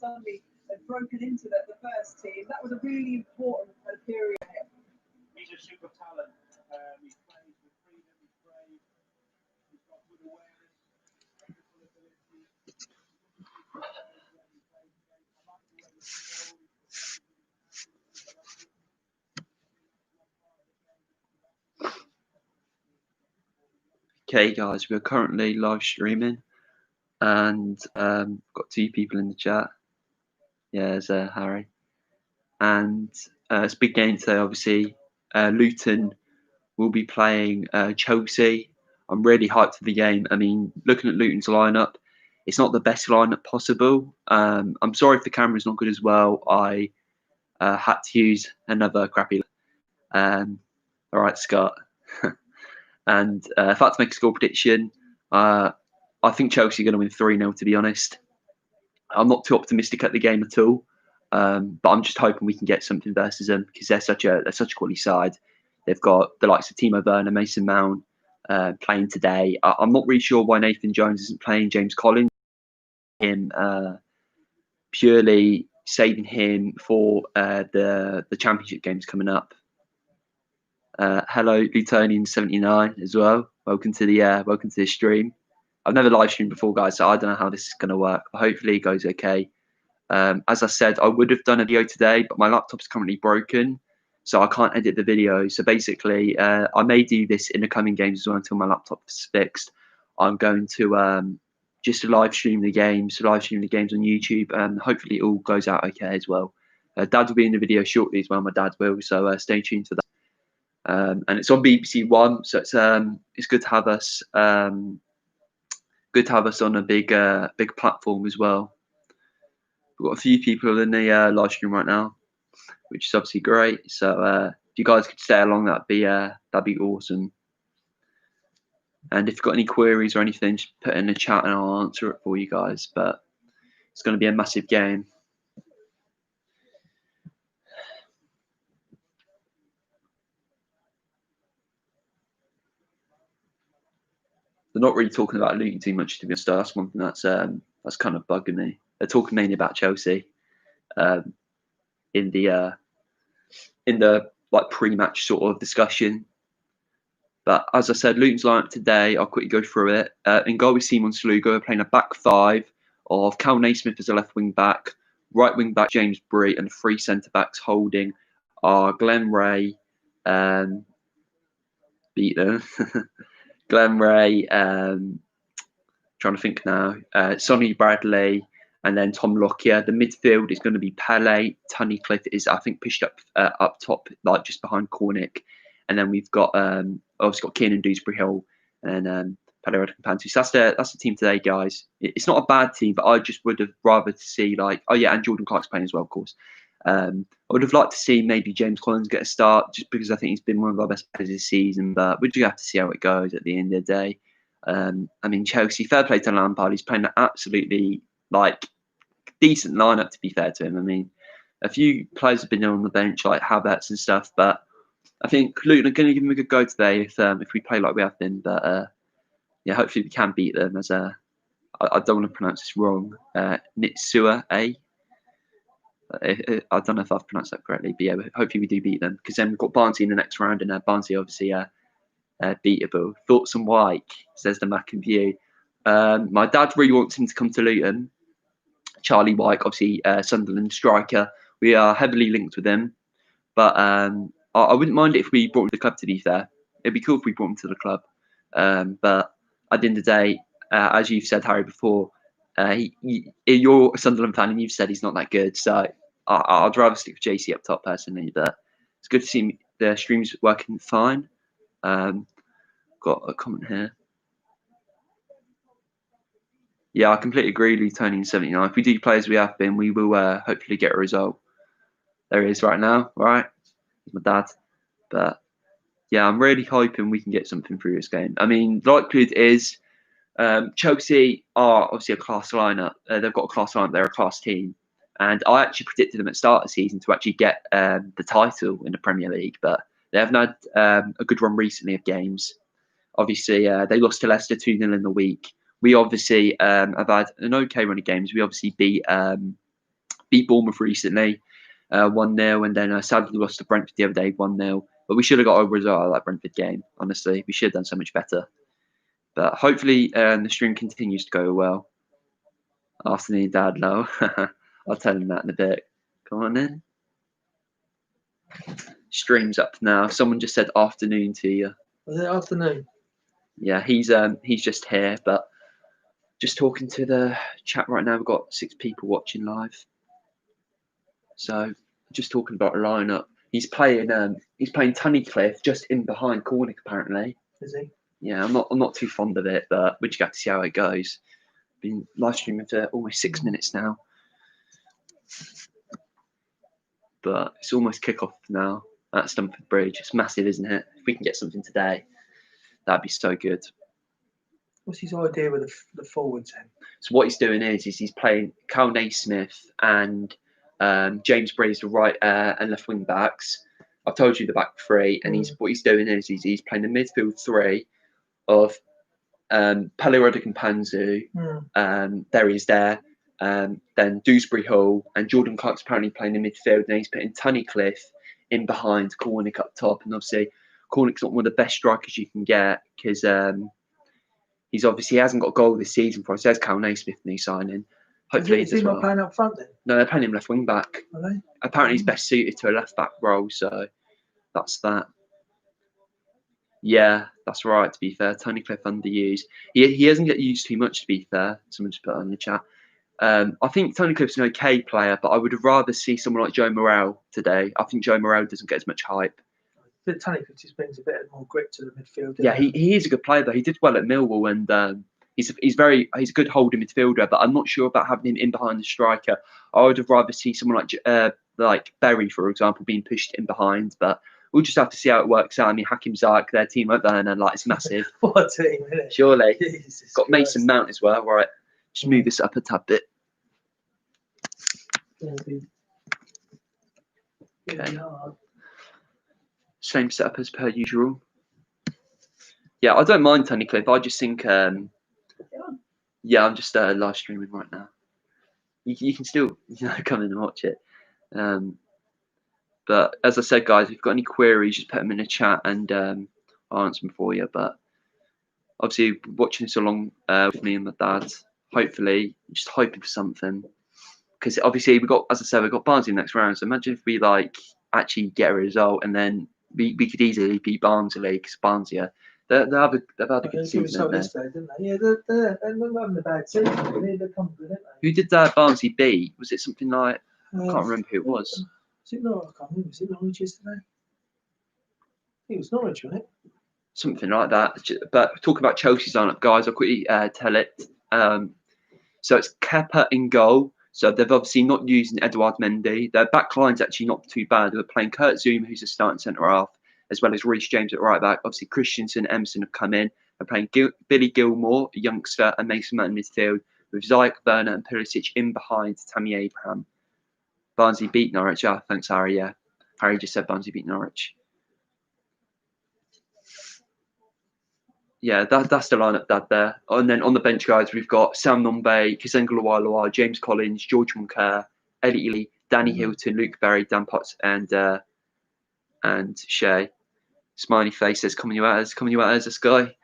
suddenly had broken into the first team. That was a really important period. He's a super talent. He plays with freedom, he's brave, he's got good awareness, technical ability. Okay, guys, we're currently live streaming, and got 2 people in the chat. Yeah, there's Harry, and it's a big game today. Obviously, Luton will be playing Chelsea. I'm really hyped for the game. I mean, looking at Luton's lineup, it's not the best lineup possible. I'm sorry if the camera's not good as well. I had to use another crappy. All right, Scott. And if I had to make a score prediction, I think Chelsea are going to win 3-0, to be honest. I'm not too optimistic at the game at all, but I'm just hoping we can get something versus them because they're such a quality side. They've got the likes of Timo Werner, Mason Mount playing today. I'm not really sure why Nathan Jones isn't playing. James Collins, him purely saving him for the championship games coming up. Hello, Lutonian79 as well. Welcome to the stream. I've never live streamed before, guys, so I don't know how this is going to work, but hopefully it goes okay. As I said, I would have done a video today, but my laptop's currently broken, so I can't edit the video. So basically, I may do this in the coming games as well until my laptop's fixed. I'm going to just live stream the games on YouTube, and hopefully it all goes out okay as well. Dad will be in the video shortly as well. My dad will, so stay tuned for that. And it's on BBC One, so it's good to have us. Good to have us on a big platform as well. We've got a few people in the live stream right now, which is obviously great. So if you guys could stay along, that'd be awesome. And if you've got any queries or anything, just put it in the chat and I'll answer it for you guys. But it's going to be a massive game. They're not really talking about Luton too much, to be honest. That's one thing that's kind of bugging me. They're talking mainly about Chelsea in the like pre-match sort of discussion. But as I said, Luton's lineup today, I'll quickly go through it. In goal with Simon Slugo, we're playing a back 5 of Cal Naismith as a left wing back, right wing back James Bree, and 3 centre backs holding are Glenn Ray, beat them. Glenn Ray, trying to think now, Sonny Bradley, and then Tom Lockyer. The midfield is going to be Pele. Tunnicliffe is, I think, pushed up top, like just behind Cornick. And then we've got obviously got Kiernan Dewsbury Hill and Pele Pantu. So that's the team today, guys. It's not a bad team, but I just would have rather to see and Jordan Clark's playing as well, of course. I would have liked to see maybe James Collins get a start, just because I think he's been one of our best players this season. But we do have to see how it goes at the end of the day. I mean, Chelsea, fair play to Lampard. He's playing an absolutely decent lineup, to be fair to him. I mean, a few players have been on the bench, like Havertz and stuff. But I think Luton are going to give him a good go today if we play like we have been. But hopefully we can beat them. As I don't want to pronounce this wrong. Nitsua A. I don't know if I've pronounced that correctly, but yeah, hopefully we do beat them, because then we've got Barnsley in the next round, and Barnsley obviously beatable. Thoughts on Wyke, says the Mac and View. My dad really wants him to come to Luton. Charlie Wyke, obviously Sunderland striker. We are heavily linked with him, but I wouldn't mind it if we brought him to the club, to be fair. It'd be cool if we brought him to the club. But at the end of the day, as you've said, Harry, before, you're a Sunderland fan and you've said he's not that good, so I'd rather stick with JC up top personally. But it's good to see the streams working fine. Got a comment here. Yeah, I completely agree, Lutonian79. If we do play as we have been, we will hopefully get a result. There he is right now, right? He's my dad. But yeah, I'm really hoping we can get something through this game. I mean, the likelihood is Chelsea are obviously a class lineup. They've got a class lineup. They're a class team. And I actually predicted them at the start of the season to actually get the title in the Premier League. But they haven't had a good run recently of games. Obviously, they lost to Leicester 2-0 in the week. We obviously have had an okay run of games. We obviously beat beat Bournemouth recently, 1-0, and then sadly lost to Brentford the other day, 1-0. But we should have got a result out of that Brentford game. Honestly, we should have done so much better. But hopefully the stream continues to go well. Afternoon, Dad. No, I'll tell him that in a bit. Come on in. Stream's up now. Someone just said afternoon to you. Was it afternoon? Yeah, he's just here, but just talking to the chat right now. We've got 6 people watching live. So just talking about a lineup. He's playing Tunnicliffe just in behind Cornick apparently. Is he? Yeah, I'm not too fond of it, but we just got to see how it goes. Been live streaming for almost 6 minutes now. But it's almost kick-off now at Stamford Bridge. It's massive, isn't it? If we can get something today, that'd be so good. What's his idea with the forwards then? So what he's doing is he's playing Cal Naismith and James Breeze, the right and left wing backs. I've told you the back 3, and what he's doing is he's playing the midfield 3 of Pele Roddick and Panzu. There he is there. Then Dewsbury Hall and Jordan Clark's apparently playing in midfield. And he's putting Tunnicliffe in behind Cornick up top. And obviously, Cornick's not one of the best strikers you can get because he hasn't got a goal this season for us. There's Cal Naismith new signing. Hopefully, is he not playing up front then? No, they're playing him left wing back. Are they? Apparently, he's best suited to a left back role. So that's that. Yeah, that's right. To be fair, Tunnicliffe underused. He doesn't get used too much. To be fair, someone just put it on the chat. I think Tunnicliffe's an okay player, but I would have rather see someone like Joe Morrell today. I think Joe Morrell doesn't get as much hype. But Tunnicliffe just brings a bit more grip to the midfield. Yeah, he is a good player though. He did well at Millwall, and he's a good holding midfielder. But I'm not sure about having him in behind the striker. I would have rather see someone like Berry, for example, being pushed in behind. But we'll just have to see how it works out. I mean, Hakim Ziyech, their team up there, and it's massive. What a team, isn't it? Surely. Jesus Got Christ. Mason Mount as well. Right, just move this up a tad bit. Okay. Same setup as per usual. Yeah, I don't mind Tunnicliffe. I just think, yeah, I'm just live streaming right now. You can still come in and watch it. But as I said, guys, if you've got any queries, just put them in the chat and I'll answer them for you. But obviously, watching this along with me and my dad, hopefully, just hoping for something. Because obviously, we've got Barnsley in the next round. So imagine if we actually get a result and then we could easily beat Barnsley because Barnsley, they've had a good season, haven't they? Didn't they? Yeah, they're not having a bad season. They're comfortable, aren't they? Who did Barnsley beat? Was it something like, I can't remember who it was. Was it Norwich? I can't remember. Was it Norwich yesterday? I think it was Norwich, wasn't it? Something like that. But talk about Chelsea's lineup, guys. I'll quickly tell it. So it's Kepa in goal. So they've obviously not using Eduard Mendy. Their back line's actually not too bad. They're playing Kurt Zouma, who's a starting centre half, as well as Reece James at right back. Obviously, Christensen and Emerson have come in. They're playing Billy Gilmore, a youngster, and Mason Mount in midfield, with Ziyech, Werner, and Pulisic in behind Tammy Abraham. Barnsley beat Norwich. Yeah, thanks, Harry. Yeah, Harry just said Barnsley beat Norwich. Yeah, that's the lineup, Dad, there. And then on the bench, guys, we've got Sam Nombe, Kizenga Lawal, James Collins, George Moncur, Elliot Ely, Danny Hilton, Luke Berry, Dan Potts, and Shay. Smiley face says, coming you out as this guy.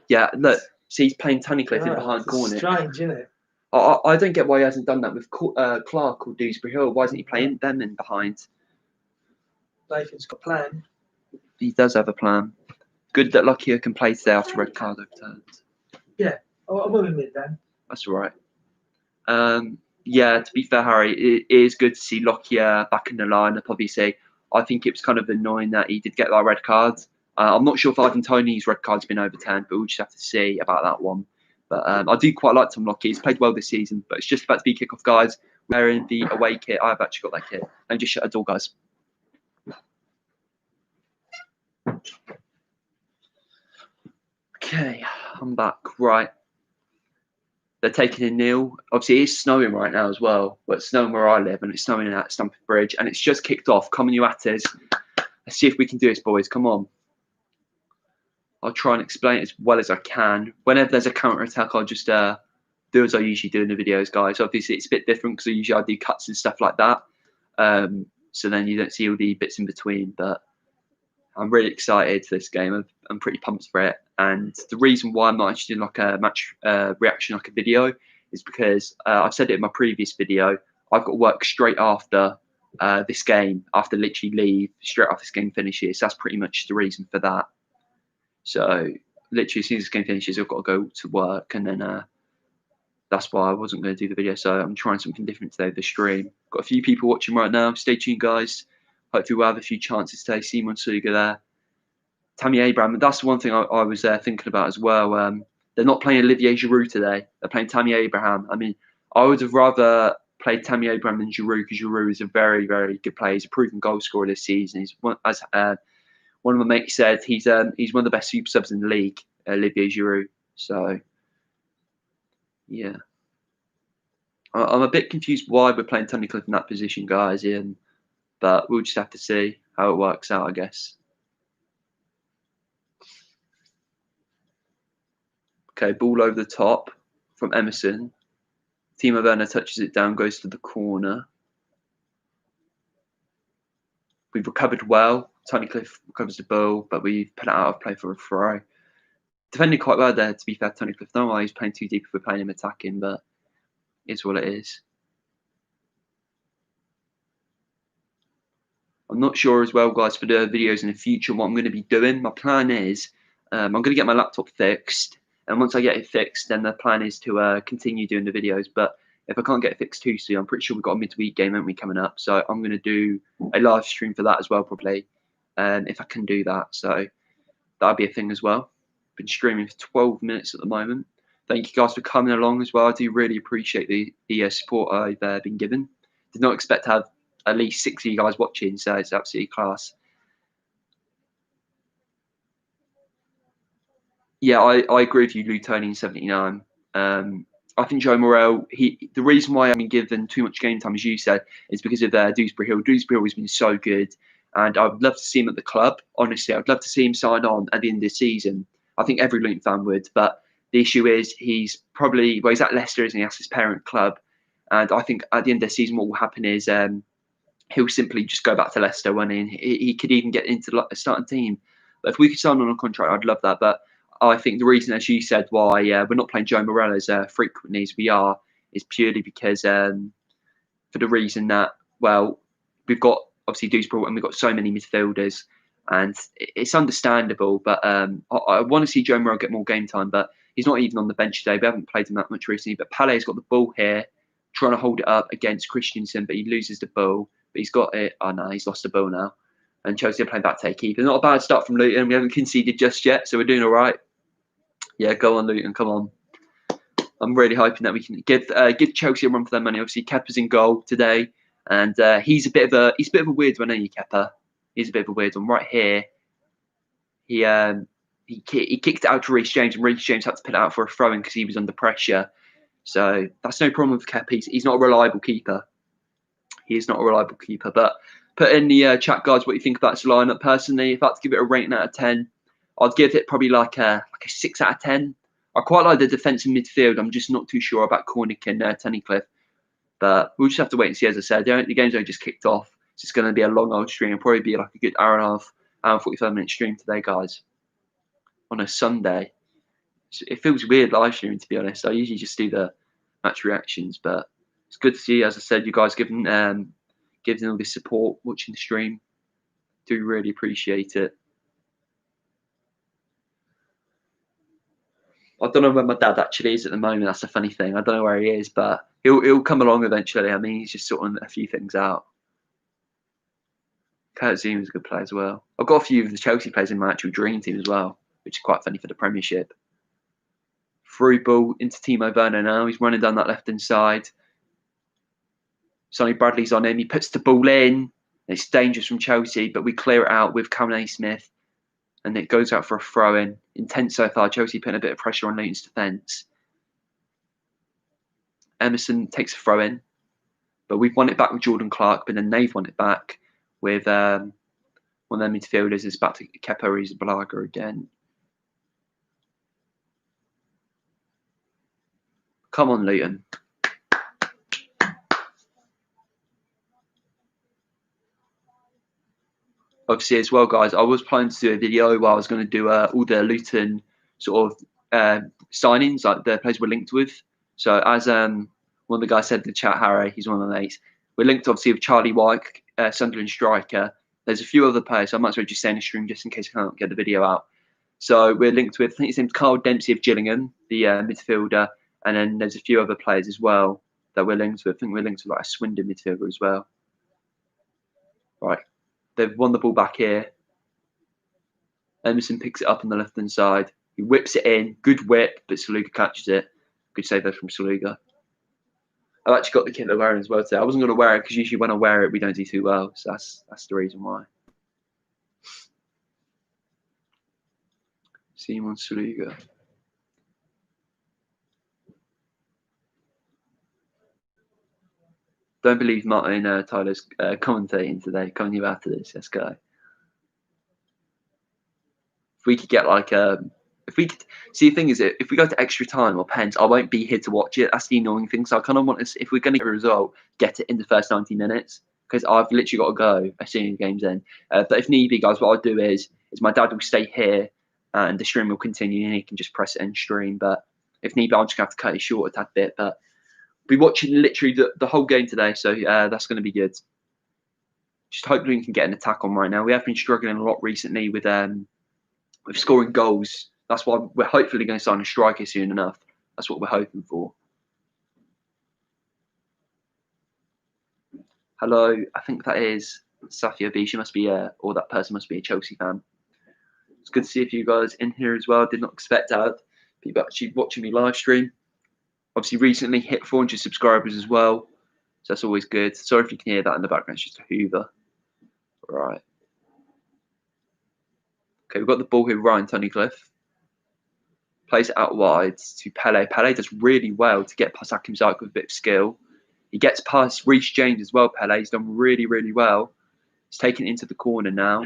Yeah, look, see, he's playing Tunnicliffe in behind corner. Strange, isn't it? I don't get why he hasn't done that with Clark or Dewsbury Hill. Why isn't he playing them in behind? Nathan's got a plan. He does have a plan. Good that Lockyer can play today after red card overturned. Yeah, I'm with him, Dan. That's all right. Yeah, to be fair, Harry, it is good to see Lockyer back in the lineup. Obviously, I think it was kind of annoying that he did get that red card. I'm not sure if Ivan Toney's red card's been overturned, but we'll just have to see about that one. But I do quite like Tom Lockyer. He's played well this season, but it's just about to be kick-off, guys. We're in the away kit. I've actually got that kit. And just shut the door, guys. Okay, I'm back. Right. They're taking in Neil. Obviously, it's snowing right now as well. But it's snowing where I live, and it's snowing at Stamford Bridge. And it's just kicked off. Come on, you atters. Let's see if we can do this, boys. Come on. I'll try and explain it as well as I can. Whenever there's a counter-attack, I'll just do as I usually do in the videos, guys. Obviously, it's a bit different because usually I do cuts and stuff like that. So then you don't see all the bits in between. But I'm really excited for this game. I'm pretty pumped for it. And the reason why I'm not actually doing like a match reaction, like a video, is because I've said it in my previous video. I've got to work straight after this game, after literally leave straight after this game finishes. That's pretty much the reason for that. So literally, as soon as this game finishes, I've got to go to work, and then that's why I wasn't going to do the video. So I'm trying something different today, the stream. Got a few people watching right now. Stay tuned, guys. Hopefully we'll have a few chances today. Simon Suga there. Tammy Abraham. That's the one thing I was thinking about as well. They're not playing Olivier Giroud today. They're playing Tammy Abraham. I mean, I would have rather played Tammy Abraham than Giroud, because Giroud is a very, very good player. He's a proven goal scorer this season. He's as one of my mates said, he's one of the best super subs in the league, Olivier Giroud. So, yeah. I'm a bit confused why we're playing Tunnicliffe in that position, guys, but we'll just have to see how it works out, I guess. Okay, ball over the top from Emerson. Timo Werner touches it down, goes to the corner. We've recovered well. Tunnicliffe recovers the ball, but we've put it out of play for a throw. Defending quite well there, to be fair, Tunnicliffe. Don't know why he's playing too deep if we're playing him attacking, but it's what it is. I'm not sure as well, guys, for the videos in the future what I'm going to be doing. My plan is I'm going to get my laptop fixed, and once I get it fixed, then the plan is to continue doing the videos. But if I can't get it fixed too soon, I'm pretty sure we've got a midweek game, haven't we, coming up? So I'm going to do a live stream for that as well, probably, if I can do that. So that'll be a thing as well. Been streaming for 12 minutes at the moment. Thank you guys for coming along as well. I do really appreciate the support I've been given. Did not expect to have at least 60 guys watching, so it's absolutely class. Yeah, I agree with you, Luton 79. I think Joe Morel, the reason why I haven't given too much game time, as you said, is because of Dewsbury Hill. Dewsbury Hill has been so good, and I'd love to see him at the club. Honestly, I'd love to see him sign on at the end of the season. I think every Luton fan would, but the issue is he's at Leicester, isn't he? That's his parent club, and I think at the end of the season, what will happen is he'll simply just go back to Leicester when he could even get into a starting team. But if we could sign on a contract, I'd love that. But I think the reason, as you said, why we're not playing Joe Morel as frequently as we are is purely because for the reason that, well, we've got obviously Dewsbury and we've got so many midfielders, and it's understandable. But I want to see Joe Morel get more game time, but he's not even on the bench today. We haven't played him that much recently. But Palais got the ball here, trying to hold it up against Christensen, but he loses the ball. But he's got it. Oh no, he's lost the ball now. And Chelsea are playing back take keeper. Not a bad start from Luton. We haven't conceded just yet, so we're doing all right. Yeah, go on, Luton. Come on. I'm really hoping that we can give Chelsea a run for their money. Obviously, Kepa's in goal today, and he's a bit of a weird one, isn't he, Kepa? He's a bit of a weird one. Right here, he kicked it out to Reece James, and Reece James had to put it out for a throw-in because he was under pressure. So that's no problem with Kepa. He's not a reliable keeper. He is not a reliable keeper. But put in the chat, guys, what you think about this lineup. Personally, if I had to give it a rating out of 10, I'd give it probably like a 6 out of 10. I quite like the defensive midfield. I'm just not too sure about Cornick and Tunnicliffe. But we'll just have to wait and see, as I said. The game's only just kicked off. It's just going to be a long old stream. It'll probably be like a good hour and a half, hour and 45-minute stream today, guys, on a Sunday. It feels weird live streaming, to be honest. I usually just do the match reactions, but it's good to see, as I said, you guys giving all this support, watching the stream. Do really appreciate it. I don't know where my dad actually is at the moment. That's the funny thing. I don't know where he is, but he'll come along eventually. I mean, he's just sorting a few things out. Kurt Zoom is a good player as well. I've got a few of the Chelsea players in my actual dream team as well, which is quite funny for the Premiership. Through ball into Timo Werner now. He's running down that left-hand side. Sonny Bradley's on him. He puts the ball in. It's dangerous from Chelsea, but we clear it out with Cameron Smith. And it goes out for a throw-in. Intense so far. Chelsea putting a bit of pressure on Luton's defence. Emerson takes a throw-in. But we've won it back with Jordan Clark, but then they've won it back with one of their midfielders. It's back to Kepa Arrizabalaga again. Come on, Luton. Obviously, as well, guys, I was planning to do a video where I was going to do all the Luton sort of signings, like the players we're linked with. So, as one of the guys said in the chat, Harry, he's one of my mates. We're linked, obviously, with Charlie White, Sunderland striker. There's a few other players, so I might as well just say in the stream just in case I can't get the video out. So, we're linked with, I think his name's Carl Dempsey of Gillingham, the midfielder. And then there's a few other players as well that we're linked with. I think we're linked with like a Swindon midfielder as well. Right. They've won the ball back here. Emerson picks it up on the left-hand side. He whips it in. Good whip, but Saluga catches it. Good save there from Saluga. I've actually got the kit to wear as well today. I wasn't going to wear it because usually when I wear it, we don't do too well. So that's the reason why. Simon Saluga. Don't believe Martin Tyler's commentating today. Coming you after this. Let's go. If we could get like if we could see, the thing is, if we go to extra time or pens, I won't be here to watch it. That's the annoying thing. So I kind of want to, if we're going to get a result, get it in the first 90 minutes because I've literally got to go as soon as the game's in. But if need be, guys, what I'll do is my dad will stay here and the stream will continue and he can just press it and stream. But if need be, I'm just going to have to cut it short a tad bit. But we'll be watching literally the whole game today, so that's going to be good. Just hopefully we can get an attack on right now. We have been struggling a lot recently with scoring goals. That's why we're hopefully going to sign a striker soon enough. That's what we're hoping for. Hello, I think that is Safia B. She must be, or that person must be a Chelsea fan. It's good to see a few guys in here as well. Did not expect to have people actually watching me live stream. Obviously, recently hit 400 subscribers as well. So that's always good. Sorry if you can hear that in the background. It's just a Hoover. Right. Okay, we've got the ball here, Ryan Tunnicliffe. Plays it out wide to Pele. Pele does really well to get past Hakim Ziyech with a bit of skill. He gets past Reece James as well, Pele. He's done really, really well. He's taken it into the corner now.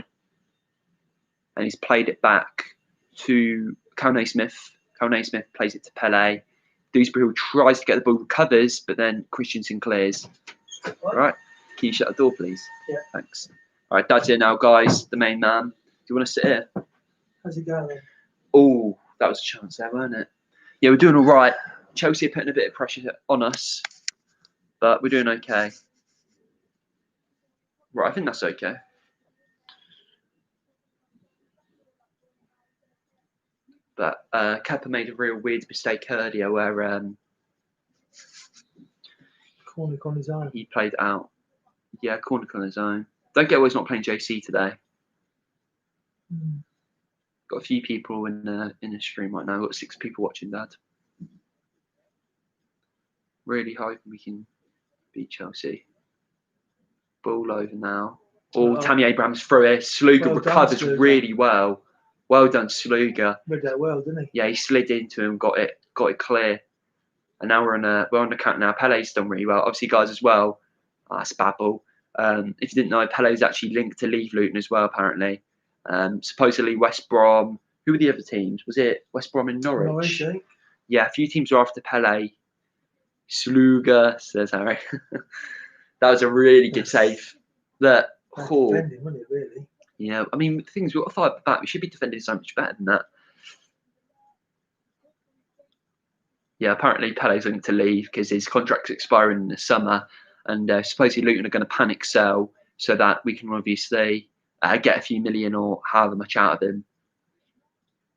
And he's played it back to Cal Naismith. Cal Naismith plays it to Pele. Dewsbury tries to get the ball, recovers, but then Christensen clears. All right. Can you shut the door, please? Yeah. Thanks. All right, Dad's here now, guys. The main man. Do you want to sit here? How's it going? Oh, that was a chance there, wasn't it? Yeah, we're doing all right. Chelsea are putting a bit of pressure on us, but we're doing okay. Right, I think that's okay. But Kepa made a real weird mistake earlier where Corner on his own. he played out. Yeah, corner on his own. Don't get why he's not playing JC today. Got a few people in the stream right now. Got 6 people watching, Dad. Really hoping we can beat Chelsea. Ball over now. Oh, Tammy Abrams through it. Sluga Well recovers done, Sluga. really well. Well done, Sluga. Read that well, didn't he? Yeah, he slid into him, got it clear. And now we're on the count now. Pele's done really well. Obviously, guys, as well. That's bad ball. If you didn't know, Pele's actually linked to leave Luton as well, apparently. Supposedly West Brom. Who were the other teams? Was it West Brom and Norwich? Yeah, a few teams are after Pele. Sluga, says Harry. That was a really good save. That Defending, wasn't it, really? Yeah, I mean, the thing is, we've got to fight back. We should be defending so much better than that. Yeah, apparently Pele's linked to leave because his contract's expiring in the summer, and supposedly Luton are going to panic sell so that we can obviously get a few million or however much out of him.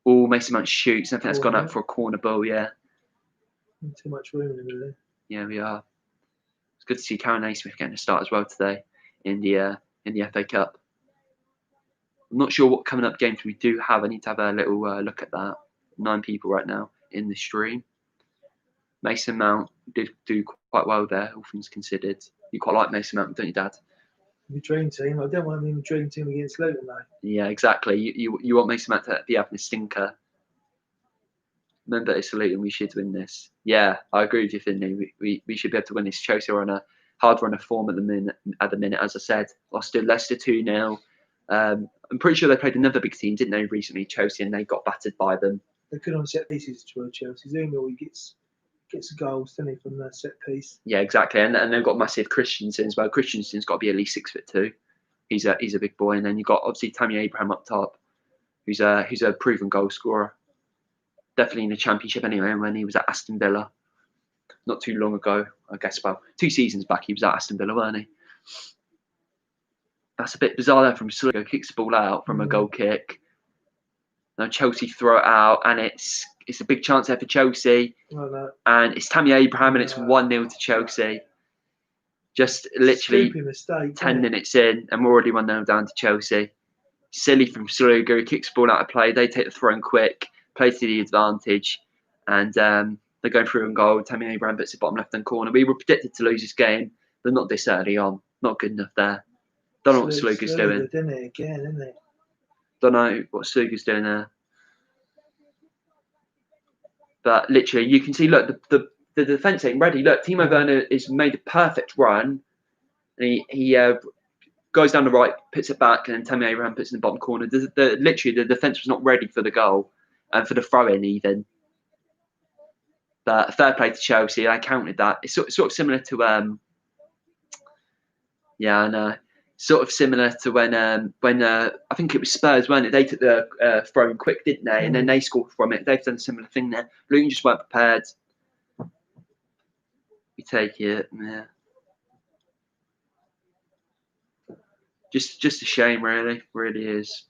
Oh, Mason Mount shoots. I think that's gone up for a corner ball. Yeah. Too much room in the middle. Yeah, we are. It's good to see Karen Naismith getting a start as well today in the FA Cup. I'm not sure what coming up games we do have. I need to have a little look at that. 9 people right now in the stream. Mason Mount did do quite well there, all things considered. You quite like Mason Mount, don't you, Dad? The dream team. I don't want him in the dream team against Luton, though. Yeah, exactly. You want Mason Mount to be having a stinker. Remember, it's Luton. We should win this. Yeah, I agree with you, Finley. We should be able to win this. Chelsea are on a hard run of form at the minute. As I said, lost to Leicester 2-0. I'm pretty sure they played another big team, didn't they, recently, Chelsea, and they got battered by them. They could on set pieces to Chelsea. Zoom always gets gets the goals, doesn't he, from the set piece? Yeah, exactly. And they've got massive Christensen as well. Christensen's got to be at least 6'2". He's a big boy. And then you've got obviously Tammy Abraham up top, who's a proven goal scorer. Definitely in the Championship anyway. When he was at Aston Villa not too long ago, I guess about 2 seasons back, he was at Aston Villa, weren't he? That's a bit bizarre there from Slugo. Kicks the ball out from a goal kick. Now Chelsea throw it out, and it's a big chance there for Chelsea. And it's Tammy Abraham, and it's 1-0 to Chelsea. Just literally mistake, 10 minutes in, and we're already 1-0 down to Chelsea. Silly from Slugo. Kicks the ball out of play. They take the throw in quick, play to the advantage, and they're going through on goal. Tammy Abraham puts the bottom left-hand corner. We were predicted to lose this game, but not this early on. Not good enough there. Don't know what Slugo's doing. Don't know what Slugo's doing there. But literally, you can see, look, the defence ain't ready. Look, Timo Werner has made a perfect run. And he goes down the right, puts it back, and then Tammy Abraham puts it in the bottom corner. Literally, the defence was not ready for the goal and for the throw-in even. But fair play to Chelsea. I counted that. It's sort of similar to sort of similar to when I think it was Spurs, weren't it? They took the throw in quick, didn't they? And then they scored from it. They've done a similar thing there. Luton just weren't prepared. We take it, yeah. Just a shame, really is.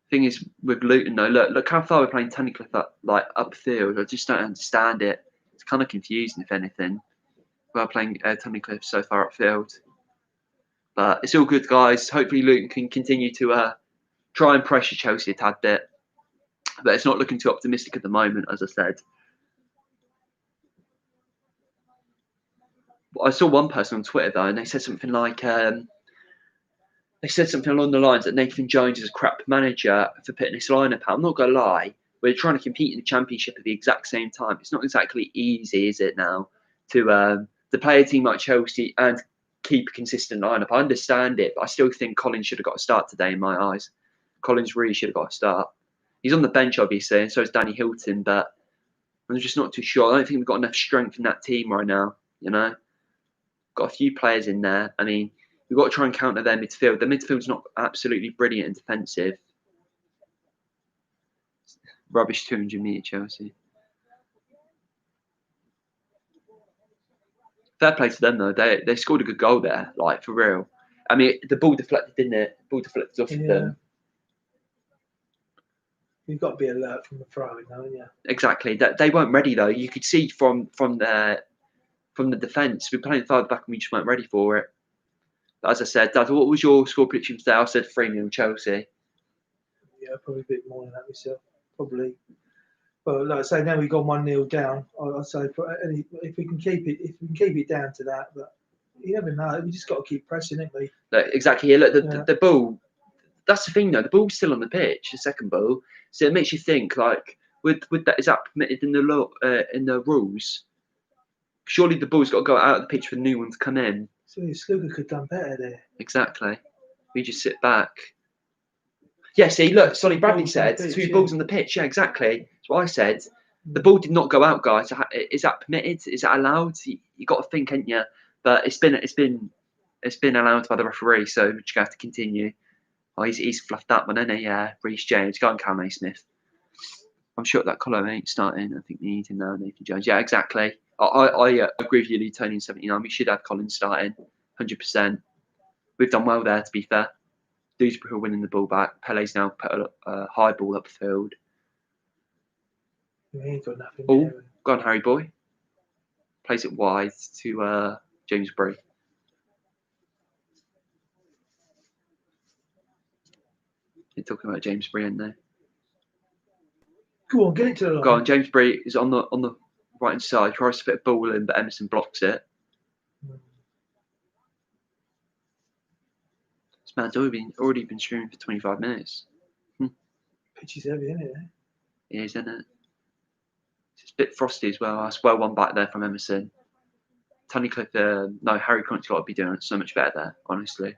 Thing is with Luton though, look how far we're playing Tunnicliffe upfield. I just don't understand it. It's kind of confusing, if anything. We're playing Tunnicliffe so far upfield. But it's all good, guys. Hopefully Luton can continue to try and pressure Chelsea a tad bit. But it's not looking too optimistic at the moment, as I said. I saw one person on Twitter, though, and they said something like... they said something along the lines that Nathan Jones is a crap manager for putting this lineup out. I'm not going to lie. We're trying to compete in the Championship at the exact same time. It's not exactly easy, is it, now, to play a team like Chelsea and keep a consistent lineup. I understand it, but I still think Collins should have got a start today in my eyes. Collins really should have got a start. He's on the bench, obviously, and so is Danny Hilton, but I'm just not too sure. I don't think we've got enough strength in that team right now, you know. Got a few players in there. I mean, we've got to try and counter their midfield. Their midfield's not absolutely brilliant and defensive. Rubbish 200 metre Chelsea. Fair play to them, though. They scored a good goal there, like, for real. I mean, the ball deflected, didn't it? The ball deflected off of them. You've got to be alert from the throwing, haven't you? Exactly. They weren't ready, though. You could see from the defence. We were playing further back and we just weren't ready for it. But as I said, Dad, what was your score prediction today? I said 3-0 Chelsea. Yeah, probably a bit more than that myself. Probably. But like I say, now we've gone 1-0 down. I'd say if we can keep it down to that, but you never know. We just got to keep pressing, haven't we? Look, exactly. Yeah, look, the ball. That's the thing, though. The ball's still on the pitch. The second ball, so it makes you think. Like, with that, is that permitted in the law, in the rules? Surely the ball's got to go out of the pitch for the new one to come in. So Sluga could have done better there. Exactly. We just sit back. Yeah, see, look, Sonny Bradley said 2 balls on the pitch. Yeah, exactly. That's what I said. The ball did not go out, guys. Is that permitted? Is that allowed? You got to think, ain't you? But it's been allowed by the referee, so we're just gonna have to continue. Oh, he's fluffed that one, isn't he? Yeah, Reece James. Go on, Callum Smith. I'm sure that Colin ain't starting. I think we need him now, Nathan Jones. Yeah, exactly. I agree with you, Tony, in 79. We should have Colin starting, 100%. We've done well there, to be fair. Dewsbury winning the ball back. Pele's now put a high ball upfield. We ain't got nothing. Oh, go on, Harry boy. Plays it wide to James Bray. You're talking about James Bray, aren't they? Go on, get it to the line. Go on, James Bray is on the right hand side. Tries to fit a ball in, but Emerson blocks it. This man's already been streaming for 25 minutes. Pitch is heavy, isn't it? It is, isn't it? It's a bit frosty as well. That's well one back there from Emerson. Tunnicliffe, no, Harry Connick's got to be doing so much better there, honestly.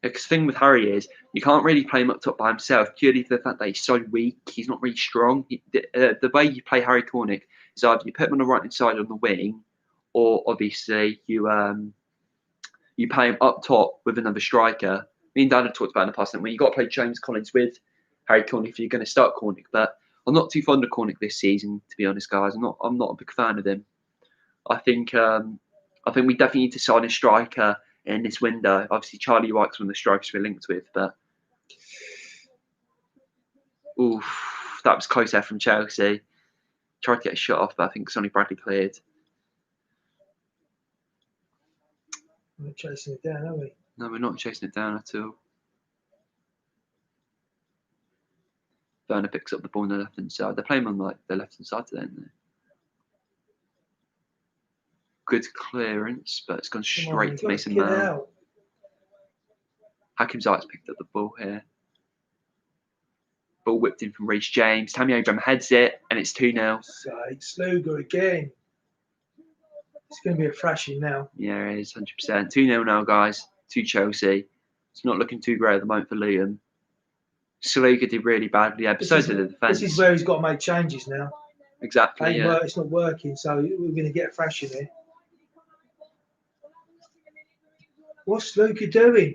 Because the thing with Harry is you can't really play him up top by himself purely for the fact that he's so weak. He's not really strong. The way you play Harry Cornick is either you put him on the right hand side on the wing, or obviously you play him up top with another striker. Me and Dan have talked about in the past that when you got to play James Collins with Harry Cornick if you're going to start Cornick. But I'm not too fond of Cornick this season, to be honest, guys. I'm not a big fan of him. I think we definitely need to sign a striker in this window. Obviously, Charlie White's one of the strikers we're linked with, but oof, that was close there from Chelsea. Tried to get a shot off, but I think Sonny Bradley cleared. We're not chasing it down, are we? No, we're not chasing it down at all. Werner picks up the ball on the left hand side. They're playing on like the left hand side today, aren't they? Good clearance, but it's gone straight to Mason Mount. Hakim Ziyech's picked up the ball here. Ball whipped in from Reece James. Tammy Abraham heads it, and it's 2-0. Sluga again. It's going to be a thrashing now. Yeah, it is 100%. 2-0 now, guys. To Chelsea. It's not looking too great at the moment for Luton. Sluga did really badly, but so did the defence. This is where he's got to make changes now. Exactly. Yeah. It's not working, so we're going to get a thrashing here. What's Sluga doing?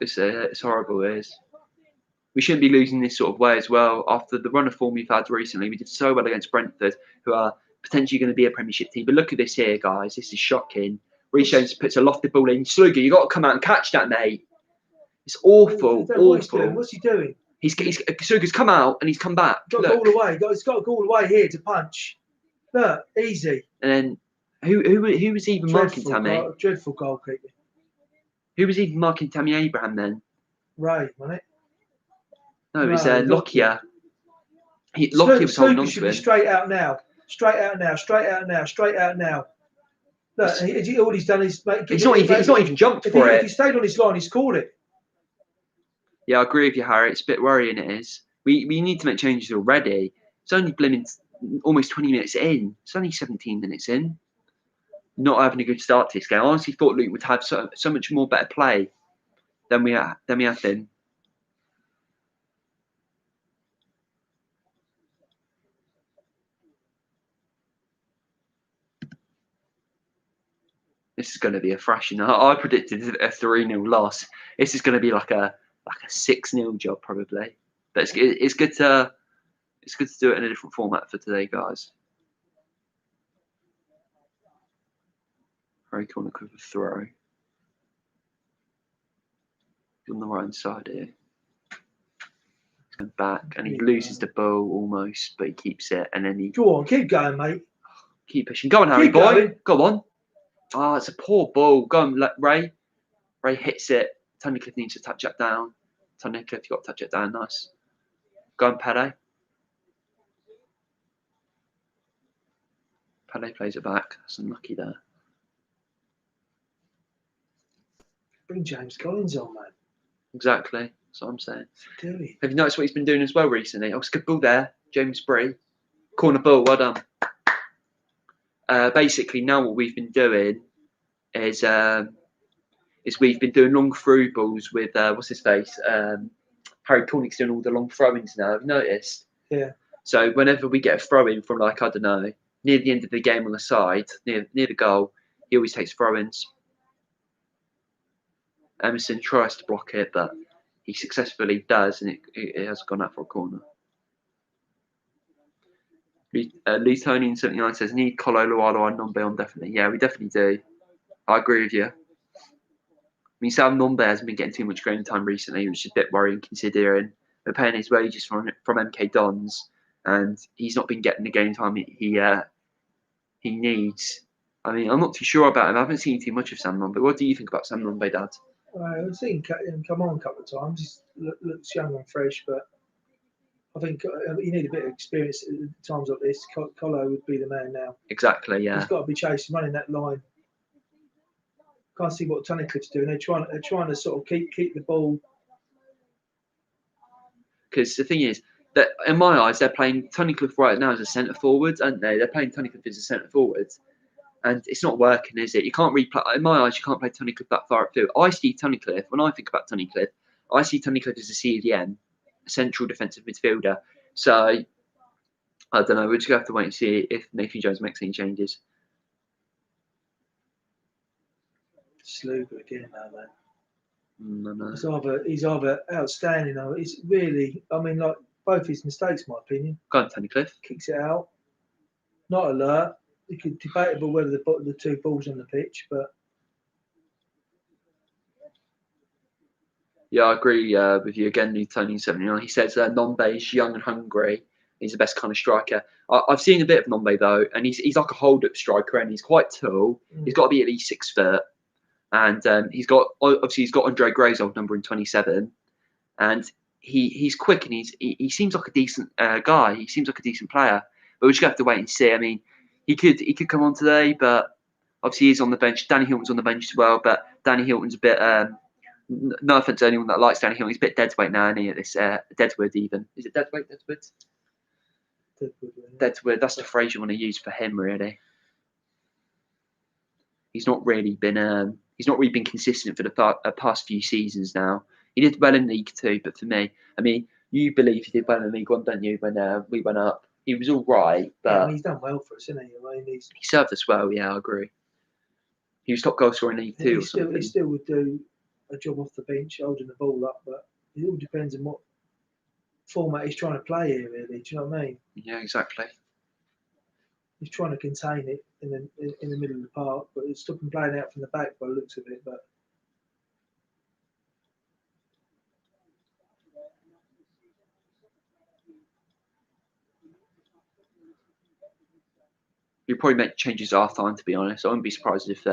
It's horrible, it is. We shouldn't be losing this sort of way as well. After the run of form we've had recently, we did so well against Brentford, who are potentially going to be a Premiership team. But look at this here, guys. This is shocking. Reece James puts a lofted ball in. Sluga, you got to come out and catch that, mate. It's awful, awful. What's he doing? Sluga's come out and he's come back. Got to go all the way. He's got to go all the way here to punch. Look, easy. And then who was even marking Tammy? Dreadful goalkeeper. Who was even marking Tammy Abraham then? Ray, wasn't it? No, it was Lockyer. Lockyer was holding on to him. Should be straight out now. Straight out now. Straight out now. Straight out now. Look, all he's done is he's not even jumped for it. If he stayed on his line, he's scored it. Yeah, I agree with you, Harry. It's a bit worrying, it is. We need to make changes already. It's only blimmin' almost 20 minutes in. It's only 17 minutes in. Not having a good start to this game. I honestly thought Luke would have so much more better play than we have been. This is going to be a thrashing. I predicted a 3-0 loss. This is going to be like a 6-0 job probably. But it's good to do it in a different format for today, guys. Harry Cornick with a throw. He's on the right hand side here. He's going back and he loses the ball almost, but he keeps it and then he. Go on, keep going, mate. Keep pushing. Go on, Harry boy. Go on. Oh, it's a poor ball. Go on, Ray. Ray hits it. Tunnicliffe needs to touch it down. Tunnicliffe, you got to touch it down. Nice. Go on, Pele. Pele plays it back. That's unlucky there. Bring James Collins on, man. Exactly. That's what I'm saying. Really? Have you noticed what he's been doing as well recently? Oh, it's a good ball there. James Bree. Corner ball. Well done. Basically, now what we've been doing is we've been doing long through balls with what's his face? Harry Cornick's doing all the long throw-ins now. Have you noticed? Yeah. So whenever we get a throw-in from like I don't know near the end of the game on the side near the goal, he always takes throw-ins. Emerson tries to block it, but he successfully does, and it has gone out for a corner. Lutonian 79 says, need Colo, Lualo and Nombe on definitely. Yeah, we definitely do. I agree with you. I mean, Sam Nombe hasn't been getting too much game time recently, which is a bit worrying considering we're paying his wages from MK Dons, and he's not been getting the game time he needs. I mean, I'm not too sure about him. I haven't seen too much of Sam Nombe. What do you think about Sam Nombe, Dad? I've seen him come on a couple of times. He looks young and fresh, but I think you need a bit of experience at times like this. Colo would be the man now. Exactly, yeah. He's got to be chasing, running that line. Can't see what Tunnicliffe's doing. They're trying to sort of keep the ball. Because the thing is that in my eyes, they're playing Tunnicliffe right now as a centre forward, aren't they? They're playing Tunnicliffe as a centre forward, and it's not working, is it? You can't replay. In my eyes, you can't play Tunnicliffe that far upfield. I see Tunnicliffe when I think about Tunnicliffe. I see Tunnicliffe as a CDM, a central defensive midfielder. So I don't know. We're just gonna have to wait and see if Nathan Jones makes any changes. Sluga again, now, man. No. He's either outstanding or it's really. I mean, like both his mistakes, in my opinion. Go on, Tunnicliffe. Kicks it out. Not alert. It could debatable whether the two balls on the pitch, but Yeah, I agree with you again. Tony 79. He says Nombe is young and hungry. He's the best kind of striker. I've seen a bit of Nombe though, and he's like a hold-up striker, and he's quite tall. He's got to be at least 6 foot, and he's got Andre Gray's old number in 27, and he's quick and he seems like a decent guy. He seems like a decent player, but we're just gonna have to wait and see. I mean, he could come on today, but obviously he's on the bench. Danny Hilton's on the bench as well, but Danny Hilton's a bit. No offense to anyone that likes Danny Hilton, he's a bit deadweight now, isn't he? At this Deadwood even. Is it deadweight? Deadwood. That's the phrase you want to use for him, really. He's not really been consistent for the past few seasons now. He did well in League Two, but for me, I mean, you believe he did well in League One, don't you? When we went up, he was all right, but he's done well for us, hasn't he? I mean, he served us well. Yeah, I agree. He was top goal scorer in League Two. He still would do a job off the bench, holding the ball up, but it all depends on what format he's trying to play here, really. Do you know what I mean? Yeah, exactly. He's trying to contain it in the middle of the park, but it's stopping playing out from the back by the looks of it. But You'll probably make changes at half time, to be honest. I wouldn't be surprised if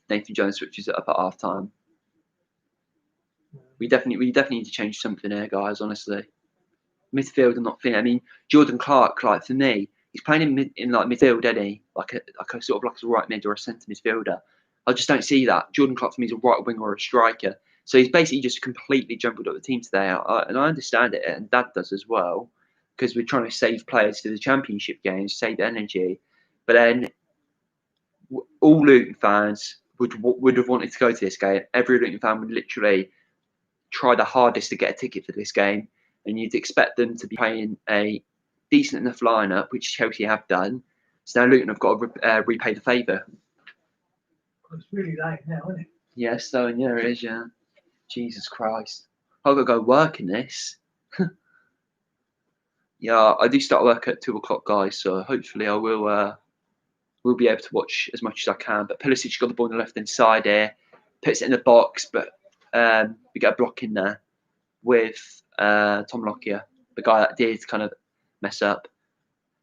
Nathan Jones switches it up at half time. We definitely need to change something here, guys. Honestly, midfield, I'm not feeling. I mean, Jordan Clark, like for me, he's playing in like midfield, isn't he? Like a sort of like a right mid or a centre midfielder. I just don't see that. Jordan Clark for me is a right winger or a striker. So he's basically just completely jumbled up the team today, and I understand it, and Dad does as well, because we're trying to save players for the Championship games, save energy. But then all Luton fans would have wanted to go to this game. Every Luton fan would literally try the hardest to get a ticket for this game, and you'd expect them to be playing a decent enough lineup, which Chelsea have done. So now Luton have got to repay the favour. it's really late now, isn't it? Yes, so yeah, it is. Yeah, Jesus Christ, I've got to go work in this. Yeah, I do start work at 2:00, guys. So hopefully I will be able to watch as much as I can. But Pulisic got the ball on the left hand side here, puts it in the box, but we get a block in there with Tom Lockyer, the guy that did kind of mess up.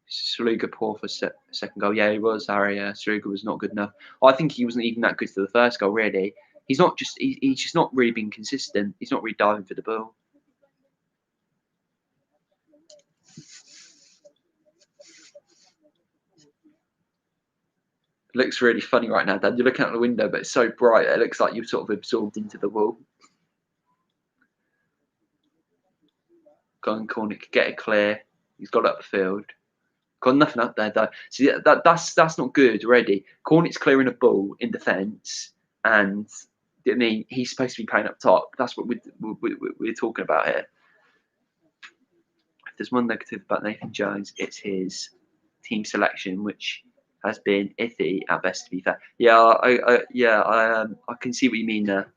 Sluga poor for second goal. Yeah, he was, Harry. Sluga was not good enough. I think he wasn't even that good for the first goal, really. He's just not really been consistent. He's not really diving for the ball. It looks really funny right now, Dad. You're looking out the window, but it's so bright. It looks like you've sort of absorbed into the wall. Going Cornick, get it clear. He's got it up the field. Got nothing up there though. See, that's not good already. Cornick's clearing a ball in defence, and I mean he's supposed to be playing up top. That's what we're talking about here. If there's one negative about Nathan Jones, it's his team selection, which has been iffy at best. To be fair, I can see what you mean there.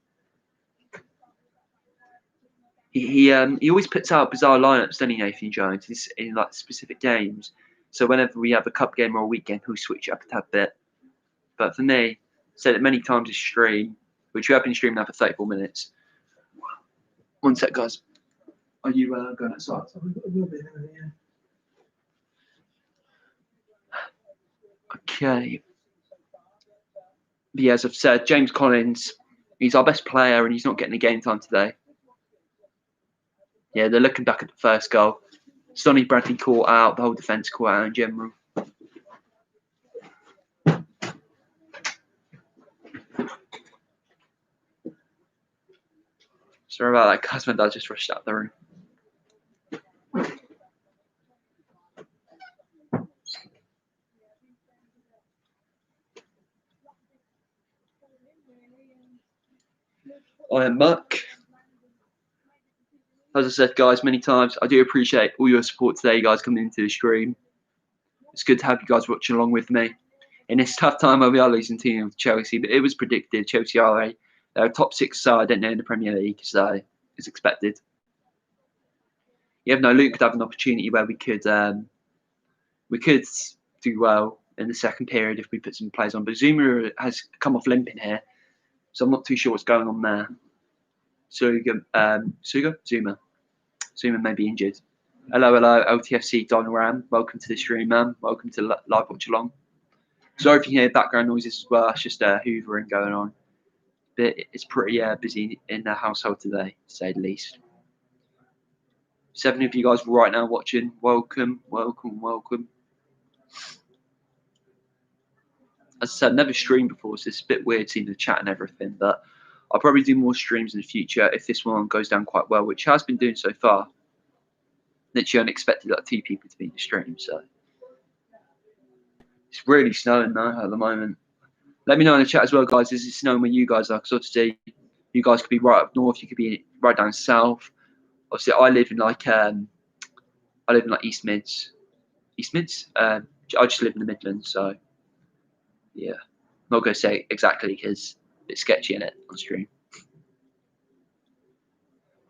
He always puts out bizarre lineups, doesn't he, Nathan Jones, in like specific games. So whenever we have a cup game or a week game, he'll switch it up a tad bit. But for me, said it many times in stream, which we have been streaming now for 34 minutes. One sec, guys. Are you going outside? Okay. But yeah, as I've said, James Collins, he's our best player and he's not getting the game time today. Yeah, they're looking back at the first goal. Sonny Bradley caught out, the whole defence caught out in general. Sorry about that, guys. My dad just rushed out the room. I am Muck. As I said, guys, many times, I do appreciate all your support today, guys, coming into the stream. It's good to have you guys watching along with me. In this tough time where we are losing to Chelsea, but it was predicted. Chelsea are a top 6 side, don't know, in the Premier League, so it's expected. You have no Luton could have an opportunity where we could do well in the second period if we put some players on. But Zuma has come off limping here, so I'm not too sure what's going on there. Zuma may be injured. Hello, LTFC Don Ram. Welcome to the stream, man. Welcome to live watch along. Sorry if you hear background noises as well. It's just hoovering going on. But it's pretty busy in the household today, to say the least. 7 of you guys right now watching. Welcome. As I said, I've never streamed before, so it's a bit weird seeing the chat and everything. But I'll probably do more streams in the future if this one goes down quite well, which has been doing so far. Literally unexpected like 2 people to be in the stream, so it's really snowing now at the moment. Let me know in the chat as well, guys. Is it snowing where you guys are? Because obviously, you guys could be right up north. You could be right down south. Obviously, I live in like East Mids. East Mids. I just live in the Midlands, so yeah. I'm not going to say exactly because it's sketchy in it on stream.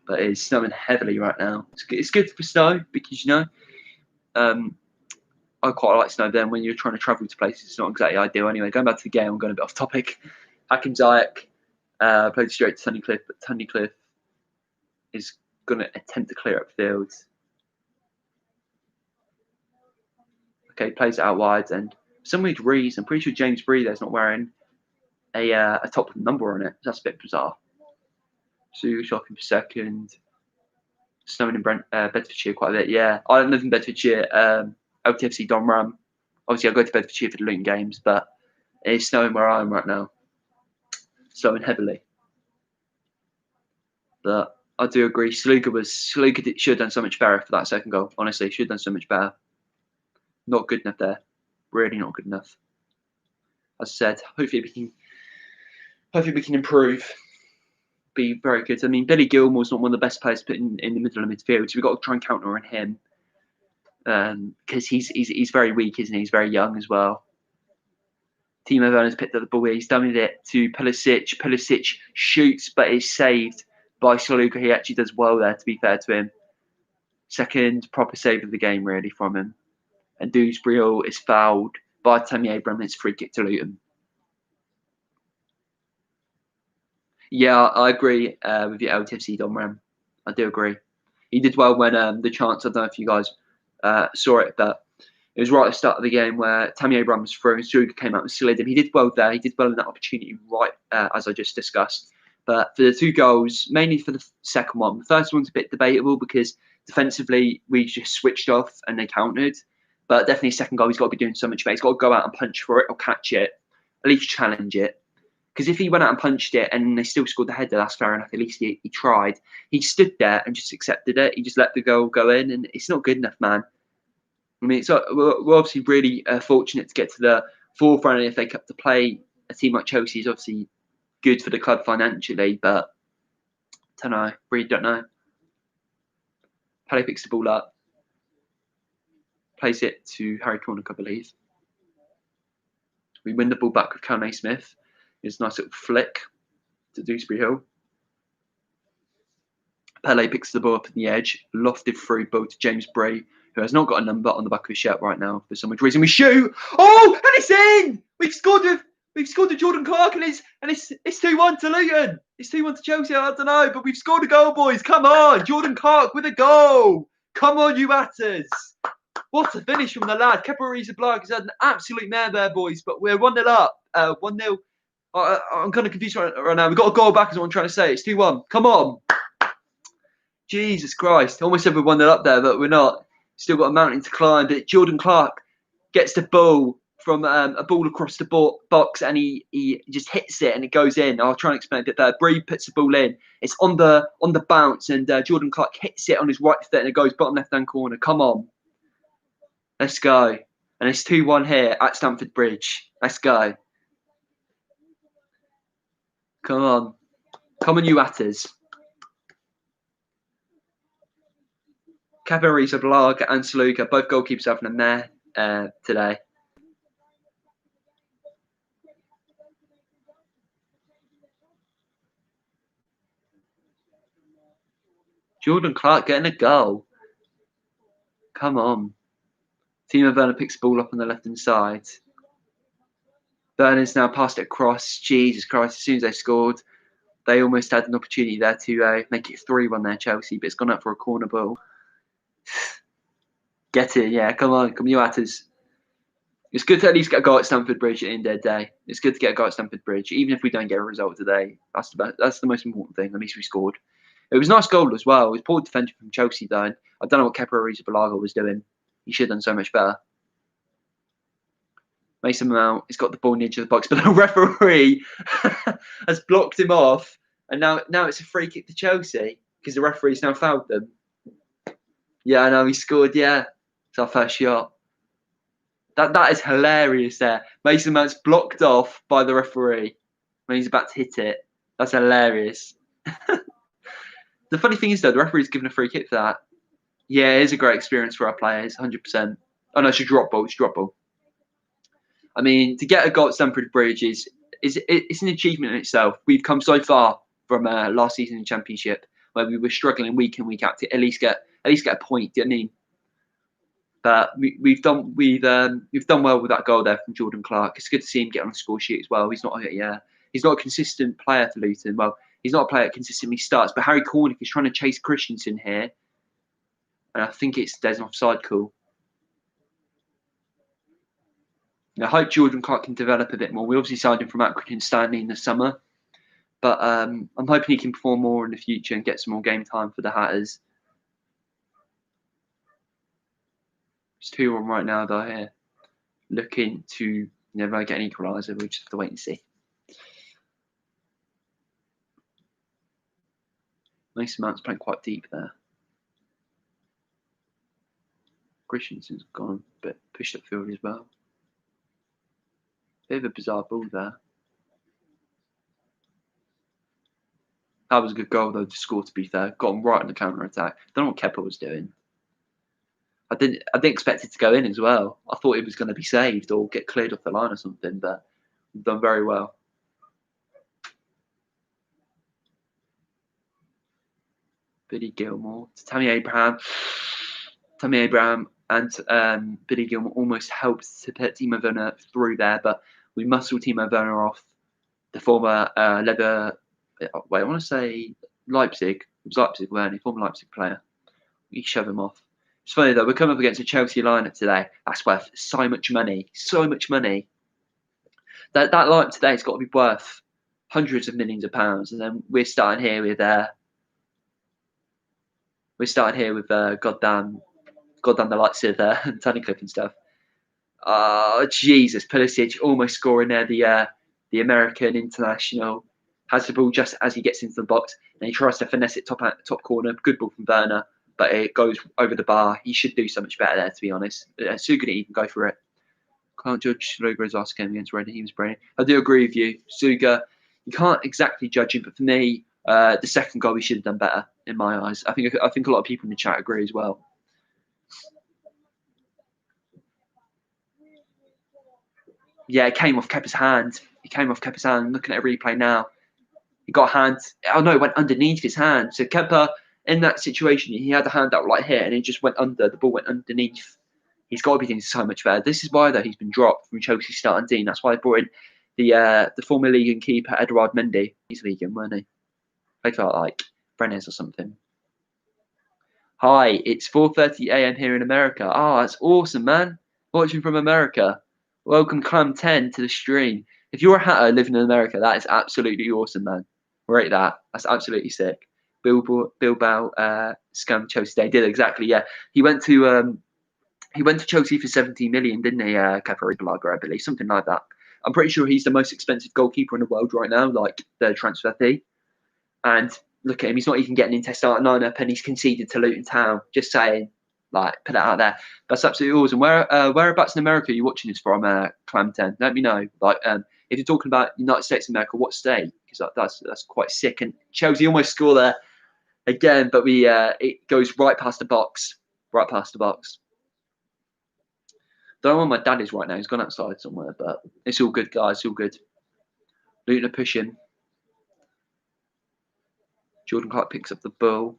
But it's snowing heavily right now. It's good for snow because I quite like snow. Then when you're trying to travel to places, it's not exactly ideal. Anyway, going back to the game, I'm going a bit off topic. Hakim Ziyech played straight to Tunnicliffe, but Tunnicliffe is going to attempt to clear up field. Okay, plays it out wide, and for some weird reason, I'm pretty sure James Bree there's not wearing a top number on it. That's a bit bizarre. So shocking for second. Snowing in Bedfordshire quite a bit. Yeah, I don't live in Bedfordshire. LTFC Don Ram. Obviously, I go to Bedfordshire for the Luton games, but it's snowing where I am right now. Snowing heavily. But I do agree. Sluga should have done so much better for that second goal. Honestly, should have done so much better. Not good enough there. Really not good enough. As I said, hopefully we can improve. Be very good. I mean, Billy Gilmore's not one of the best players to put in the middle of midfield, so we've got to try and counter on him. Because he's very weak, isn't he? He's very young as well. Timo Werner's picked up the ball here. He's done it to Pulisic. Pulisic shoots, but is saved by Sluga. He actually does well there, to be fair to him. Second proper save of the game, really, from him. And Dewsbury is fouled by Tammy Abraham. It's free kick to Luton. Yeah, I agree with your LTFC Don Ram. I do agree. He did well when the chance, I don't know if you guys saw it, but it was right at the start of the game where Tammy Abraham was through and Suga came out and slid him. He did well there. He did well in that opportunity, right, as I just discussed. But for the 2 goals, mainly for the second one, the first one's a bit debatable because defensively we just switched off and they countered. But definitely second goal, he's got to be doing so much better. He's got to go out and punch for it or catch it, at least challenge it. Because if he went out and punched it and they still scored the header, that's fair enough. At least he tried. He stood there and just accepted it. He just let the goal go in, and it's not good enough, man. I mean, we're obviously really fortunate to get to the forefront of the FA Cup to play a team like Chelsea is obviously good for the club financially, but I don't know. Really don't know. Pele picks the ball up. Plays it to Harry Cornick, I believe. We win the ball back with Kane Smith. It's a nice little flick to Dewsbury Hill. Pele picks the ball up at the edge, lofted through ball to James Bree, who has not got a number on the back of his shirt right now for some reason. We shoot! Oh, and it's in! We've scored with Jordan Clark, and it's 2-1 to Luton. It's 2-1 to Chelsea. I don't know, but we've scored a goal, boys. Come on, Jordan Clark with a goal. Come on, you Atters. What a finish from the lad. Kepa Arrizabalaga has had an absolute mare there, boys. But we're 1-0 up. 1-0. I'm kind of confused right now. We've got a goal back, is what I'm trying to say. It's 2-1. Come on. Jesus Christ. Almost said we're 1-0 up there, but we're not. Still got a mountain to climb. But Jordan Clark gets the ball from a ball across the box, and he just hits it and it goes in. I'll try and explain a bit better. Bree puts the ball in. It's on the bounce, and Jordan Clark hits it on his right foot, and it goes bottom left-hand corner. Come on. Let's go. And it's 2-1 here at Stamford Bridge. Let's go. Come on. Come on, you atters. Cabarisa, Blaga and Saluga, both goalkeepers having a mare today. Jordan Clark getting a goal. Come on. Timo Werner picks the ball up on the left-hand side. Werner's now passed it across. Jesus Christ, as soon as they scored, they almost had an opportunity there to make it 3-1 there, Chelsea, but it's gone up for a corner ball. Get it, yeah, come on, you atters. It's good to at least get a goal at Stamford Bridge at the end of the day. It's good to get a goal at Stamford Bridge, even if we don't get a result today. That's the most important thing. At least we scored. It was a nice goal as well. It was poor defending from Chelsea, though. I don't know what Kepa Arrizabalaga was doing. He should have done so much better. Mason Mount has got the ball near the box, but the referee has blocked him off, and now it's a free kick to Chelsea because the referee's now fouled them. Yeah, I know, he scored, yeah. It's our first shot. That is hilarious there. Mason Mount's blocked off by the referee when he's about to hit it. That's hilarious. The funny thing is, though, the referee's given a free kick for that. Yeah, it is a great experience for our players, 100%. Oh, no, it's a drop ball. It's a drop ball. I mean, to get a goal at Stamford Bridge it's an achievement in itself. We've come so far from last season in the Championship, where we were struggling week in, week out to at least get a point. Do you know what I mean? But we've done well with that goal there from Jordan Clark. It's good to see him get on the score sheet as well. He's not a consistent player for Luton. Well, he's not a player that consistently starts. But Harry Cornick is trying to chase Christensen here, and I think there's an offside call. I hope Jordan Clark can develop a bit more. We obviously signed him from Accrington Stanley in the summer, but I'm hoping he can perform more in the future and get some more game time for the Hatters. It's 2-1 right now, though, here. Looking to never get an equaliser. We'll just have to wait and see. Mason Mount's playing quite deep there. Christensen's gone, but pushed upfield as well. Bit of a bizarre ball there. That was a good goal, though, to score, to be fair. Got him right on the counter-attack. Don't know what Kepa was doing. I didn't expect it to go in as well. I thought it was going to be saved or get cleared off the line or something, but we've done very well. Billy Gilmore to Tammy Abraham. Tammy Abraham and Billy Gilmore almost helped to put Timo Werner through there, but we muscled Timo Werner off. The former I want to say Leipzig. It was Leipzig, weren't he? Former Leipzig player. We shove him off. It's funny, though. We're coming up against a Chelsea lineup today. That's worth so much money. So much money. That lineup today has got to be worth hundreds of millions of pounds. And then we're starting here with goddamn the likes of Tunnicliffe and stuff. Oh, Jesus. Pulisic almost scoring there. The American international has the ball just as he gets into the box. And he tries to finesse it top corner. Good ball from Werner. But it goes over the bar. He should do so much better there, to be honest. Suga didn't even go for it. Can't judge Suga's last game against Reading. He was brilliant. I do agree with you. Suga, you can't exactly judge him, but for me, the second goal, he should have done better, in my eyes. I think a lot of people in the chat agree as well. Yeah, it came off Kepa's hand. Looking at a replay now. He got a hand. Oh, no, it went underneath his hand. So Kepa, in that situation, he had a hand out like here, and it just went under. The ball went underneath. He's got to be doing so much better. This is why, though, he's been dropped from Chelsea's starting team. That's why they brought in the former Ligue keeper, Edouard Mendy. He's Ligue, weren't he? Played for like Brennes or something. Hi, it's 4:30 a.m. here in America. Oh, that's awesome, man. Watching from America. Welcome, Clam 10, to the stream. If you're a Hatter living in America, that is absolutely awesome, man. Rate that. That's absolutely sick. Bilbao scammed Chelsea. They did exactly. Yeah, he went to Chelsea for 17 million, didn't he? Kepa Arrizabalaga, I believe, something like that. I'm pretty sure he's the most expensive goalkeeper in the world right now, like the transfer fee. And look at him; he's not even getting into starting lineup, and he's conceded to Luton Town. Just saying, like, put it out there. That's absolutely awesome. Whereabouts in America are you watching this from? Clam 10? Let me know. Like, if you're talking about United States of America, what state? Because that's quite sick. And Chelsea almost score there again, but it goes right past the box. Right past the box. Don't know where my dad is right now. He's gone outside somewhere, but it's all good, guys. It's all good. Luton are pushing. Jordan Clark picks up the ball.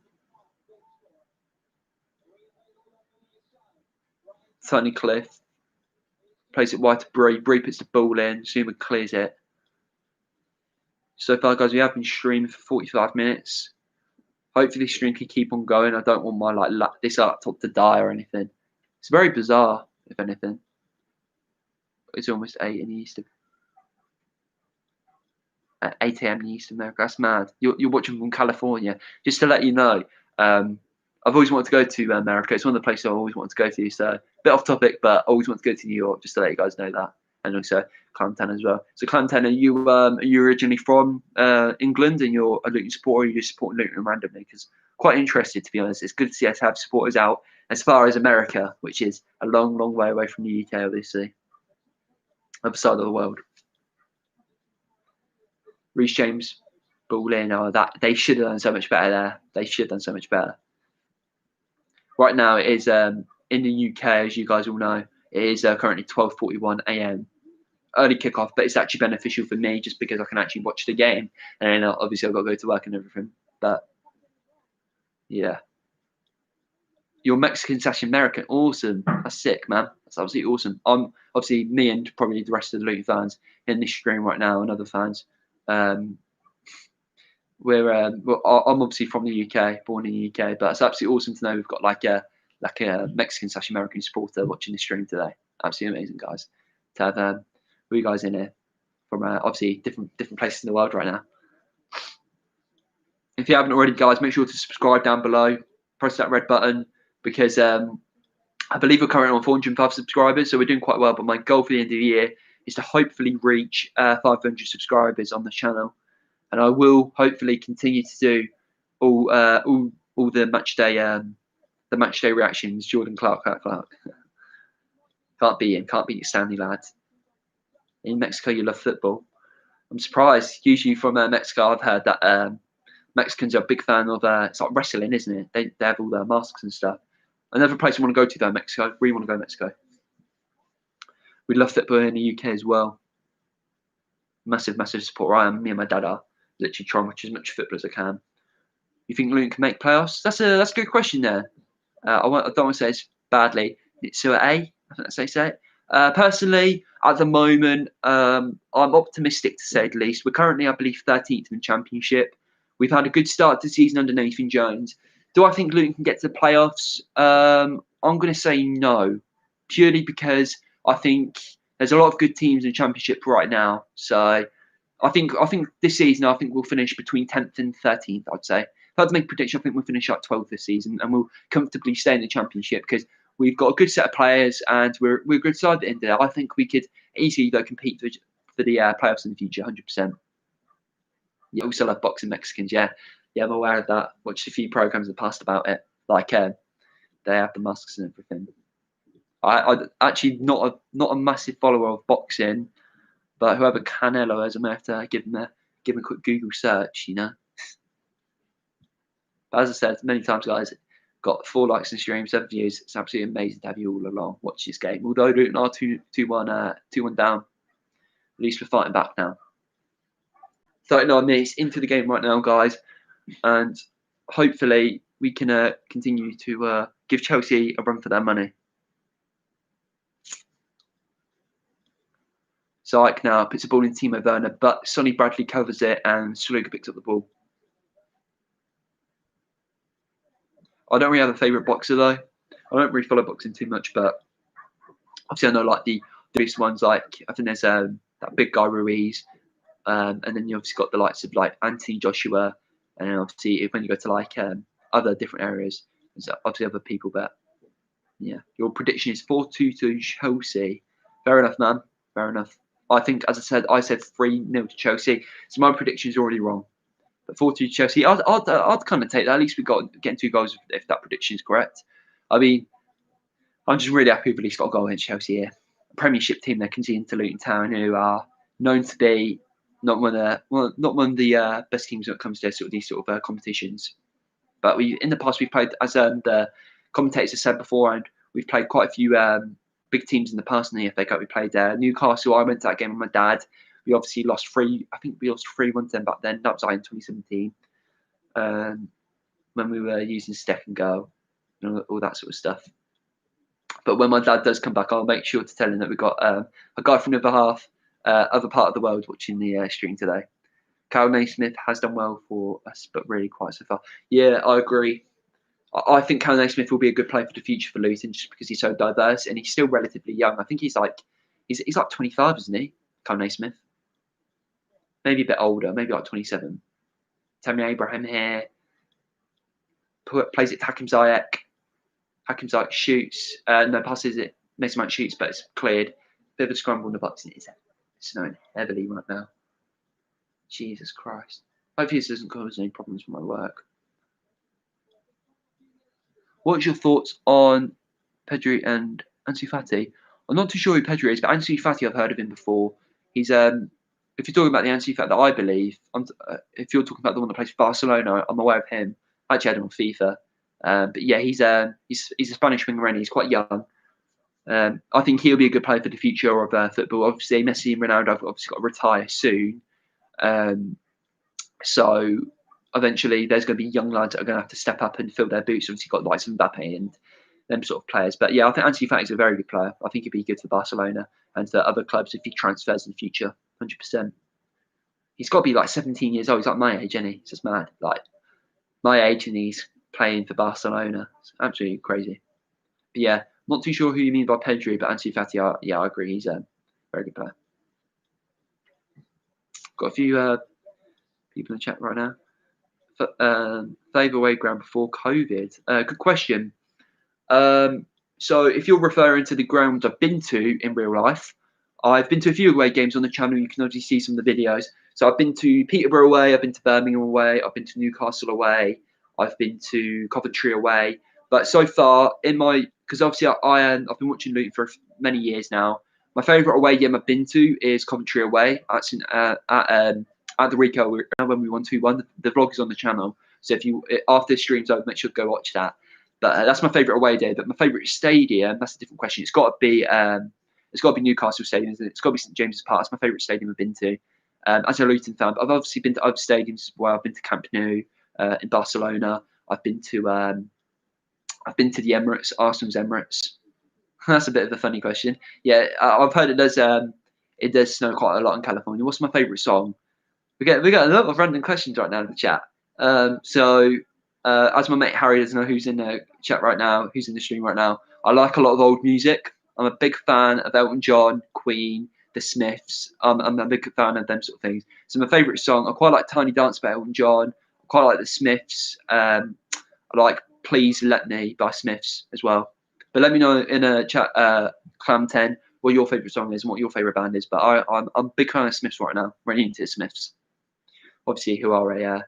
Cliff plays it wide to Bree. Bree puts the ball in. Zuma clears it. So far, guys, we have been streaming for 45 minutes. Hopefully, this stream can keep on going. I don't want my this laptop to die or anything. It's very bizarre, if anything. It's almost 8 in the Eastern. At 8 a.m. in the Eastern America. That's mad. You're watching from California. Just to let you know, I've always wanted to go to America. It's one of the places I always wanted to go to. So, a bit off topic, but I always want to go to New York. Just to let you guys know that, and also Clanton as well. So, Clanton, are you originally from England, and you're a Luton supporter, or are you just supporting Luton randomly? Because quite interested, to be honest. It's good to see us have supporters out as far as America, which is a long, long way away from the UK, obviously. Other side of the world. Reece James, ball in. That they should have done so much better there. They should have done so much better. Right now, it is in the UK, as you guys all know. It is currently 12:41 a.m. Early kickoff, but it's actually beneficial for me just because I can actually watch the game. And obviously, I've got to go to work and everything. But yeah, you're Mexican/American. Awesome. That's sick, man. That's absolutely awesome. I'm obviously me and probably the rest of the Luton fans in this stream right now and other fans. I'm obviously from the UK, born in the UK, but it's absolutely awesome to know we've got like a Mexican/American supporter watching the stream today. Absolutely amazing, guys. To have you guys in here from obviously different places in the world right now. If you haven't already, guys, make sure to subscribe down below. Press that red button because I believe we're currently on 405 subscribers, so we're doing quite well. But my goal for the end of the year is to hopefully reach 500 subscribers on the channel. And I will hopefully continue to do all the match day reactions. Jordan Clark. Can't beat him. Can't beat Stanley, lads. In Mexico, you love football. I'm surprised. Usually from Mexico, I've heard that Mexicans are a big fan of it's like wrestling, isn't it? They have all their masks and stuff. Another place I want to go to though, Mexico. Really want to go to Mexico. We love football in the UK as well. Massive supporter. I am. Me and my dad are. Literally try and watch as much football as I can. You think Luton can make playoffs? That's a good question there. I don't want to say it's badly. It's a. I think that's how you say it. Personally, at the moment, I'm optimistic to say the least. We're currently, I believe, 13th in the Championship. We've had a good start to the season under Nathan Jones. Do I think Luton can get to the playoffs? I'm going to say no, purely because I think there's a lot of good teams in the Championship right now. So I think this season, I think we'll finish between 10th and 13th, I'd say. If I had to make a prediction, I think we'll finish like 12th this season and we'll comfortably stay in the Championship because we've got a good set of players and we're a good side at the end of it. I think we could easily, though, compete for the playoffs in the future, 100%. Yeah, we still have boxing Mexicans, yeah. Yeah, I'm aware of that. Watched a few programs in the past about it. Like, they have the masks and everything. I'm actually not a massive follower of boxing, but whoever Canelo is, I'm going to have to give him a quick Google search, you know. But as I said many times, guys, got 4 likes in the stream, 7 views. It's absolutely amazing to have you all along watch this game. Although Luton are 2-1 down, at least we're fighting back now. 39 minutes into the game right now, guys, and hopefully we can continue to give Chelsea a run for their money. Syke now puts the ball in Timo Werner, but Sonny Bradley covers it and Sluga picks up the ball. I don't really have a favourite boxer though. I don't really follow boxing too much, but obviously I know like the biggest ones. Like I think there's that big guy Ruiz, and then you obviously got the likes of like Anthony Joshua, and then obviously when you go to like other different areas, there's obviously other people. But yeah, your prediction is 4-2 to Chelsea. Fair enough, man. Fair enough. I think, as I said 3-0 to Chelsea. So my prediction is already wrong. But 4-2 to Chelsea, I'd kind of take that. At least we got getting 2 goals if that prediction is correct. I mean, I'm just really happy we've at least got a goal against Chelsea here. A Premiership team they're conceding to Luton Town, who are known to be not one of the best teams when it comes to these sort of competitions. But in the past we've played, as the commentators have said beforehand, we've played quite a few big teams in the past in the FA Cup. We played Newcastle. I went to that game with my dad. We obviously lost 3. I think we lost 3-1 to them back then. That was in 2017, when we were using Steck and Go and all that sort of stuff. But when my dad does come back, I'll make sure to tell him that we've got a guy from the other part of the world watching the stream today. Cal Naismith has done well for us, but really quiet so far. Yeah, I agree. I think Cal Naismith will be a good player for the future for Luton, just because he's so diverse and he's still relatively young. I think he's like 25, isn't he? Cal Naismith. Maybe a bit older, maybe like 27. Tammy Abraham here. Plays it to Hakim Ziyech. Hakim Ziyech shoots. No, passes it. Mason Mount shoots, but it's cleared. Bit of a scramble in the box. It's snowing heavily right now. Jesus Christ. Hopefully this doesn't cause any problems for my work. What's your thoughts on Pedri and Ansu Fati? I'm not too sure who Pedri is, but Ansu Fati, I've heard of him before. He's if you're talking about the Ansu Fati that I believe, if you're talking about the one that plays for Barcelona, I'm aware of him. I actually had him on FIFA. But yeah, he's a Spanish winger and he's quite young. I think he'll be a good player for the future of football. Obviously, Messi and Ronaldo have obviously got to retire soon. So eventually there's going to be young lads that are going to have to step up and fill their boots. Obviously, you've got like Mbappe and them sort of players. But yeah, I think Ansu Fati is a very good player. I think he'd be good for Barcelona and for other clubs if he transfers in the future, 100%. He's got to be like 17 years old. He's like my age, isn't he? It's just mad. Like my age and he's playing for Barcelona. It's absolutely crazy. But yeah, not too sure who you mean by Pedri, but Ansu Fati, I agree. He's a very good player. Got a few people in the chat right now. Favourite away ground before COVID? Good question. So if you're referring to the grounds I've been to in real life, I've been to a few away games on the channel. You can obviously see some of the videos. So I've been to Peterborough away, I've been to Birmingham away, I've been to Newcastle away, I've been to Coventry away. But so far, because obviously I've been watching Luton for many years now. My favourite away game I've been to is Coventry away. That's at the Rico when we won 2-1. The vlog is on the channel. So if you after this stream's over, make sure to go watch that. But that's my favourite away day. But my favourite stadium, that's a different question. It's got to be Newcastle Stadium, isn't it? It's got to be St James's Park. It's my favourite stadium I've been to. As a Luton fan, I've obviously been to other stadiums as well. I've been to Camp Nou in Barcelona. I've been to the Emirates, Arsenal's Emirates. That's a bit of a funny question. Yeah, I've heard it does snow quite a lot in California. What's my favourite song? We got a lot of random questions right now in the chat. As my mate Harry doesn't know who's in the chat right now, who's in the stream right now, I like a lot of old music. I'm a big fan of Elton John, Queen, The Smiths. I'm a big fan of them sort of things. So my favourite song, I quite like Tiny Dance by Elton John. I quite like The Smiths. I like Please Let Me by Smiths as well. But let me know in a chat, Clam10, what your favourite song is and what your favourite band is. But I'm a big fan of Smiths right now. Really into Smiths. Obviously, who are a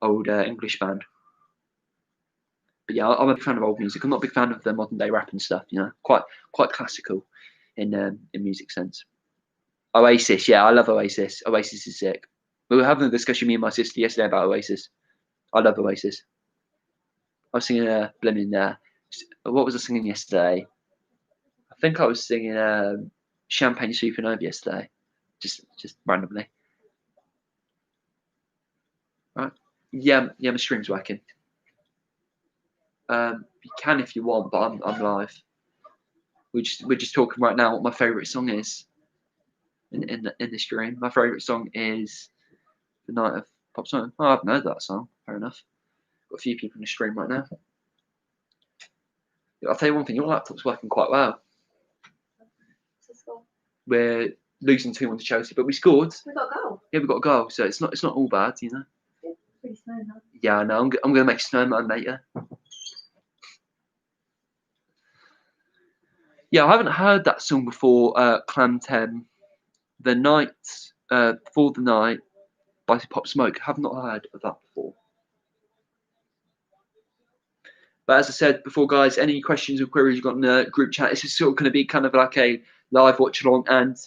old English band. But yeah, I'm a big fan of old music. I'm not a big fan of the modern day rap and stuff. You know, quite classical in music sense. Oasis, yeah, I love Oasis. Oasis is sick. We were having a discussion, me and my sister, yesterday about Oasis. I love Oasis. I was singing what was I singing yesterday? I think I was singing Champagne Supernova yesterday, just randomly. Right? Yeah, my stream's working. You can if you want, but I'm live. We're just talking right now what my favourite song is in the stream. My favourite song is The Night of Pop Song. Oh, I haven't heard that song. Fair enough. Got a few people in the stream right now. I'll tell you one thing, your laptop's working quite well. We're losing 2-1 to Chelsea, but we scored. We got a goal. Yeah, we got a goal, so it's not all bad, you know. Yeah, pretty snow now. Yeah, I know. I'm going to make a snowman later. Yeah, I haven't heard that song before. Clan 10, The Night Before the Night by Pop Smoke. Have not heard of that before. But as I said before, guys, any questions or queries you've got in the group chat, this is sort of going to be kind of like a live watch along. And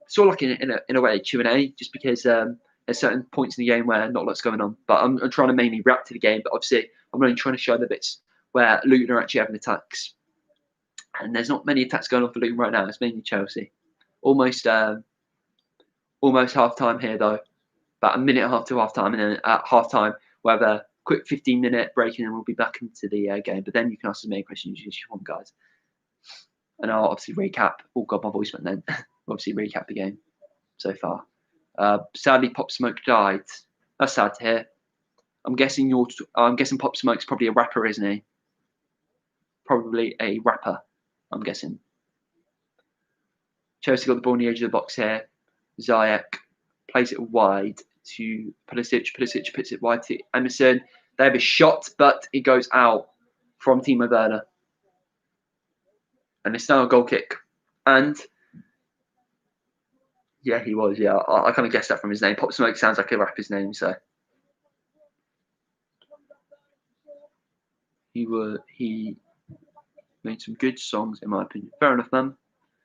sort of like in a way Q&A, just because there's certain points in the game where not a lot's going on. But I'm trying to mainly react to the game. But obviously, I'm only trying to show the bits where Luton are actually having attacks. And there's not many attacks going on for Luton right now. It's mainly Chelsea. Almost half time here though. About a minute and a half to half time, and then at half time we'll have a quick 15-minute break, and then we'll be back into the game. But then you can ask as many questions as you want, guys. And I'll obviously recap. Oh god, my voice went then. Obviously recap the game so far. Sadly, Pop Smoke died. That's sad to hear. I'm guessing Pop Smoke's probably a rapper, isn't he? Probably a rapper, I'm guessing. Chelsea got the ball on the edge of the box here. Ziyech plays it wide to Pulisic. Pulisic puts it wide to Emerson. They have a shot, but it goes out from Timo Werner. And it's now a goal kick. And yeah, he was. Yeah, I kind of guessed that from his name. Pop Smoke sounds like a rapper's name, so he made some good songs, in my opinion. Fair enough, man.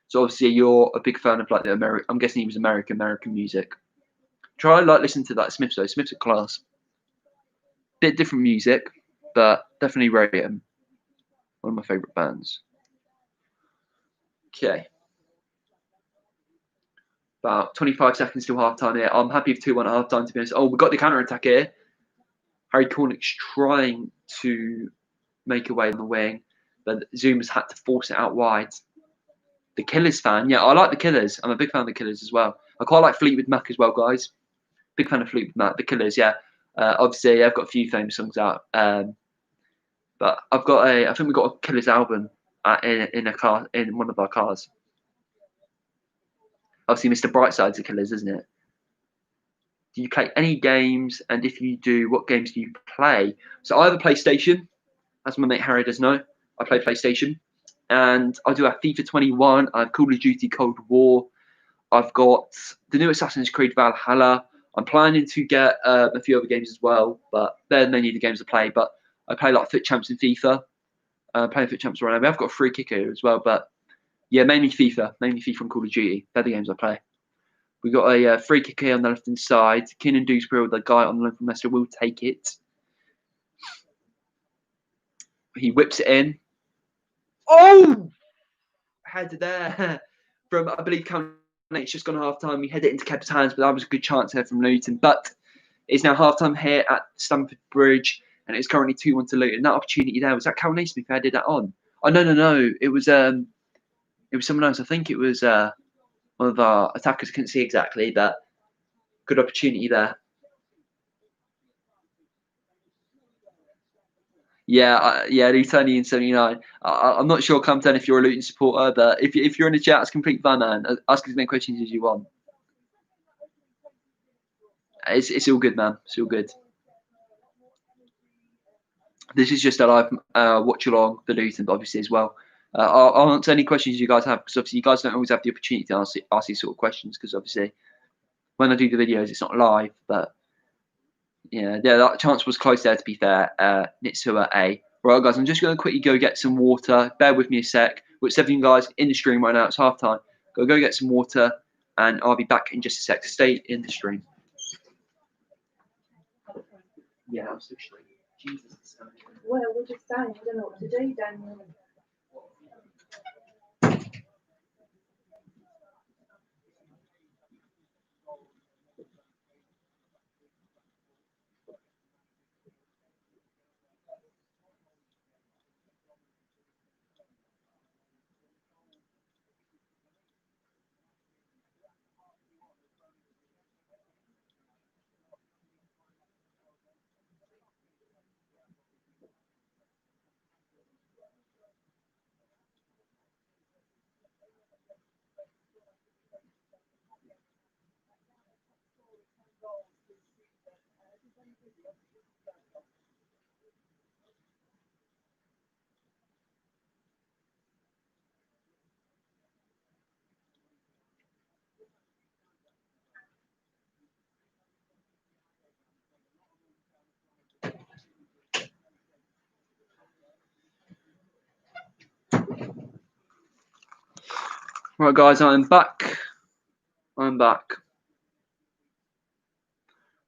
So obviously you're a big fan of like the American. I'm guessing he was American music. Try like listen to that Smiths though. Smiths at class. Bit different music, but definitely rate him. One of my favourite bands. Okay. About 25 seconds till half time here. I'm happy with 2-1 at half time, to be honest. Oh, we've got the counter attack here. Harry Cornick's trying to make a way on the wing, but Zuma's had to force it out wide. The Killers fan. Yeah, I like the Killers. I'm a big fan of the Killers as well. I quite like Fleetwood Mac as well, guys. Big fan of Fleetwood Mac. The Killers, yeah. Obviously, I've got a few famous songs out. But I think we've got a Killers album in a car, in one of our cars. Obviously, Mr. Brightside's the Killers, isn't it? Do you play any games? And if you do, what games do you play? So I have a PlayStation, as my mate Harry does know. I play PlayStation. And I do have FIFA 21. I have Call of Duty Cold War. I've got the new Assassin's Creed Valhalla. I'm planning to get a few other games as well, but they're mainly the games I play. But I play like Foot Champs in FIFA. Playing Foot Champs right now. I've got a free kicker as well, but yeah, mainly FIFA and Call of Duty. They're the games I play. We've got a free kick here on the left-hand side. Keenan Dewsbury, the guy on the loan from Leicester, will take it. He whips it in. Oh! Header there from, I believe, it's just gone half-time. We head it into Kepa's hands, but that was a good chance here from Luton. But it's now half-time here at Stamford Bridge, and it's currently 2-1 to Luton. That opportunity there, was that Cal Naismith who headed that on? Oh, no. It was someone else. I think it was one of our attackers. I couldn't see exactly, but good opportunity there. Yeah, Lutonian 79. I'm not sure, Compton, if you're a Luton supporter, but if you're in the chat, it's complete fun, man. Ask as many questions as you want. It's all good, man. It's all good. This is just a live watch along for Luton, obviously, as well. I'll answer any questions you guys have, because obviously you guys don't always have the opportunity to ask these sort of questions, because obviously when I do the videos, it's not live, but yeah, that chance was close there, to be fair. Nitsua A. Right, guys, I'm just going to quickly go get some water. Bear with me a sec. We're 7 guys in the stream right now. It's half time. Go get some water, and I'll be back in just a sec. Stay in the stream. Yeah, I'm still streaming. Jesus. Well, we're just saying, I don't know what to do, Daniel. Right, guys, I'm back. I'm back.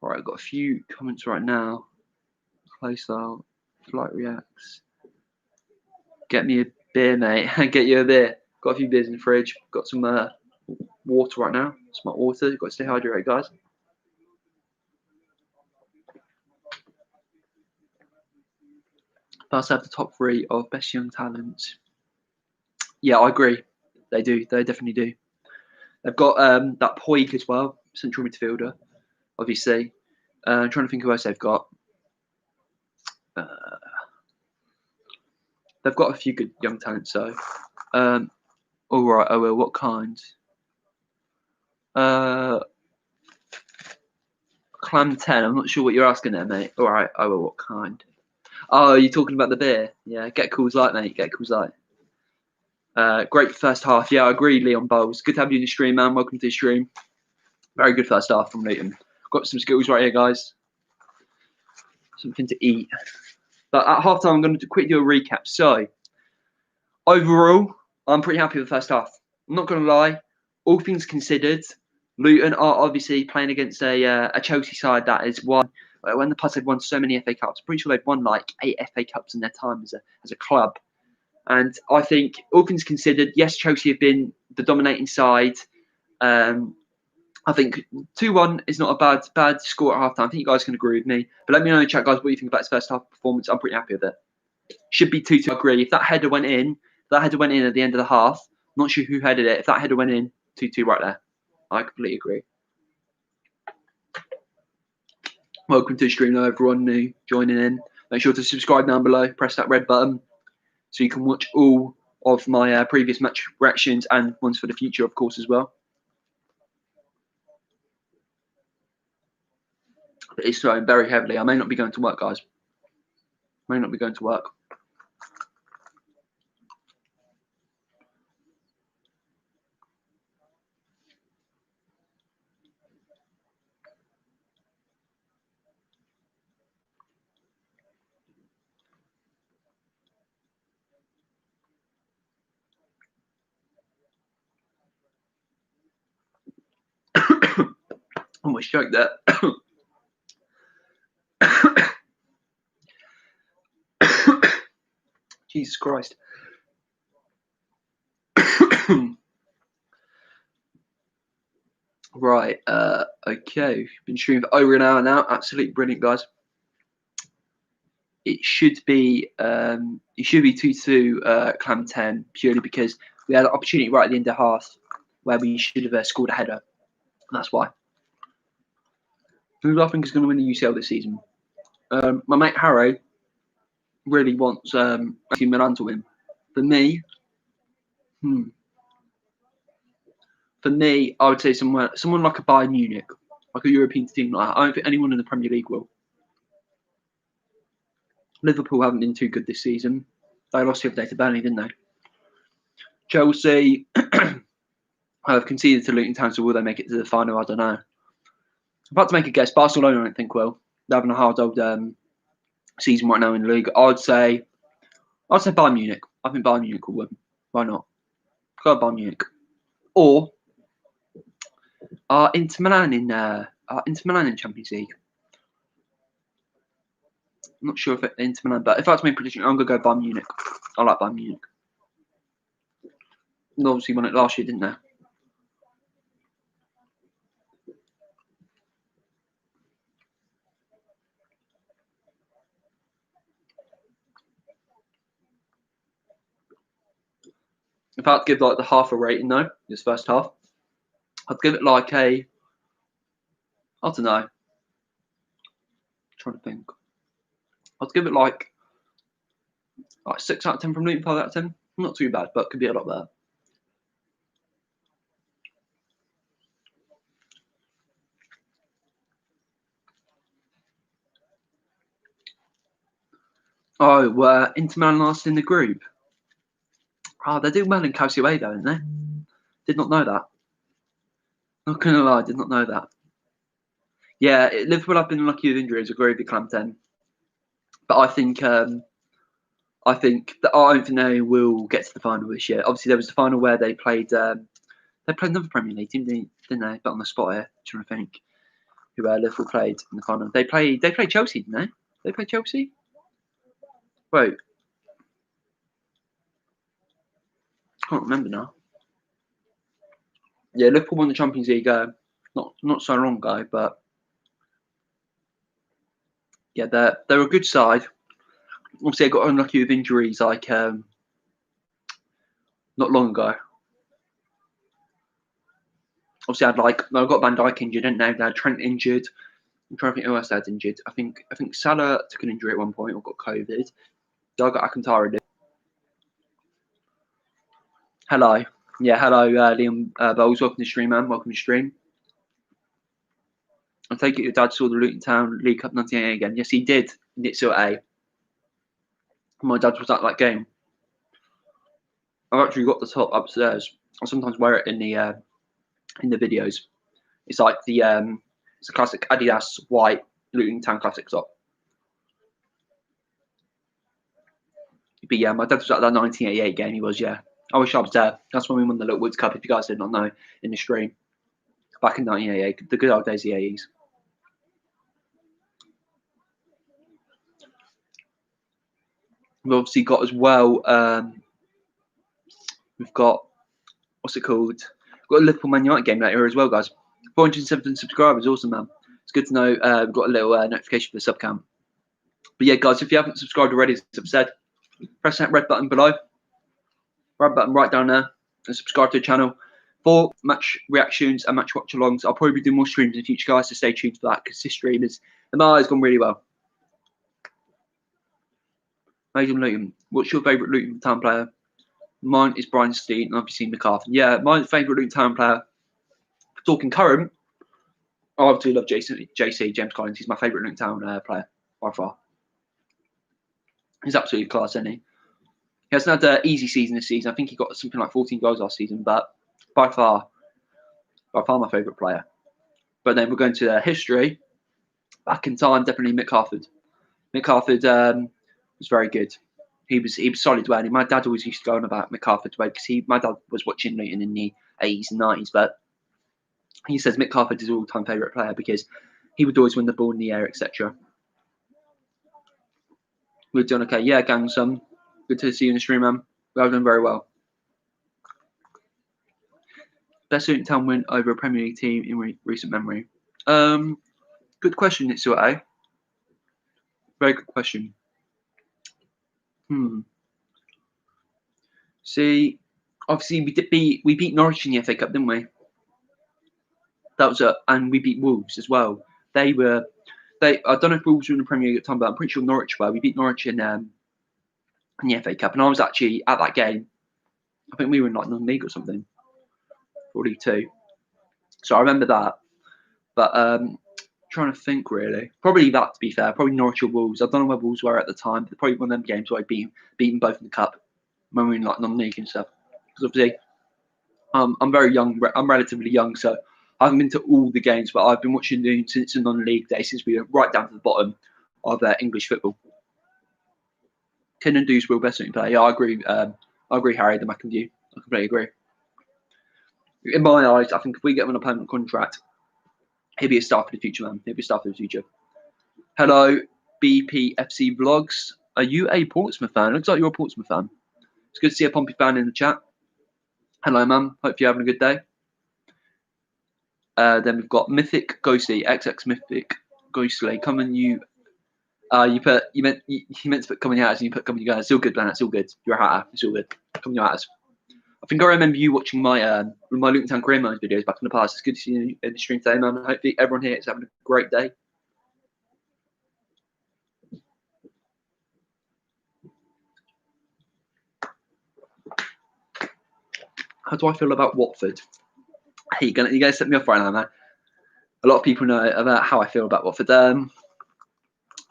All right, I've got a few comments right now. Playstyle, Flight Reacts. Get me a beer, mate. Get you a beer. Got a few beers in the fridge. Got some water right now. Smart water. Got to stay hydrated, guys. First, have the top 3 of best young talents. Yeah, I agree. They do. They definitely do. They've got that Puig as well, central midfielder, obviously. I'm trying to think who else they've got. They've got a few good young talents, so. All right, oh well, what kind? Clam 10, I'm not sure what you're asking there, mate. All right, oh well, what kind? Oh, you're talking about the beer? Yeah, get Coors Light, mate. Get Coors Light. Great first half. Yeah, I agree, Leon Bowles. Good to have you in the stream, man. Welcome to the stream. Very good first half from Luton. Got some skills right here, guys. Something to eat. But at halftime, I'm going to quickly do a recap. So, overall, I'm pretty happy with the first half. I'm not going to lie. All things considered, Luton are obviously playing against a Chelsea side that has won. When the Puds had won so many FA Cups, pretty sure they've won like 8 FA Cups in their time as a club. And I think, all things considered, yes, Chelsea have been the dominating side. I think 2-1 is not a bad score at halftime. I think you guys can agree with me. But let me know in the chat, guys, what you think about his first half performance. I'm pretty happy with it. Should be 2-2. I agree. If that header went in, at the end of the half, not sure who headed it. If that header went in, 2-2 right there. I completely agree. Welcome to the stream, though, everyone new joining in. Make sure to subscribe down below. Press that red button so you can watch all of my previous match reactions and ones for the future, of course, as well. But it's snowing very heavily. I may not be going to work, guys. May not be going to work. Almost choked there. Jesus Christ. Right. Okay. Been streaming for over an hour now. Absolutely brilliant, guys. It should be 2-2 Clam 10 purely because we had an opportunity right at the end of half where we should have scored a header. That's why. Who do I think is going to win the UCL this season? My mate Harry really wants AC Milan to win. For me, I would say someone like a Bayern Munich, like a European team like that. I don't think anyone in the Premier League will. Liverpool haven't been too good this season. They lost the other day to Burnley, didn't they? Chelsea have conceded to Luton Town, so will they make it to the final? I don't know. I'm about to make a guess. Barcelona, I don't think will. They're having a hard old season right now in the league. I'd say Bayern Munich. I think Bayern Munich will win. Why not? Go Bayern Munich. Or Inter Milan in Champions League. I'm not sure if it's Inter Milan, but if I had to make a prediction, I'm going to go Bayern Munich. I like Bayern Munich. They obviously won it last year, didn't they? If I had to give like the half a rating though, this first half, I'd give it like I don't know. I'm trying to think. I'd give it like 6 out of 10 from Luton, 5 out of 10. Not too bad, but could be a lot better. Oh, Inter Milan last in the group. Oh, they're doing well in Calcio, don't they? Did not know that. Not gonna lie, did not know that. Yeah, Liverpool have been lucky with injuries. Agree with the Clam 10, but I think that I don't think they will get to the final this year. Obviously, there was the final where they played another Premier League team. didn't they? But on the spot here, trying to think who Liverpool played in the final. They played Chelsea, didn't they? They played Chelsea. Wait, can't remember now. Yeah, Liverpool won the Champions League not so long ago, but yeah, they're a good side. Obviously, they got unlucky with injuries like not long ago. Obviously, I got Van Dijk injured, didn't they? They had Trent injured. I'm trying to think who else they had injured. I think Salah took an injury at one point or got COVID. They got Alcantara did. Hello. Yeah, hello, Liam Bowles. Welcome to the stream, man. Welcome to the stream. I take it your dad saw the Luton Town League Cup 1988 again. Yes, he did. It's A. My dad was at that game. I've actually got the top upstairs. I sometimes wear it in the videos. It's like it's a classic Adidas white Luton Town classic top. But yeah, my dad was at that 1988 game. He was, yeah. I wish I was there. That's when we won the Little Woods Cup, if you guys did not know, in the stream. Back in 1988, the good old days of the 80s. We've obviously got as well, we've got, what's it called? We've got a Liverpool Man United game later as well, guys. 407 subscribers, awesome, man. It's good to know we've got a little notification for the sub count. But yeah, guys, if you haven't subscribed already, as I've said, press that red button below. Red button right down there and subscribe to the channel for match reactions and match watch alongs. I'll probably do more streams in the future, guys, so stay tuned for that because this stream has gone really well. Amazing Luton. What's your favourite Luton Town player? Mine is Brian Steen and obviously McCarthy. Yeah, my favourite Luton Town player, talking current, I obviously love JC, James Collins. He's my favourite Luton Town player by far. He's absolutely class, isn't he? He hasn't had an easy season this season. I think he got something like 14 goals last season, but by far my favourite player. But then we're going to history. Back in time, definitely Mick Harford. Mick Harford was very good. He was solid when my dad always used to go on about Mick Harford's way because my dad was watching Luton in the 80s and 90s, but he says Mick Harford is his all-time favourite player because he would always win the ball in the air, etc. We're doing okay. Yeah, gang, son. Good to see you in the stream, man. We're doing very well. Best Luton Town win over a Premier League team in recent memory. Good question, Nitsuate. Very good question. See, obviously we beat Norwich in the FA Cup, didn't we? That was and we beat Wolves as well. I don't know if Wolves were in the Premier League at the time, but I'm pretty sure Norwich were. We beat Norwich in the FA Cup, and I was actually at that game. I think we were in like non-league or something, or League Two. So I remember that. But trying to think really, probably that to be fair, probably Norwich or Wolves. I don't know where Wolves were at the time, but probably one of them games where I beaten both in the cup when we were in like non-league and stuff. Because obviously, I'm very young. I'm relatively young, so I haven't been to all the games, but I've been watching since the non-league day, since we were right down to the bottom of English football. Ken and Deuce will best player. Yeah, I agree. I agree, Harry. The Mac and you. I completely agree. In my eyes, I think if we get him on a permanent contract, he'll be a star for the future, man. He'll be a star for the future. Hello, BPFC Vlogs. Are you a Portsmouth fan? Looks like you're a Portsmouth fan. It's good to see a Pompey fan in the chat. Hello, man. Hope you're having a good day. Then we've got Mythic Ghostly, XX Mythic Ghostly. Come and you meant to put coming out as and you put coming you guys. It's all good, man. It's all good. You're a hatter. It's all good. Come your hatters. I think I remember you watching my Luton Town career mode videos back in the past. It's good to see you in the stream today, man. Hopefully everyone here is having a great day. How do I feel about Watford? Hey, you're gonna set me off right now, man. A lot of people know about how I feel about Watford. I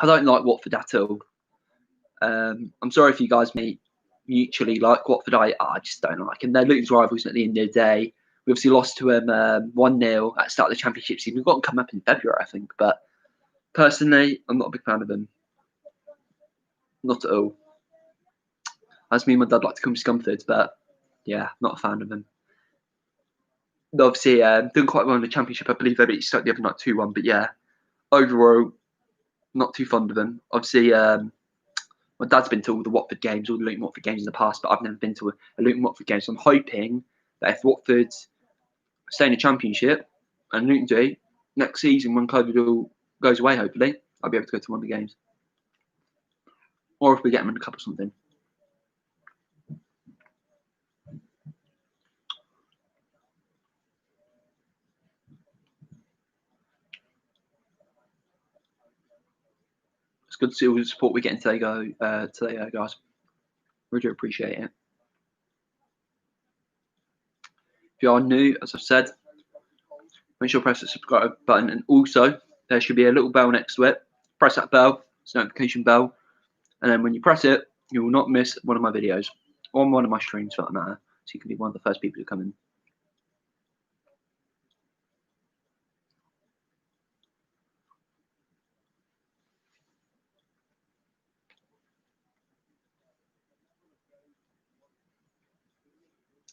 don't like Watford at all. I'm sorry if you guys may mutually like Watford. I just don't like them. They're Luton's rivals at the end of the day. We obviously lost to them 1-0 at the start of the Championship season. We've got them come up in February, I think. But personally, I'm not a big fan of them. Not at all. As me and my dad like to come to Scunthorpe, but yeah, not a fan of them. Obviously, doing quite well in the Championship. I believe they beat Stoke the other night 2-1. But yeah, overall, not too fond of them. Obviously, my dad's been to all the Watford games, all the Luton Watford games in the past, but I've never been to a Luton Watford game. So I'm hoping that if Watford stay in the Championship and Luton do next season, when COVID all goes away, hopefully I'll be able to go to one of the games, or if we get them in a cup or something. It's good to see all the support we're getting today, guys. Really do appreciate it. If you are new, as I've said, make sure to press the subscribe button, and also there should be a little bell next to it. Press that bell, it's a notification bell, and then when you press it, you will not miss one of my videos or one of my streams for that matter. So you can be one of the first people to come in.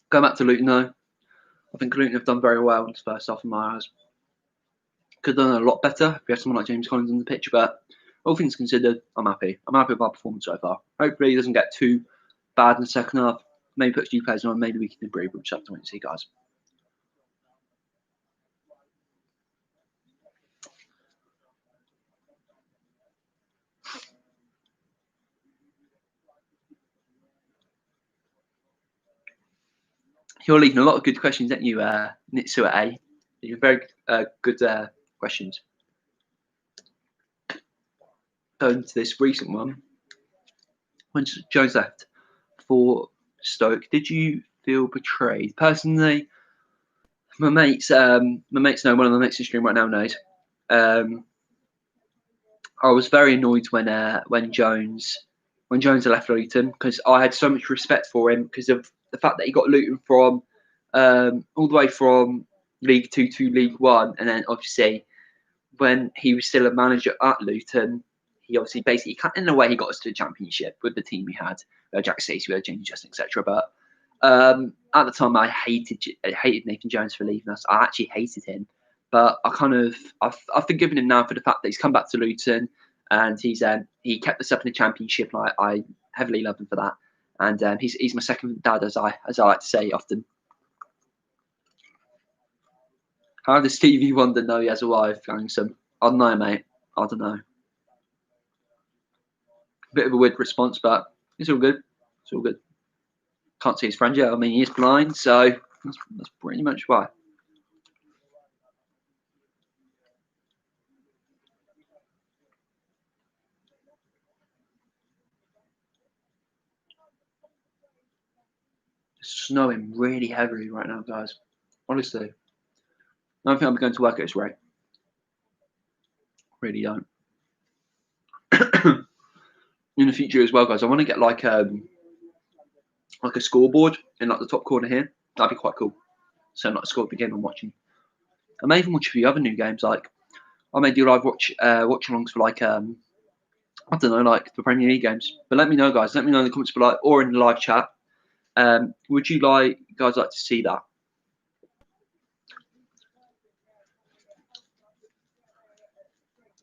Going back to Luton though, I think Luton have done very well in the first half of my eyes. Could have done a lot better if we had someone like James Collins on the pitch, but all things considered, I'm happy. I'm happy with our performance so far. Hopefully he doesn't get too bad in the second half. Maybe put a few players on, maybe we can improve. We'll just have to wait and see, guys. You're leaving a lot of good questions, aren't you, Nitsu at A? You're very good questions. Going to this recent one. When Jones left for Stoke, did you feel betrayed? Personally, my mates know, one of my mates in stream right now knows. I was very annoyed when Jones left Luton, because I had so much respect for him because of the fact that he got Luton from all the way from League 2 to League 1, and then obviously when he was still a manager at Luton, he obviously basically, in a way, he got us to the Championship with the team we had, Jack Stacey, James Justin, etc. But at the time, I hated Nathan Jones for leaving us. I actually hated him, but I've forgiven him now for the fact that he's come back to Luton and he kept us up in the Championship. And I heavily love him for that. And he's my second dad, as I like to say often. How does Stevie Wonder know he has a wife? I don't know, mate. I don't know. Bit of a weird response, but it's all good. It's all good. Can't see his friend yet. I mean, he is blind, so that's pretty much why. It's snowing really heavily right now, guys. Honestly, I don't think I'll be going to work at this rate. Really don't. In the future as well, guys, I want to get like a scoreboard in like the top corner here. That'd be quite cool. So like score the game I'm watching. I may even watch a few other new games. Like I may do live watch alongs for like I don't know, like the Premier League games. But let me know, guys. Let me know in the comments below or in the live chat. Would you guys like to see that?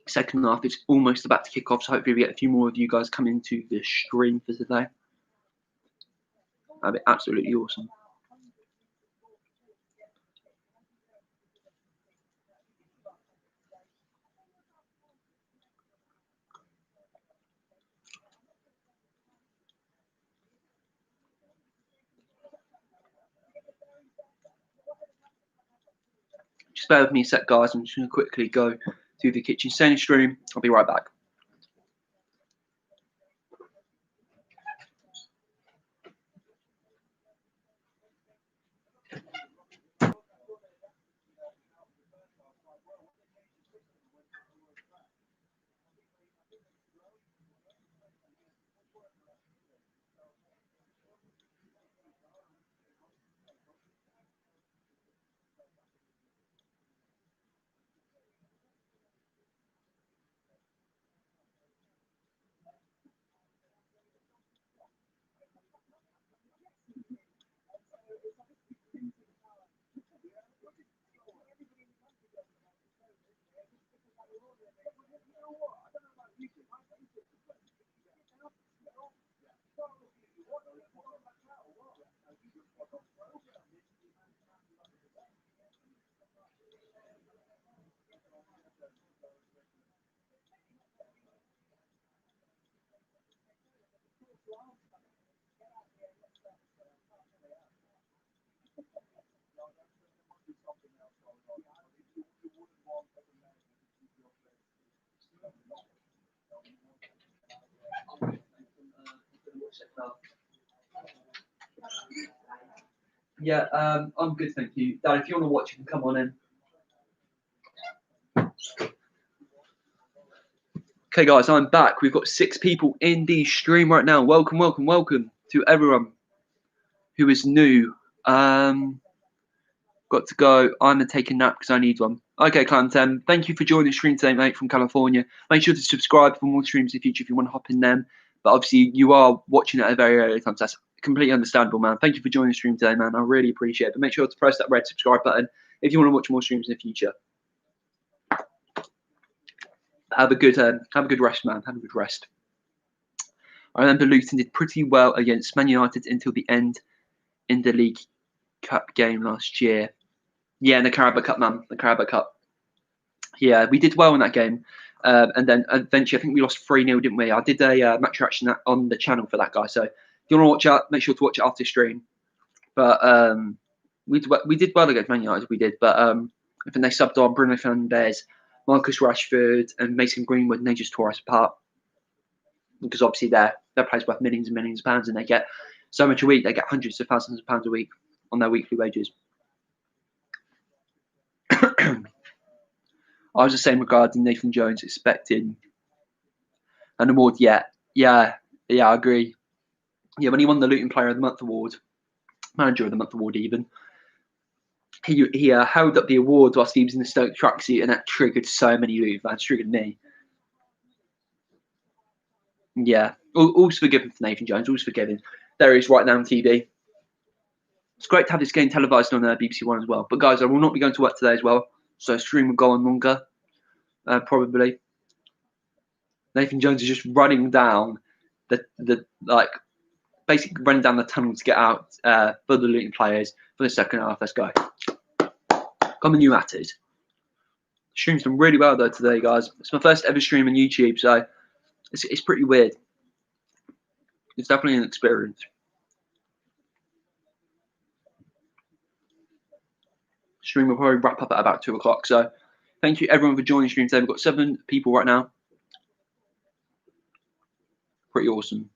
Second half is almost about to kick off, so hopefully we get a few more of you guys coming into the stream for today. That'd be absolutely awesome. Just bear with me a sec, guys. I'm just going to quickly go to the kitchen. Stay in the stream. I'll be right back. Yeah, I'm good, thank you. Dad, if you want to watch, you can come on in. Okay, guys, I'm back. We've got 6 people in the stream right now. Welcome, welcome, welcome to everyone who is new. Got to go. I'm going to take a nap because I need one. Okay, Clan 10, thank you for joining the stream today, mate, from California. Make sure to subscribe for more streams in the future if you want to hop in them. But obviously, you are watching at a very early time, so that's completely understandable, man. Thank you for joining the stream today, man. I really appreciate it. But make sure to press that red subscribe button if you want to watch more streams in the future. Have a good rest, man. Have a good rest. I remember Luton did pretty well against Man United until the end in the League Cup game last year. Yeah, in the Carabao Cup, man. The Carabao Cup. Yeah, we did well in that game. And then eventually, I think we lost 3-0, didn't we? I did a match reaction on the channel for that guy. So if you want to watch that, make sure to watch it after stream. But we did well against Man United. We did. But I think they subbed on Bruno Fernandes, Marcus Rashford, and Mason Greenwood, and they just tore us apart. Because obviously their players worth millions and millions of pounds, and they get so much a week. They get hundreds of thousands of pounds a week on their weekly wages. I was the same regarding Nathan Jones expecting an award. Yeah, I agree. Yeah, when he won the Luton Player of the Month award, Manager of the Month award, even he held up the award whilst he was in the Stoke tracksuit, and that triggered so many Luton fans. Triggered me. Yeah, all's forgiven for Nathan Jones. All's forgiven. There he is right now on TV. It's great to have this game televised on BBC One as well. But guys, I will not be going to work today as well, so stream will go on longer, probably. Nathan Jones is just running down the basically running down the tunnel to get out for the Luton players for the second half. Let's go. Come on, you at it. Stream's done really well though today, guys. It's my first ever stream on YouTube, so it's pretty weird. It's definitely an experience. Stream will probably wrap up at about 2 o'clock. So thank you everyone for joining the stream today. We've got 7 people right now. Pretty awesome.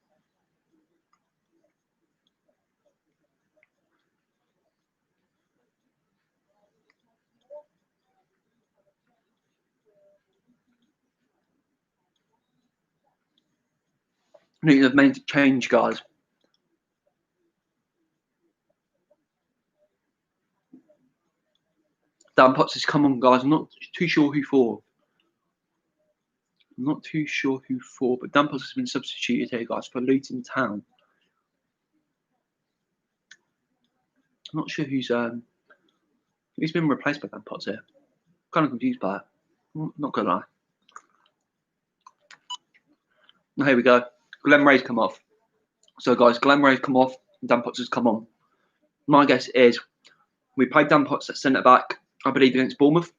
I think they've made a change, guys. Dan Potts has come on, guys. I'm not too sure who for. I'm not too sure who for, but Dan Potts has been substituted here, guys, for Luton Town. I'm not sure who's been replaced by Dan Potts here. Kind of confused by it. Not gonna lie. Now, here we go. Glenn Ray's come off. So, guys, Glenn Ray's come off. Dan Potts has come on. My guess is we played Dan Potts at centre back, I believe, against Bournemouth.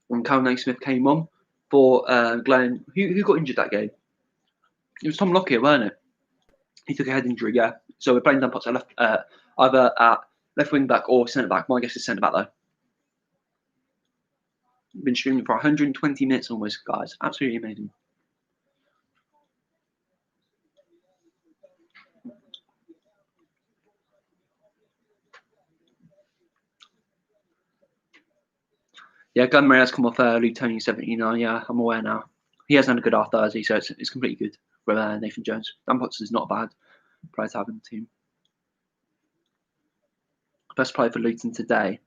When Callum Naismith came on for Glenn. Who got injured that game? It was Tom Lockyer, weren't it? He took a head injury, yeah. So we're playing Dan Potts at either at left wing back or centre back. My guess is centre back though. Been streaming for 120 minutes almost, guys. Absolutely amazing. Yeah, Glenn Ray has come off Luton 79. Yeah, I'm aware now. He hasn't had a good half Thursday, so it's completely good with Nathan Jones. Dan Potts is not a bad player to have in the team. Best player for Luton today.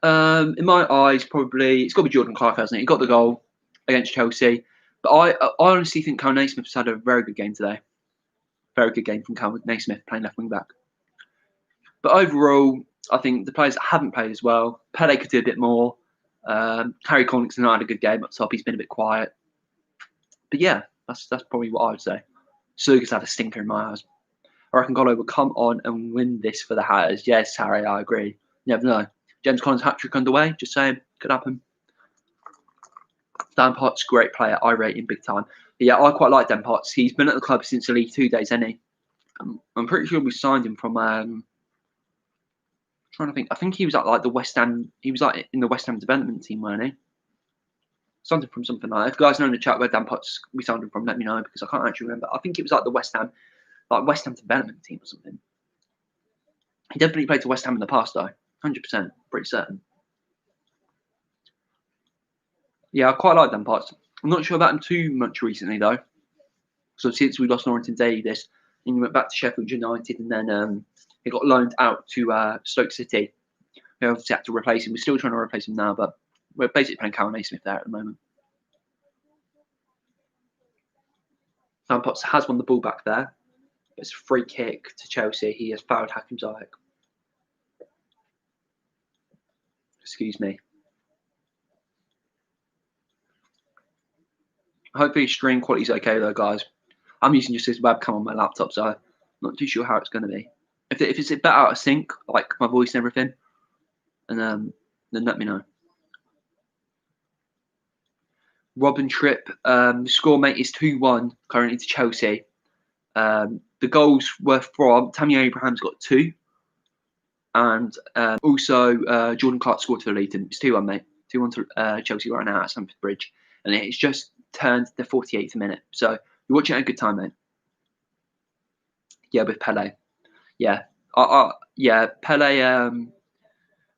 In my eyes, probably it's got to be Jordan Clark, hasn't it? He got the goal against Chelsea, but I honestly think Callum Naismith has had a very good game today. Very good game from Callum Naismith playing left wing back. But overall, I think the players that haven't played as well. Pele could do a bit more. Harry Connick's not had a good game up top. He's been a bit quiet. But yeah, that's probably what I would say. Suga's had a stinker in my eyes. I reckon Golo will come on and win this for the Hatters. Yes, Harry, I agree. You never know. James Collins' hat-trick underway. Just saying. Could happen. Dan Potts, great player. I rate him big time. Yeah, I quite like Dan Potts. He's been at the club since the League 2 days, hasn't he? I'm pretty sure we signed him from. Trying to think. I think he was at like the West Ham. He was like in the West Ham development team, weren't he? Something from something like that. If you guys know in the chat where Dan Potts we signed him from, let me know because I can't actually remember. I think it was like the West Ham development team or something. He definitely played for West Ham in the past though. 100%, pretty certain. Yeah, I quite like Dan Potts. I'm not sure about him too much recently though. So since we lost Norrington Davis, and he went back to Sheffield United, and then he got loaned out to Stoke City. We obviously had to replace him. We're still trying to replace him now, but we're basically playing Callum Naismith there at the moment. Dan Potts has won the ball back there. It's a free kick to Chelsea. He has fouled Hakim Ziyech. Excuse me. Hopefully stream quality is okay though, guys. I'm using just this webcam on my laptop, so I'm not too sure how it's going to be. If it's a bit out of sync, like my voice and everything, and then let me know. Robin Tripp, score mate is 2-1 currently to Chelsea. The goals were from Tammy Abraham's got 2, and also Jordan Clark scored for Luton. It's 2-1, mate. 2-1 to Chelsea right now at Stamford Bridge, and it's just turned the 48th minute. So you're watching at a good time, mate. Yeah, with Pele. Yeah, yeah, Pele.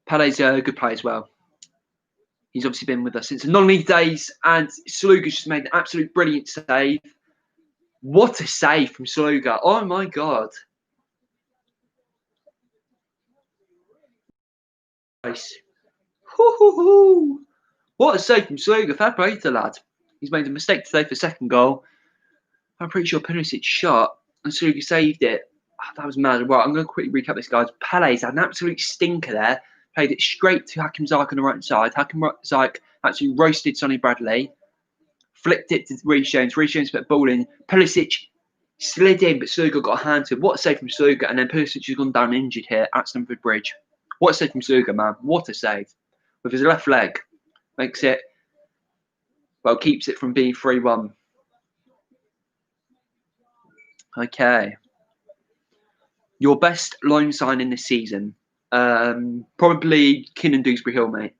Pele's a good player as well. He's obviously been with us since the non-league days, and Sluga's just made an absolute brilliant save. What a save from Sluga! Oh my god! Nice. What a save from Sluga! Fair play to the lad. He's made a mistake today for second goal. I'm pretty sure Pulisic shot and Sluga saved it. Oh, that was mad. Right, I'm going to quickly recap this, guys. Pele's had an absolute stinker there. Played it straight to Hakim Ziyech on the right side. Hakim Ziyech actually roasted Sonny Bradley. Flicked it to Reece James. Reece James put the ball in. Pulisic slid in, but Sluga got a hand to it. What a save from Sluga. And then Pulisic has gone down injured here at Stamford Bridge. What a save from Sluga, man. What a save. With his left leg. Makes it, well, keeps it from being 3-1. Okay. Your best loan signing this season? Probably Kinnan Dewsbury Hill, mate.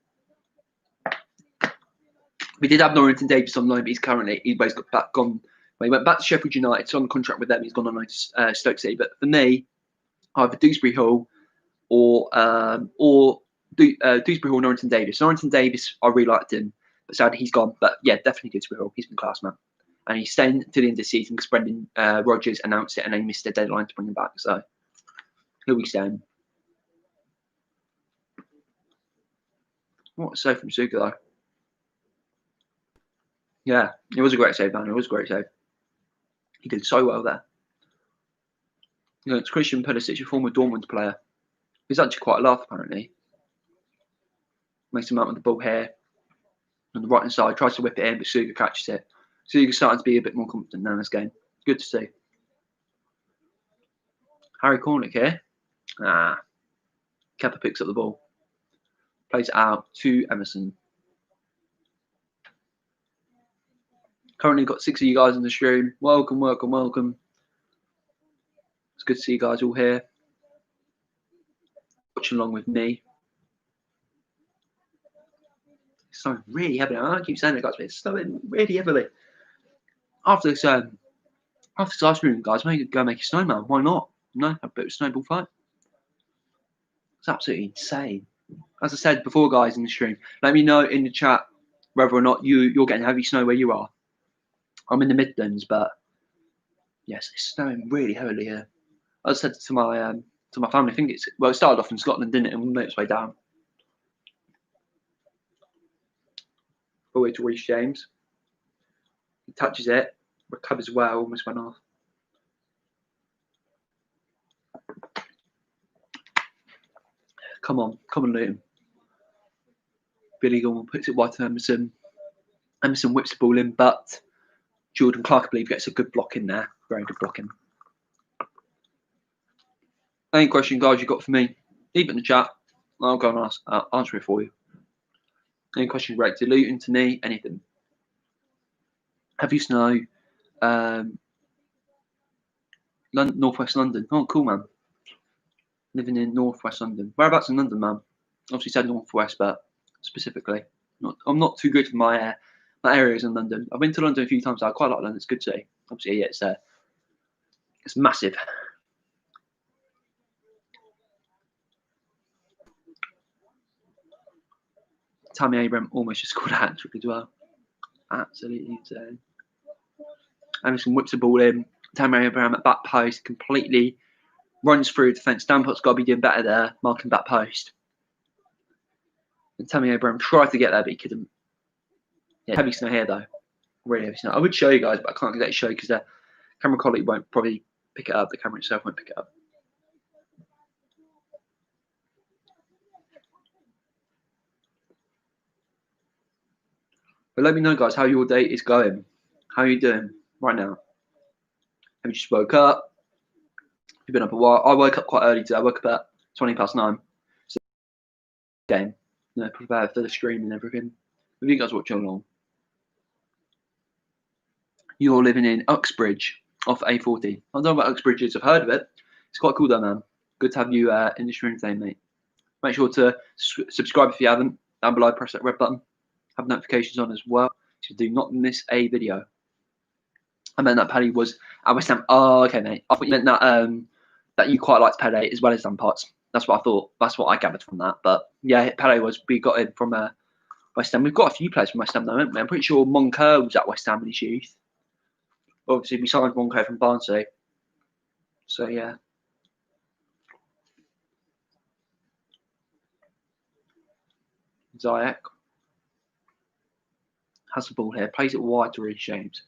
We did have Norrington Davis on loan, but he's got back gone. Well, he went back to Sheffield United, so on contract with them. He's gone on loan to Stoke City. But for me, either Dewsbury Hill or Dewsbury Hill, Norrington Davis. Norrington Davis, I really liked him, but sadly he's gone. But yeah, definitely Dewsbury Hill. He's been class, man. And he's staying to the end of the season because Brendan Rodgers announced it and they missed the deadline to bring him back. So he'll be staying. What a save from Suga, though. Yeah, it was a great save, man. It was a great save. He did so well there. You know, it's Christian Pulisic, a former Dortmund player. He's actually quite a laugh, apparently. Makes him out with the ball here. On the right-hand side, tries to whip it in, but Suga catches it. Suga's starting to be a bit more confident now in this game. Good to see. Harry Cornick here. Kepa picks up the ball. Plays it out to Emerson. Currently got 6 of you guys in the stream. Welcome, welcome, welcome. It's good to see you guys all here. Watching along with me. It's snowing really heavily. I keep saying it, guys, but it's snowing really heavily. After this ice cream, guys, maybe go make a snowman. Why not? No, have a bit of a snowball fight. It's absolutely insane. As I said before, guys, in the stream, let me know in the chat whether or not you're getting heavy snow where you are. I'm in the Midlands, but yes, it's snowing really heavily here. I said to my family, I think it started off in Scotland, didn't it? And we made its way down. Forward to Reece James. He touches it, recovers well, almost went off. Come on, Luton. Billy Gilmore puts it wide to Emerson. Emerson whips the ball in, but Jordan Clark, I believe, gets a good block in there. Very good blocking. Any question, guys, you got for me? Leave it in the chat. I'll go and answer it for you. Any questions related to Luton, to me, anything? Heavy snow. Northwest London. Oh, cool, man. Living in Northwest London. Whereabouts in London, man? Obviously said Northwest, but specifically, I'm not too good for my areas in London. I've been to London a few times. I quite like London. It's good to see. Obviously, yeah, it's massive. Tammy Abraham almost just scored a hat trick as well. Absolutely insane. Anderson whips the ball in. Tammy Abraham at back post completely runs through defence. Dampot's got to be doing better there, marking back post. And Tammy Abraham tried to get there, but he couldn't. Yeah, heavy snow here though. Really heavy snow. I would show you guys, but I can't exactly show you because the camera quality won't probably pick it up. The camera itself won't pick it up. But let me know, guys, how your day is going. How are you doing right now? Have you just woke up? You've been up a while. I woke up quite early today. I woke up at 9:20. So game, prepare for the stream and everything. Have you guys watching along? You're living in Uxbridge off A40. I don't know what Uxbridge is. I've heard of it. It's quite cool though, man. Good to have you in the stream today, mate. Make sure to subscribe if you haven't. Down below, press that red button. Have notifications on as well, so do not miss a video. I meant that Paddy was at West Ham. Oh, okay, mate. I thought you meant that that you quite liked Paddy as well as Dan Potts. That's what I thought. That's what I gathered from that. But yeah, Paddy was. We got in from West Ham. We've got a few players from West Ham, though, haven't we? I'm pretty sure Moncur was at West Ham in his youth. Obviously, we signed Moncur from Barnsley. So yeah. Ziyech has the ball here. Plays it wide to Reece James.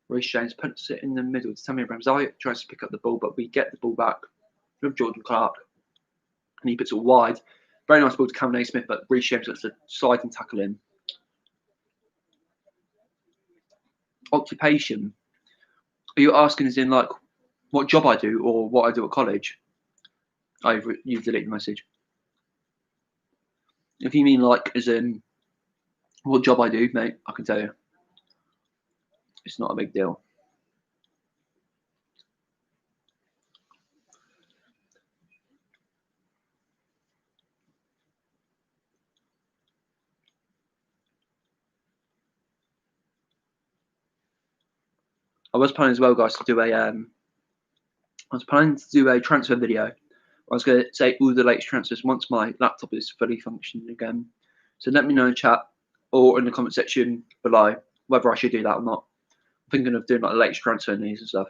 Reece James puts it in the middle to Tammy Abraham. Ziyech tries to pick up the ball, but we get the ball back with Jordan Clark. And he puts it wide. Very nice ball to Cameron A. Smith, but Reece James lets the slide and tackle in. Occupation. Are you asking as in like what job I do or what I do at college? You've deleted the message. If you mean like as in what job I do, mate, I can tell you. It's not a big deal. I was planning as well, guys, to do a transfer video. I was going to say all the latest transfers once my laptop is fully functioning again. So let me know in chat or in the comment section below whether I should do that or not. I'm thinking of doing like the latest transfer news and stuff.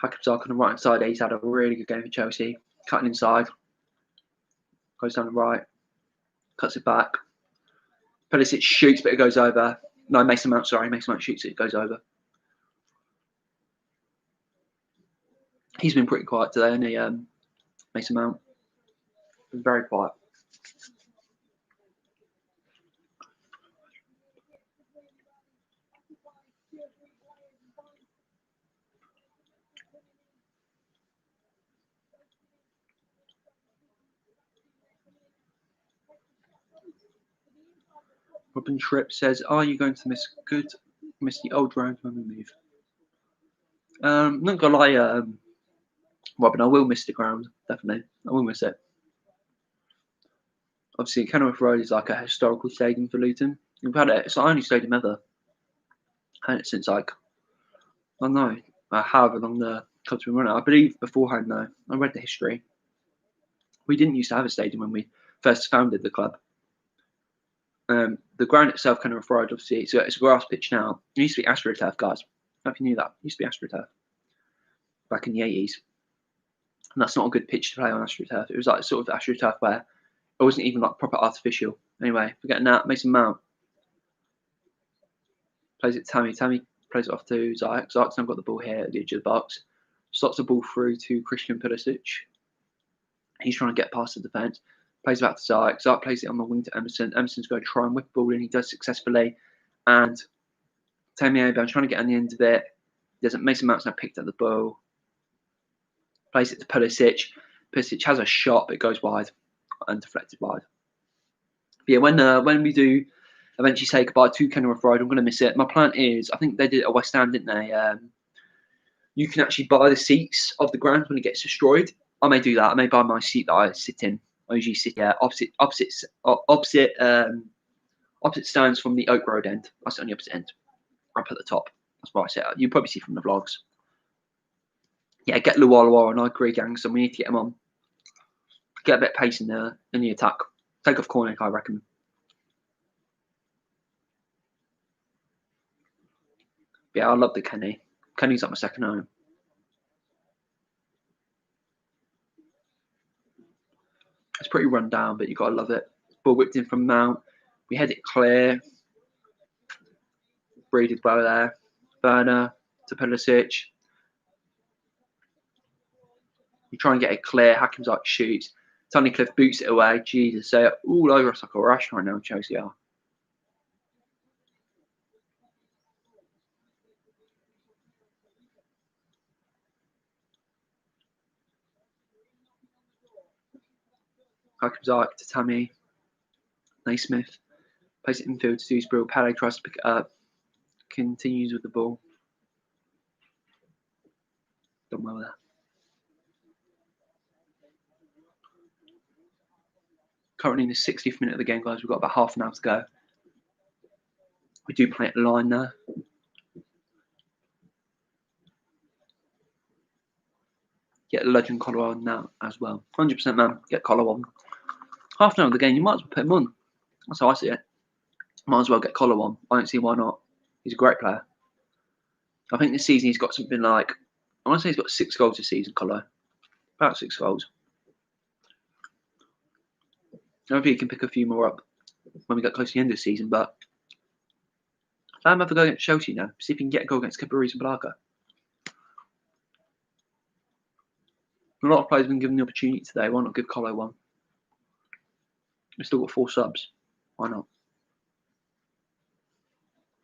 Hakimzak on the right hand side, he's had a really good game for Chelsea. Cutting inside, goes down the right, cuts it back. Pulisic shoots, but it goes over. No, Mason Mount, sorry. Mason Mount shoots it, it goes over. He's been pretty quiet today, hasn't he, Mason Mount? Been very quiet. Robin Tripp says, "Are you going to miss the old ground when we move?" Not gonna lie, Robin, I will miss the ground, definitely. I will miss it. Obviously, Kenilworth Road is like a historical stadium for Luton. We've had it. It's the only stadium ever. Had it since like I don't know, however long the club's been running. I believe beforehand, though, I read the history. We didn't used to have a stadium when we first founded the club. The ground itself, Kenilworth Road, obviously, it's a grass pitch now. It used to be AstroTurf, guys. I don't know if you knew that. It used to be AstroTurf back in the 80s. And that's not a good pitch to play on AstroTurf. It was like sort of AstroTurf where it wasn't even like proper artificial. Anyway, forgetting that, Mason Mount plays it to Tammy. Tammy plays it off to Ziyech. Ziyech's now got the ball here at the edge of the box. Slots the ball through to Christian Pulisic. He's trying to get past the defence. Plays it back to Ziyech. Ziyech plays it on the wing to Emerson. Emerson's going to try and whip the ball in. He does successfully. And Tammy Abraham trying to get on the end of it. Mason Mount's now picked up the ball. Plays it to Pulisic. Pulisic has a shot, but it goes wide and deflected wide. But yeah, when we do eventually say goodbye to Kenilworth Road. I'm going to miss it. My plan is, I think they did it at West Ham, didn't they? You can actually buy the seats of the ground when it gets destroyed. I may do that. I may buy my seat that I sit in. I usually sit opposite stands from the Oak Road end. I sit on the opposite end, up at the top. That's where I sit. You probably see from the vlogs. Yeah, get Luwalawa on. I agree, gang. So we need to get him on. Get a bit of pace in the attack. Take off Cornick, I reckon. Yeah, I love the Kenny. Kenny's like my second home. It's pretty run down, but you gotta love it. Ball whipped in from Mount. We had it clear. Breeded well there. Werner to Pulisic. You try and get it clear. Hakim's like shoots. Tunnicliffe boots it away. Jesus, they're all over us like a rush right now. Chelsea are. Hakim's like to Tammy. Naismith. Plays it infield to Dewsbury. Pele tries to pick it up. Continues with the ball. Done well there. Currently in the 60th minute of the game, guys. We've got about half an hour to go. We do play at the line there. Get the legend collar on now as well. 100% man. Get collar on. Half an hour of the game, you might as well put him on. That's how I see it. Might as well get collar on. I don't see why not. He's a great player. I think this season he's got something like, I want to say he's got 6 goals this season, Collar. About 6 goals. Hopefully he can pick a few more up when we get close to the end of the season, but let him have a go against Chelsea now. See if he can get a goal against Cabarrus and Blaga. A lot of players have been given the opportunity today. Why not give Collar one? We've still got 4 subs. Why not?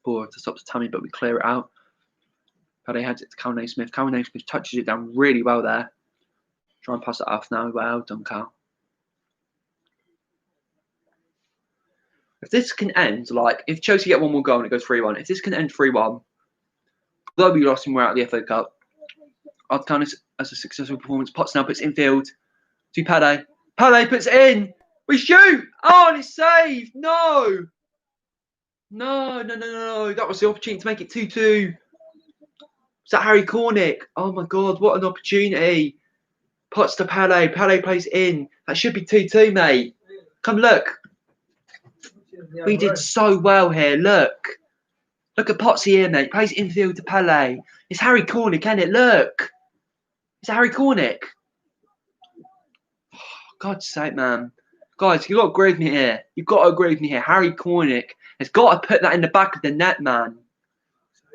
Ball to stop to Tammy, but we clear it out. Paddy heads it to Cal Naismith. Cal Naismith touches it down really well there. Try and pass it off now. Well done, Cal. If this can end, like, if Chelsea get 1 more goal and it goes 3-1, if this can end 3-1, although we lost and we're out of the FA Cup, I'd count it as a successful performance. Potts now puts it in field to Paddy. Paddy puts it in. We shoot. Oh, and it's saved. No. No. That was the opportunity to make it 2-2. Is that Harry Cornick? Oh my God, what an opportunity. Potts to Pele. Pele plays in. That should be 2-2, mate. Come look. We did so well here. Look. Look at Potts here, mate. Plays infield to Pele. It's Harry Cornick, isn't it? Look. It's Harry Cornick. Oh, God's sake, man. Guys, you've got to agree with me here. You've got to agree with me here. Harry Cornick has got to put that in the back of the net, man.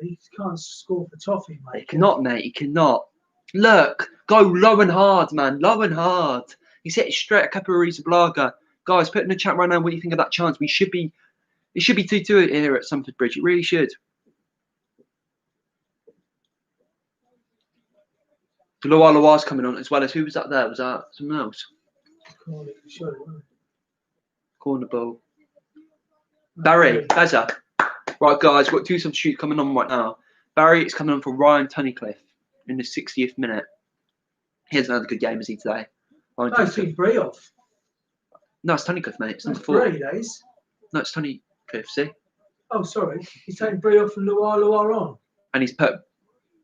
He can't score for toffee, mate. He cannot, mate. He cannot. Look. Go low and hard, man. Low and hard. He's hit it straight at Cabarrus and Blaga. Guys, put in the chat right now what you think of that chance. It should be 2-2 here at Stamford Bridge. It really should. Luwalawa's coming on as well as who was that there? Was that someone else? Corner ball. Barry, Beza. Right, guys, we've got 2 substitutes coming on right now. Barry is coming on for Ryan Tunnicliffe in the 60th minute. Here's another good game, is he today? No, it's taking Bree off. No, it's Tunnicliffe, mate. It's That's number 4. Bree, days. No, it's Tunnicliffe, see? Oh, sorry. He's taking Bree off and Luwalawa on. And he's put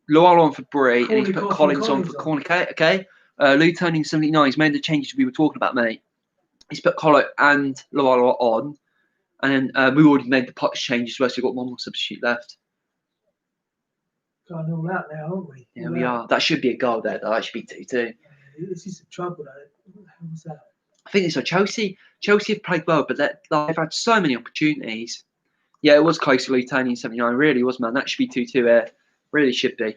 Luwalawa on for Bree, and he's Cornick put off Collins and on for Collins Cornick. Okay? Luton in 79. He's made the changes we were talking about, mate. He's put Collett and Luwalawa on. And then we already made the Potts changes, so we've got 1 more substitute left. Going all out now, aren't we? Yeah, we are. That should be a goal there, though. That should be 2-2. This is the trouble, though. What the hell was that? I think so. Chelsea have played well, but they've had so many opportunities. Yeah, it was close to Luton in 79. Really was, man. That should be 2-2 here. Really should be.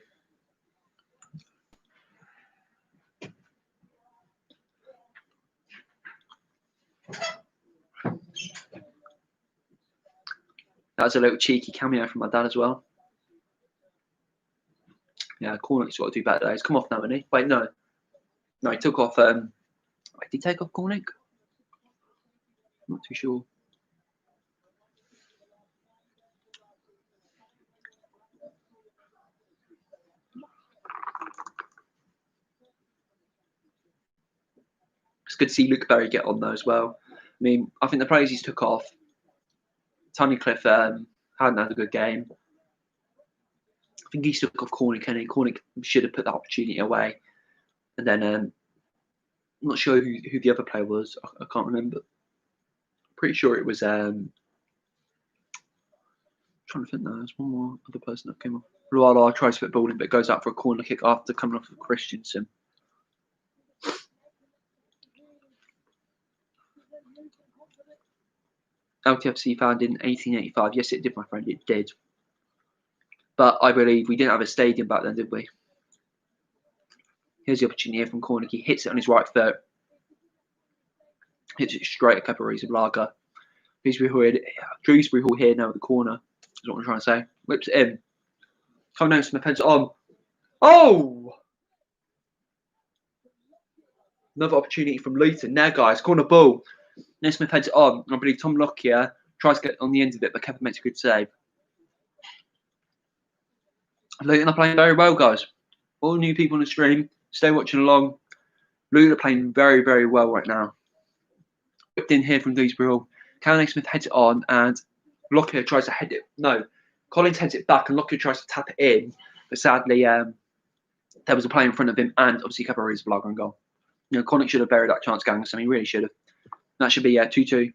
That was a little cheeky cameo from my dad as well. Yeah, Cornick's got to do better. He's come off now, hasn't he? Wait, no. No, he took off. Wait, did he take off Cornick? I'm not too sure. good to see Luke Berry get on though as well. I mean, I think the players he's took off, Tunnicliffe hadn't had a good game. I think he took off Cornick, and Cornick should have put that opportunity away. And then I'm not sure who the other player was. I can't remember. Pretty sure it was. Trying to think now. There's one more other person that came off. Luala tries to put ball in, but goes out for a corner kick after coming off of Christensen. LTFC founded in 1885. Yes, it did, my friend. It did. But I believe we didn't have a stadium back then, did we? Here's the opportunity here from Cornick. He hits it on his right foot. Hits it straight at Caparese of Lager. Dewsbury Hall here now at the corner. Is what I'm trying to say. Whips it in. Coming down Smith heads on. Oh! Another opportunity from Luton. There, guys. Corner ball. Smith heads it on. I believe Tom Lockyer tries to get on the end of it, but Kevin makes a good save. Luton are playing very well, guys. All new people on the stream, stay watching along. Luton are playing very, very well right now. Whipped in here from Dewsbury Hall. Callahan Smith heads it on, and Lockyer tries to head it. No, Collins heads it back, and Lockyer tries to tap it in. But sadly, there was a player in front of him, and obviously Caparese Blaga and goal. You know, Cornick should have buried that chance, gang. So he really should have. That should be 2-2.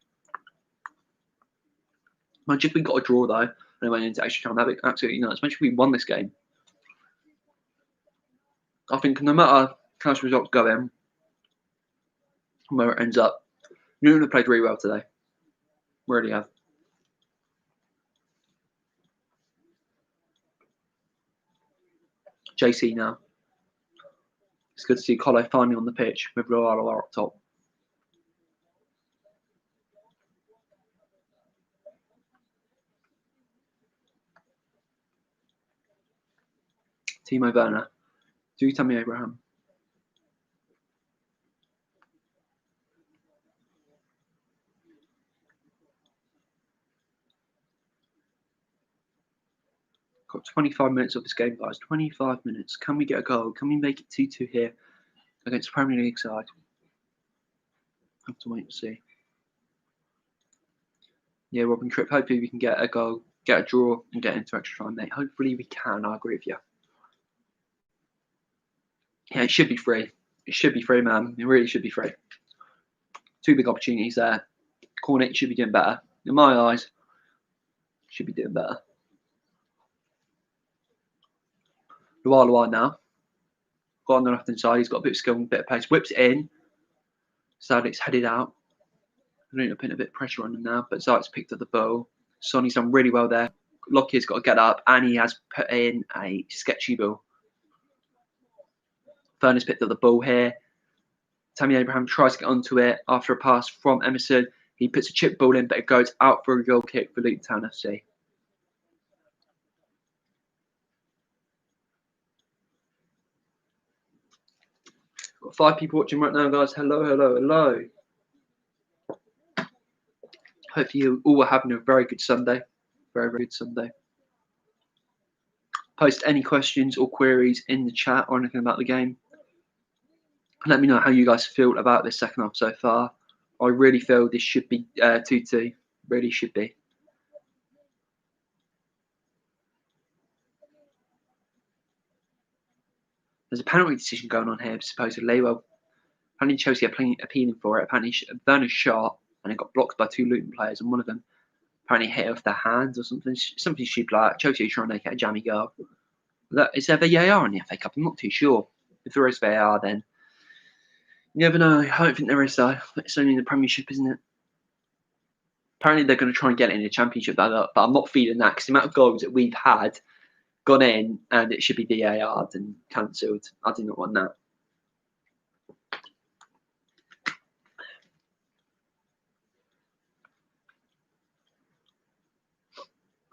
Imagine if we got a draw though, and it went into extra time. That'd be absolutely nuts. Imagine if we won this game. I think no matter how the results go in, where it ends up, Luton have played really well today. Really have. JC now. It's good to see Colo finally on the pitch with Luala up top. Timo Werner. Do Tammy Abraham. Got 25 minutes of this game, guys. 25 minutes. Can we get a goal? Can we make it 2-2 here against the Premier League side? Have to wait and see. Yeah, Robin Tripp. Hopefully we can get a goal, get a draw, and get into extra time, mate. Hopefully we can. I agree with you. Yeah, it should be free. It should be free, man. It really should be free. Two big opportunities there. Cornick should be doing better. In my eyes, should be doing better. Luala now. Got on the left hand side. He's got a bit of skill and a bit of pace. Whips it in. Sadly, it's headed out. I think they're putting a bit of pressure on him now, but Zayt's picked up the ball. Sonny's done really well there. Lockyer's got to get up, and he has put in a sketchy ball. Furness picked up the ball here. Tammy Abraham tries to get onto it after a pass from Emerson. He puts a chip ball in, but it goes out for a goal kick for Luton Town FC. Got 5 people watching right now, guys. Hello, hello, hello. Hopefully you all are having a very good Sunday. Very, very good Sunday. Post any questions or queries in the chat or anything about the game. Let me know how you guys feel about this second half so far. I really feel this should be 2-2. Really should be. There's a penalty decision going on here, supposedly. Well, apparently Chelsea are appealing for it. Apparently Werner's shot, and it got blocked by 2 Luton players, and one of them apparently hit it off their hands or something. Something stupid like that. Chelsea are trying to make it a jammy goal. Is there VAR in the FA Cup? I'm not too sure. If there is VAR, then you never know. I don't think there is, though. It's only in the Premiership, isn't it? Apparently, they're going to try and get it in the Championship, but I'm not feeling that because the amount of goals that we've had gone in and it should be VAR'd and cancelled. I do not want that.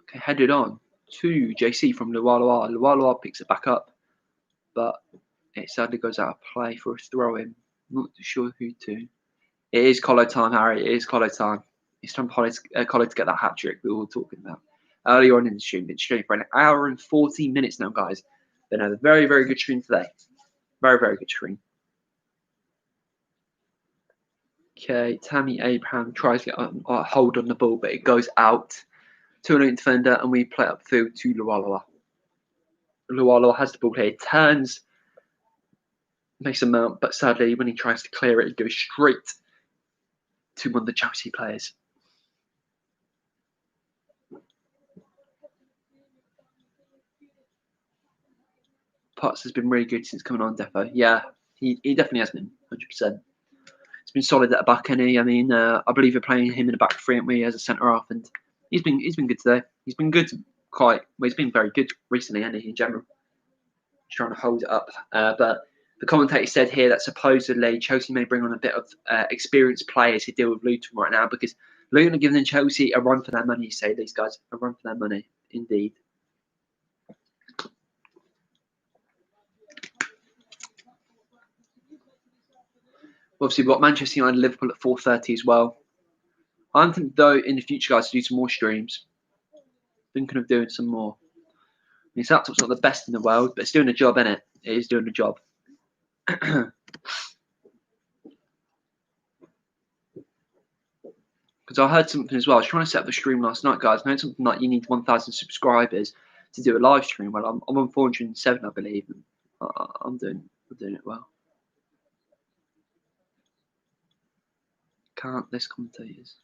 Okay, headed on to JC from Luala. Luala picks it back up, but it sadly goes out of play for a throw-in. Not too sure who to. It is Colo time, Harry. It is Colo time. It's time for Colo to get that hat-trick we were talking about earlier on in the stream. Been streaming for an hour and 40 minutes now, guys. Been a very, very good stream today. Very, very good stream. Okay, Tammy Abraham tries to get a hold on the ball, but it goes out to an defender, and we play upfield to Lualua. Lualua has the ball here, turns, makes a mount, but sadly, when he tries to clear it, it goes straight to one of the Chelsea players. Potts has been really good since coming on, Defo. Yeah, he definitely has been, 100%. He's been solid at the back, and I mean, I believe we're playing him in the back three, aren't we, as a centre half, and he's been good today. He's been good, he's been very good recently, hasn't he, in general. He's trying to hold it up, but the commentator said here that supposedly Chelsea may bring on a bit of experienced players who deal with Luton right now, because Luton are giving Chelsea a run for their money. You say these guys a run for their money, indeed. Obviously, we've got Manchester United and Liverpool at 4:30 as well. I'm thinking, though, in the future, guys, to do some more streams. Thinking of doing some more. I mean, this laptop's not the best in the world, but it's doing the job, isn't it? It is doing the job. Because I heard something as well. I was trying to set up the stream last night, guys. I heard something like you need 1,000 subscribers to do a live stream. Well, I'm on 407, I believe. And I'm doing it well. Can't this commentators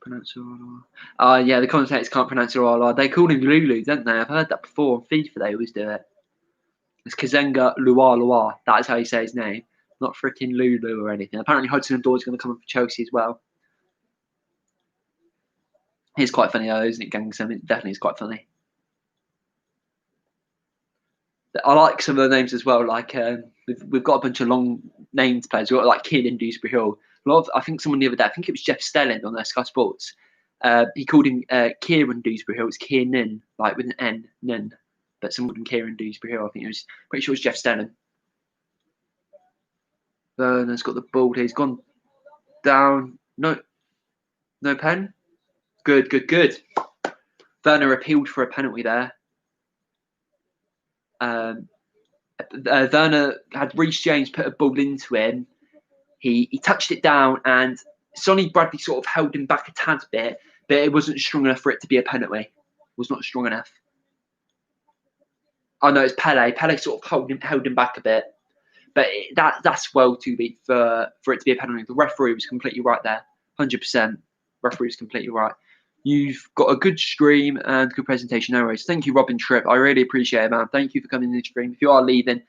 pronounce Urala? Yeah, the commentators can't pronounce Urala. They call him Lulu, don't they? I've heard that before on FIFA. They always do it. It's Kazenga Lualua. That is how you say his name. Not freaking Lulu or anything. Apparently Hudson-Odoi is going to come up for Chelsea as well. It's quite funny though, isn't it, Gangsam? It definitely is quite funny. I like some of the names as well. Like we've got a bunch of long named players. We've got like Kieran Dewsbury Hill. I think someone the other day, I think it was Jeff Stelling on their Sky Sports. He called him Kieran Dewsbury Hill. It's Kieran, like with an N, Nen. But someone called him Kieran Dewsbury Hill. I think it was pretty sure it was Jeff Stelling. Werner's got the ball here. He's gone down. No pen. Good. Werner appealed for a penalty there. Werner had Reece James put a ball into him. He touched it down, and Sonny Bradley sort of held him back a tad bit, but it wasn't strong enough for it to be a penalty. It was not strong enough. Oh no, it's Pele. Pele sort of held him back a bit, but that's well too big for it to be a penalty. The referee was completely right there, 100%. Referee was completely right. You've got a good stream and good presentation. No worries. Thank you, Robin Tripp. I really appreciate it, man. Thank you for coming in the stream. If you are leaving,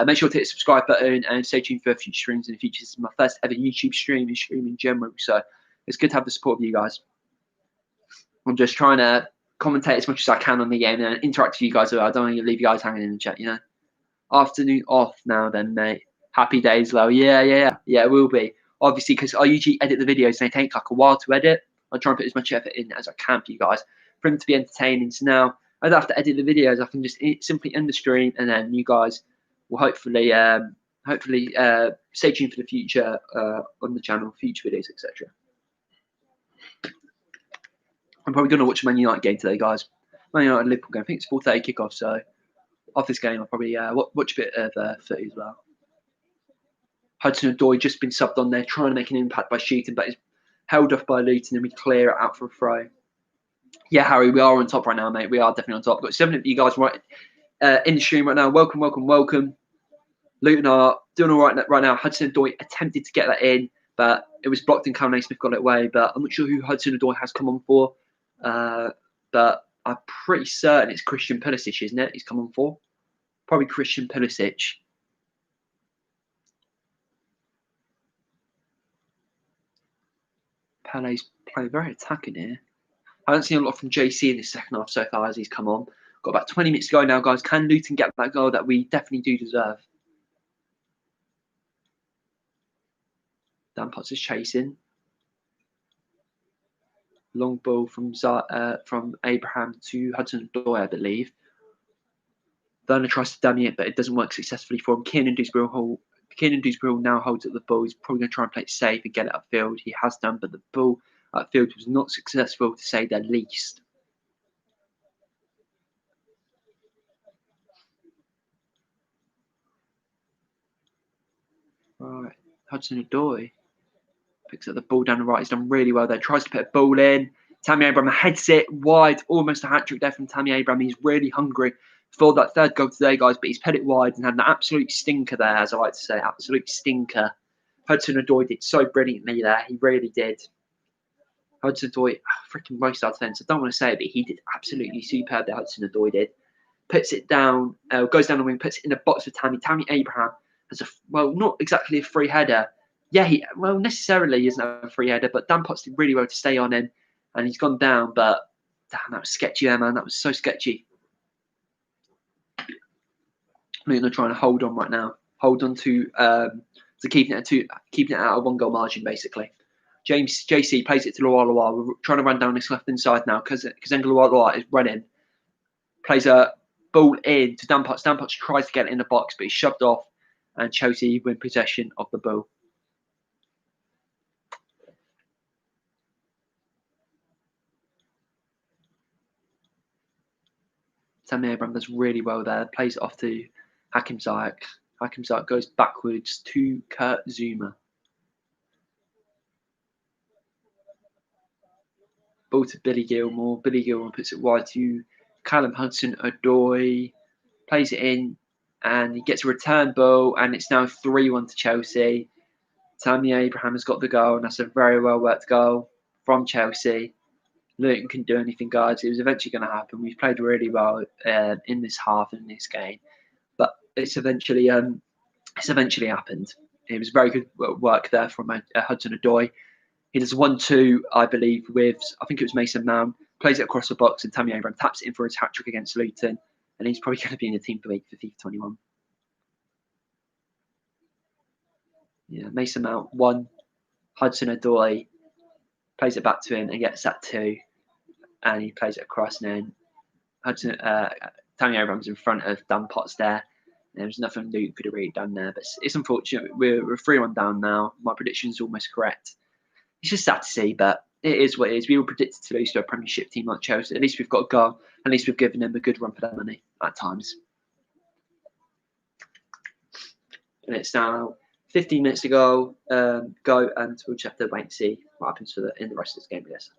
make sure to hit the subscribe button and stay tuned for future streams in the future. This is my first ever YouTube stream and stream in general, so it's good to have the support of you guys. I'm just trying to commentate as much as I can on the game and interact with you guys. I don't want to leave you guys hanging in the chat, you know. Afternoon off now then, mate. Happy days, Lo. Yeah, it will be. Obviously, because I usually edit the videos and they take like a while to edit. I try and put as much effort in as I can for you guys, for them to be entertaining. So now I don't have to edit the videos. I can just simply end the stream, and then you guys will hopefully stay tuned for the future on the channel, future videos, etc. I'm probably going to watch Man United game today, guys. Man United Liverpool game. I think it's 4:30 kickoff. So after this game, I'll probably watch a bit of footy as well. Hudson-Odoi just been subbed on there, trying to make an impact by shooting, but is held off by Luton, and we clear it out for a throw. Yeah, Harry, we are on top right now, mate. We are definitely on top. We've got 7 of you guys right in the stream right now. Welcome. Luton are doing all right now. Hudson-Odoi attempted to get that in, but it was blocked and Callum Naismith got it away. But I'm not sure who Hudson-Odoi has come on for. But I'm pretty certain it's Christian Pulisic, isn't it? He's come on for. Probably Christian Pulisic. Pele's playing very attacking here. I haven't seen a lot from JC in this second half so far as he's come on. Got about 20 minutes to go now, guys. Can Luton get that goal that we definitely do deserve? Dan Potts is chasing. Long ball from Abraham to Hudson-Odoi, I believe. Werner tries to dummy it, but it doesn't work successfully for him. Kieran Dewsbury now holds up the ball. He's probably going to try and play it safe and get it upfield. He has done, but the ball upfield was not successful, to say the least. Right. Hudson-Odoi picks up the ball down the right. He's done really well there. Tries to put a ball in. Tammy Abraham heads it wide. Almost a hat-trick there from Tammy Abraham. He's really hungry for that third goal today, guys. But he's put it wide and had an absolute stinker there, as I like to say. Absolute stinker. Hudson-Odoi did so brilliantly there. He really did. Hudson-Odoi, freaking roast our defence. I don't want to say it, but he did absolutely superb there. Hudson-Odoi did. Puts it down, goes down the wing, puts it in the box for Tammy. Tammy Abraham has not exactly a free header. Yeah, necessarily isn't a free header, but Dan Potts did really well to stay on him, and he's gone down. But damn, that was sketchy there, man. That was so sketchy. Luton are trying to hold on right now. Hold on to keeping it out of 1 goal margin, basically. JC plays it to Lualua. We're trying to run down this left hand side now because Lualua is running. Plays a ball in to Dan Potts. Dan Potts tries to get it in the box, but he's shoved off, and Chelsea win possession of the ball. Tammy Abraham does really well there. Plays it off to Hakim Ziyech. Hakim Ziyech goes backwards to Kurt Zuma. Ball to Billy Gilmore. Billy Gilmore puts it wide to Callum Hudson-Odoi. Plays it in, and he gets a return ball, and it's now 3-1 to Chelsea. Tammy Abraham has got the goal, and that's a very well worked goal from Chelsea. Luton couldn't do anything, guys. It was eventually going to happen. We've played really well in this half in this game, but it's eventually happened. It was very good work there from Hudson-Odoi. He does 1-2, I believe, with I think it was Mason Mount. Plays it across the box, and Tammy Abraham taps it in for his hat trick against Luton, and he's probably going to be in the team for FIFA 21. Yeah, Mason Mount 1, Hudson-Odoi plays it back to him and gets that 2, and he plays it across, and then Tammy Abraham's in front of Dan Potts there. There was nothing Luton could have really done there, but it's unfortunate. We're 3-1 down now. My prediction's almost correct. It's just sad to see, but it is what it is. We were predicted to lose to a Premiership team like Chelsea. At least we've got a goal. At least we've given them a good run for their money at times. And it's now 15 minutes to go, and we'll just have to wait and see what happens in the rest of this game, I guess.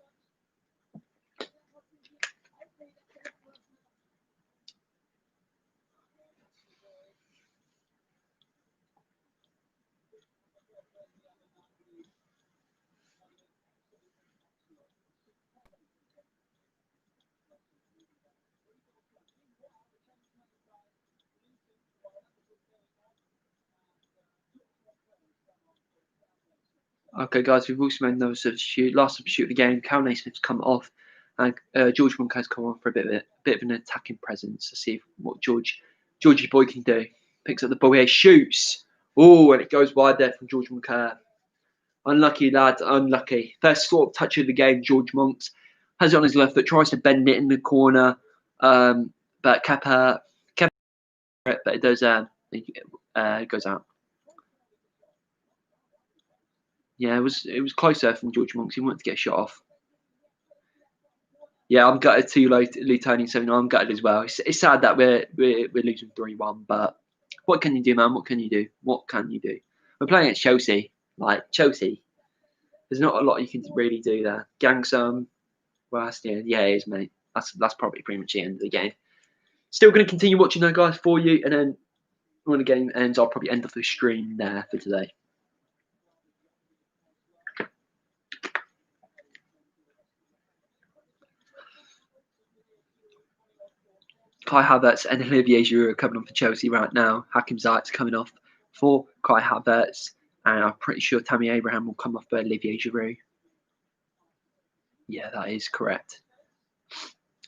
Okay, guys, we've also made another substitute. Last substitute of the game, Cal Naismith's come off, and George Monk has come on for a bit of an attacking presence to see what Georgie boy can do. Picks up the ball here, shoots. Oh, and it goes wide there from George Monk. Unlucky, lad, unlucky. First sort of touch of the game, George Monks has it on his left foot, tries to bend it in the corner, but Kepa, but it does. It goes out. Yeah, it was closer from George Monks. He wanted to get a shot off. Yeah, I'm gutted too. Luton 7. I'm gutted as well. It's sad that we're losing 3-1, but what can you do, man? What can you do? What can you do? We're playing against Chelsea. Like Chelsea, there's not a lot you can really do there. Gang some. Well, yeah, it is, mate. That's probably pretty much the end of the game. Still going to continue watching that, guys, for you, and then when the game ends, I'll probably end off the stream there for today. Kai Havertz and Olivier Giroud are coming on for Chelsea right now. Hakim Ziyech's coming off for Kai Havertz, and I'm pretty sure Tammy Abraham will come off for Olivier Giroud. Yeah, that is correct.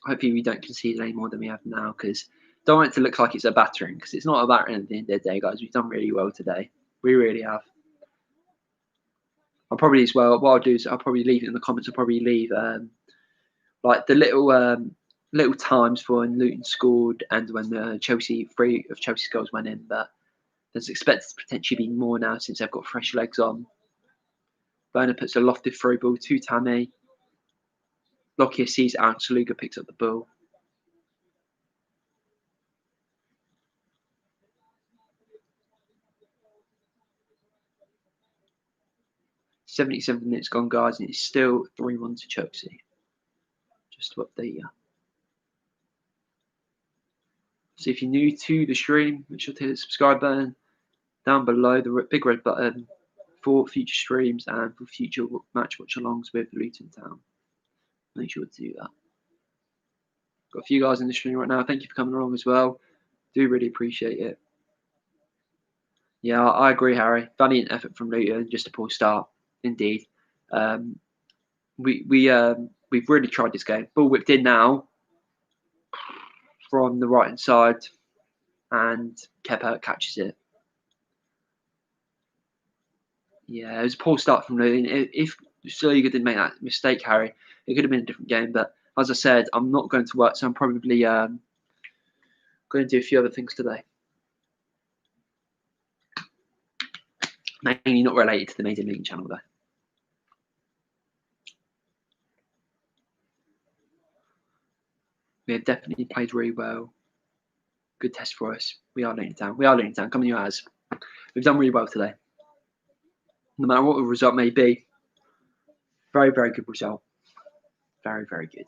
Hopefully we don't concede any more than we have now, because don't want it to look like it's a battering, because it's not a battering at the end of the day, guys. We've done really well today. We really have. I'll probably as well, what I'll do is I'll probably leave it in the comments. I'll probably leave like the little times for when Luton scored and when the three of Chelsea's goals went in, but there's expected to potentially be more now since they've got fresh legs on. Werner puts a lofted through ball to Tammy. Lockyer sees out, Saluga picks up the ball. 77 minutes gone, guys, and it's still 3-1 to Chelsea. Just to update you. So if you're new to the stream, make sure to hit the subscribe button down below, the big red button, for future streams and for future match watch-alongs with Luton Town. Make sure to do that. Got a few guys in the stream right now. Thank you for coming along as well. Do really appreciate it. Yeah, I agree, Harry. Valiant effort from Luton, just a poor start, indeed. We've really tried this game. Ball whipped in now from the right hand side, and Kepa catches it. Yeah, it was a poor start from Luton. If Saliga didn't make that mistake, Harry, it could have been a different game. But as I said, I'm not going to work, so I'm probably going to do a few other things today. Mainly not related to the Made in Luton channel, though. We have definitely played really well. Good test for us. We are Luton Town. We are Luton Town. Come on, you as. We've done really well today. No matter what the result may be, very, very good result. Very, very good.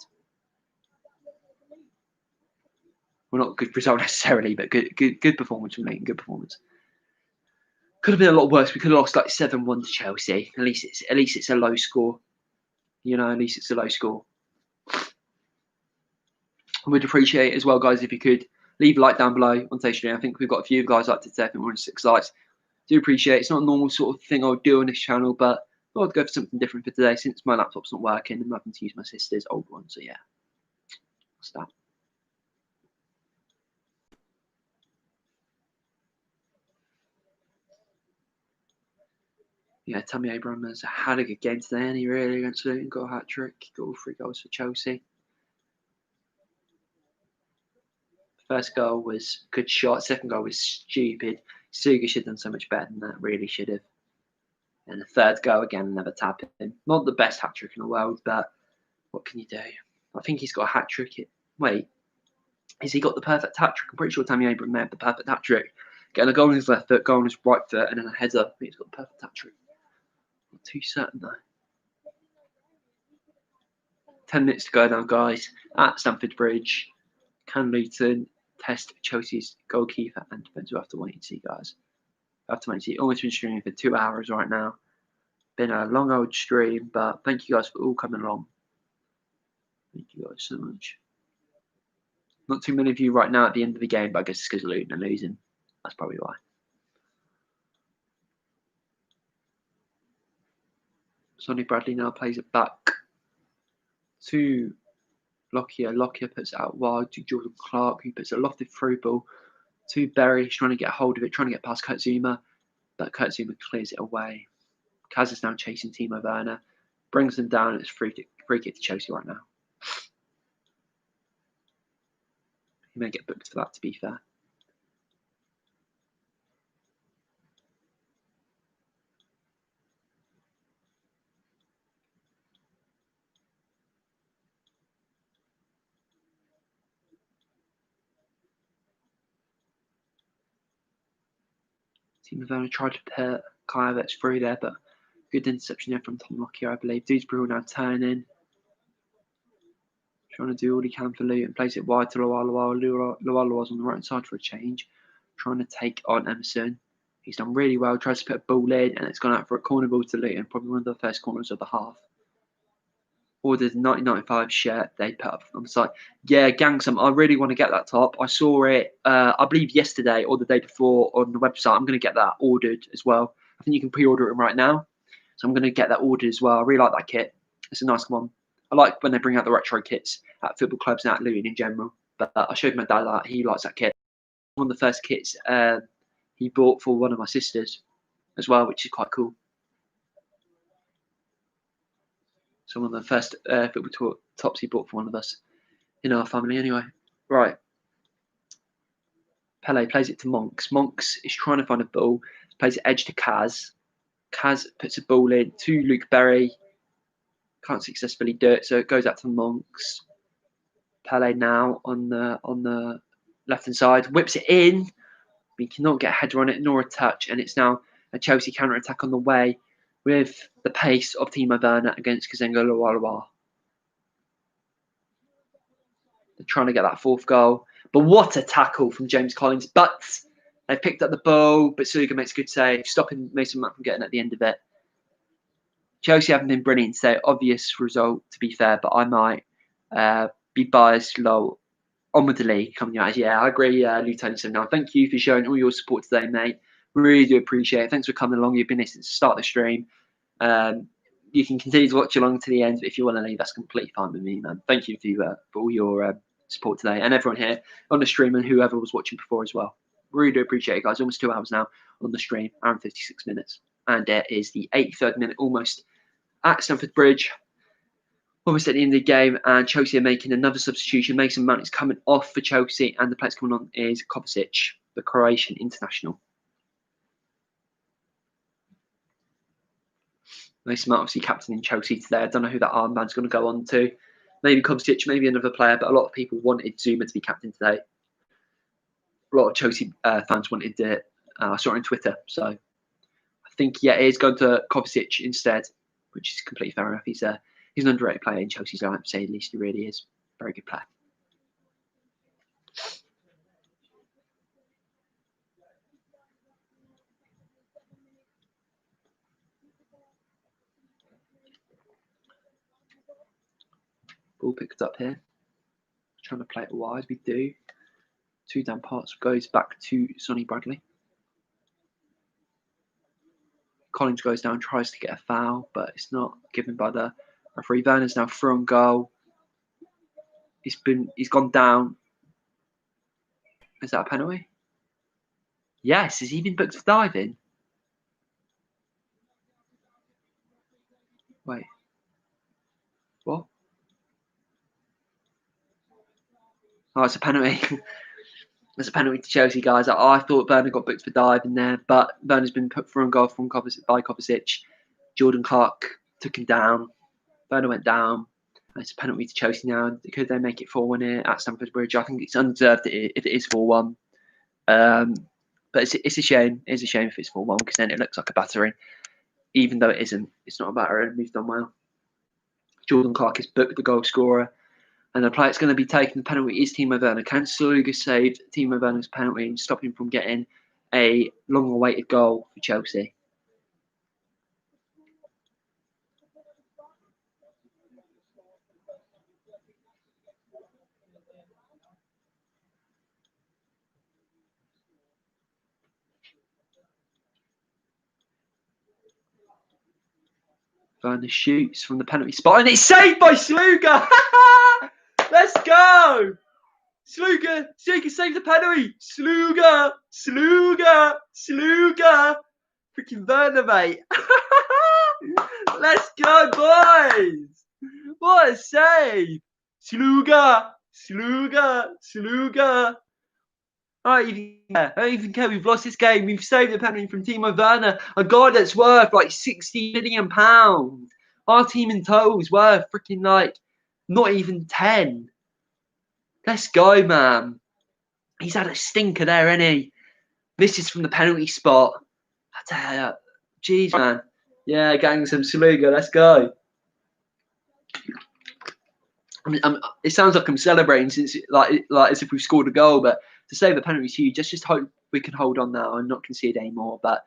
Well, not good result necessarily, but good performance from Luton. Good performance. Could have been a lot worse. We could have lost like 7-1 to Chelsea. At least it's a low score. You know, at least it's a low score. We'd appreciate it as well, guys, if you could leave a like down below on today's stream. I think we've got a few guys like today. I think we're on 6 likes. Do appreciate it. It's not a normal sort of thing I would do on this channel, but I thought I'd go for something different for today since my laptop's not working and I'm having to use my sister's old one. So yeah, that's that. Yeah, Tammy Abraham has had a good game today, and he really against Luton, got a hat trick, got all 3 goals for Chelsea. First goal was a good shot. Second goal was stupid. Suga should have done so much better than that. Really should have. And the third goal, again, another tap in. Not the best hat trick in the world, but what can you do? I think he's got a hat trick. Wait, has he got the perfect hat trick? I'm pretty sure Tammy Abraham may have the perfect hat trick. Getting a goal on his left foot, goal on his right foot, and then a header. I think he's got the perfect hat trick. Not too certain though. 10 minutes to go now, guys. At Stamford Bridge. Can Luton test Chelsea's goalkeeper and defence? We'll have to wait and see, guys. We'll have to wait and see. Almost been streaming for 2 hours right now. Been a long old stream, but thank you guys for all coming along. Thank you guys so much. Not too many of you right now at the end of the game, but I guess it's because Luton are losing. That's probably why. Sonny Bradley now plays it back to Lockyer. Lockyer puts it out wide to Jordan Clark, who puts a lofted through ball to Berry. He's trying to get a hold of it, trying to get past Kurt Zouma, but Kurt Zouma clears it away. Kaz is now chasing Timo Werner, brings them down, and it's free kick to Chelsea right now. He may get booked for that, to be fair. Timo Werner tried to put Kai Havertz through there, but good interception there from Tom Lockyer, I believe. Dewsbury now turning. Trying to do all he can for Luton. Plays it wide to Luala. Luala's on the right side for a change. Trying to take on Emerson. He's done really well. Tries to put a ball in, and it's gone out for a corner ball to Luton. Probably one of the first corners of the half. Ordered 1995 shirt they put up on the site. Yeah, Gangsum, I really want to get that top. I saw it, I believe, yesterday or the day before on the website. I'm going to get that ordered as well. I think you can pre-order it right now. So I'm going to get that ordered as well. I really like that kit. It's a nice one. I like when they bring out the retro kits at football clubs and at Luton in general. But I showed my dad that. He likes that kit. One of the first kits he bought for one of my sisters as well, which is quite cool. So one of the first football tops he bought for one of us in our family anyway. Right. Pele plays it to Monks. Monks is trying to find a ball. Plays it edge to Kaz. Kaz puts a ball in to Luke Berry. Can't successfully do it, so it goes out to Monks. Pele now on the left-hand side. Whips it in. We cannot get a header on it nor a touch, and it's now a Chelsea counter-attack on the way. with the pace of Timo Werner against Kazengo Luwalawa. They're trying to get that 4th goal. But what a tackle from James Collins. But they've picked up the ball, but Sluga makes a good save, stopping Mason Mount from getting at the end of it. Chelsea haven't been brilliant today. Obvious result, to be fair, but I might be biased low on with the league coming out. Yeah, I agree, Luton. So now, thank you for showing all your support today, mate. Really do appreciate it. Thanks for coming along. You've been here since the start of the stream. You can continue to watch along to the end. If you want to leave, that's completely fine with me, man. Thank you for all your support today, and everyone here on the stream and whoever was watching before as well. Really do appreciate it, guys. Almost 2 hours now on the stream, hour and 56 minutes. And it is the 83rd minute almost at Stamford Bridge. Almost at the end of the game, and Chelsea are making another substitution. Mason Mount is coming off for Chelsea, and the player coming on is Kovacic, the Croatian international. Mason Mount obviously captaining Chelsea today. I don't know who that armband's going to go on to. Maybe Kovacic, maybe another player, but a lot of people wanted Zuma to be captain today. A lot of Chelsea fans wanted it. I saw it on Twitter, so I think, yeah, it is going to Kovacic instead, which is completely fair enough. He's an underrated player in Chelsea's lineup, to say the least. He really is. Very good player. Ball picked up here. Trying to play it wide. We do. 2 down parts goes back to Sonny Bradley. Collins goes down, tries to get a foul, but it's not given by the referee. Werner's now through on goal. He's gone down. Is that a penalty? Yes. Has he been booked for diving? Wait. What? Oh, it's a penalty. There's a penalty to Chelsea, guys. I thought Werner got booked for diving there, but Werner's been put through on goal from by Kovacic. Jordan Clark took him down. Werner went down. It's a penalty to Chelsea now. Could they make it 4-1 here at Stamford Bridge? I think it's undeserved if it is 4-1. But it's a shame. It's a shame if it's 4-1 because then it looks like a battering. Even though it isn't. It's not a battering. We've done well. Jordan Clark is booked the goal scorer. And the player that's going to be taking the penalty is Timo Werner. Can Sluga save Timo Werner's penalty and stop him from getting a long-awaited goal for Chelsea? Werner shoots from the penalty spot and it's saved by Sluga! Let's go! Sluga saved the penalty! Sluga! Freaking Werner, mate! Let's go, boys! What a save! Sluga! I don't even care. We've lost this game. We've saved the penalty from Timo Werner, a guy that's worth like £60 million. Our team in total is worth freaking like not even 10. Let's go, man. He's had a stinker there, hasn't he? This is from the penalty spot. I tell you, jeez, man. Yeah, getting some Sluga. Let's go. It sounds like I'm celebrating since like as if we've scored a goal, but to save the penalty is huge. Let's just hope we can hold on now and not concede anymore. But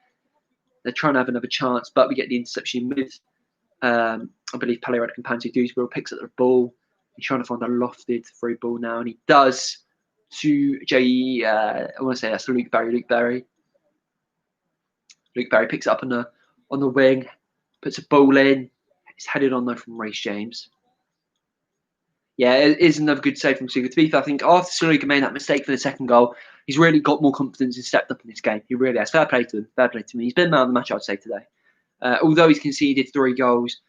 they're trying to have another chance, but we get the interception with, I believe, Pele Radkampanti Dewsbury picks up the ball. He's trying to find a lofted free ball now, and he does to I want to say that's Luke Berry. Luke Berry picks it up on the wing, puts a ball in. It's headed on though from Reece James. Yeah, it is another good save from Sluga. To be fair, I think after Sluga made that mistake for the second goal, he's really got more confidence and stepped up in this game. He really has. Fair play to him. Fair play to me. He's been man of the match, I'd say, today. Although he's conceded 3 goals,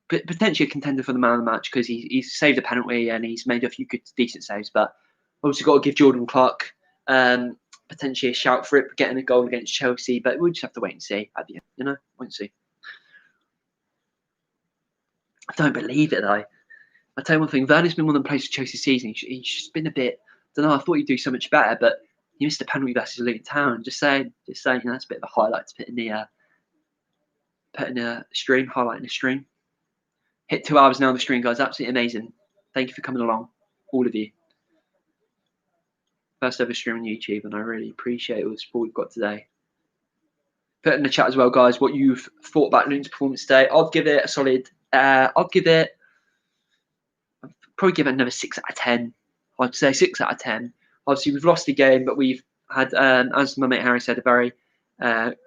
but potentially a contender for the man of the match because he's saved a penalty and he's made a few good, decent saves. But also got to give Jordan Clark potentially a shout for it for getting a goal against Chelsea. But we'll just have to wait and see at the end. You know, wait and see. I don't believe it though. I'll tell you one thing, Werner's been one of the players for Chelsea season. He's just been a bit, I don't know, I thought he'd do so much better, but he missed a penalty versus Luton Town. Just saying, you know, that's a bit of a highlight to put in the putting a stream, highlighting a stream. Hit 2 hours now on the stream, guys. Absolutely amazing. Thank you for coming along, all of you. First ever stream on YouTube, and I really appreciate all the support we've got today. Put in the chat as well, guys, what you've thought about Luton's performance today. I'd give it a solid. I'd probably give it another 6 out of 10. I'd say 6 out of 10. Obviously, we've lost the game, but we've had, as my mate Harry said, a very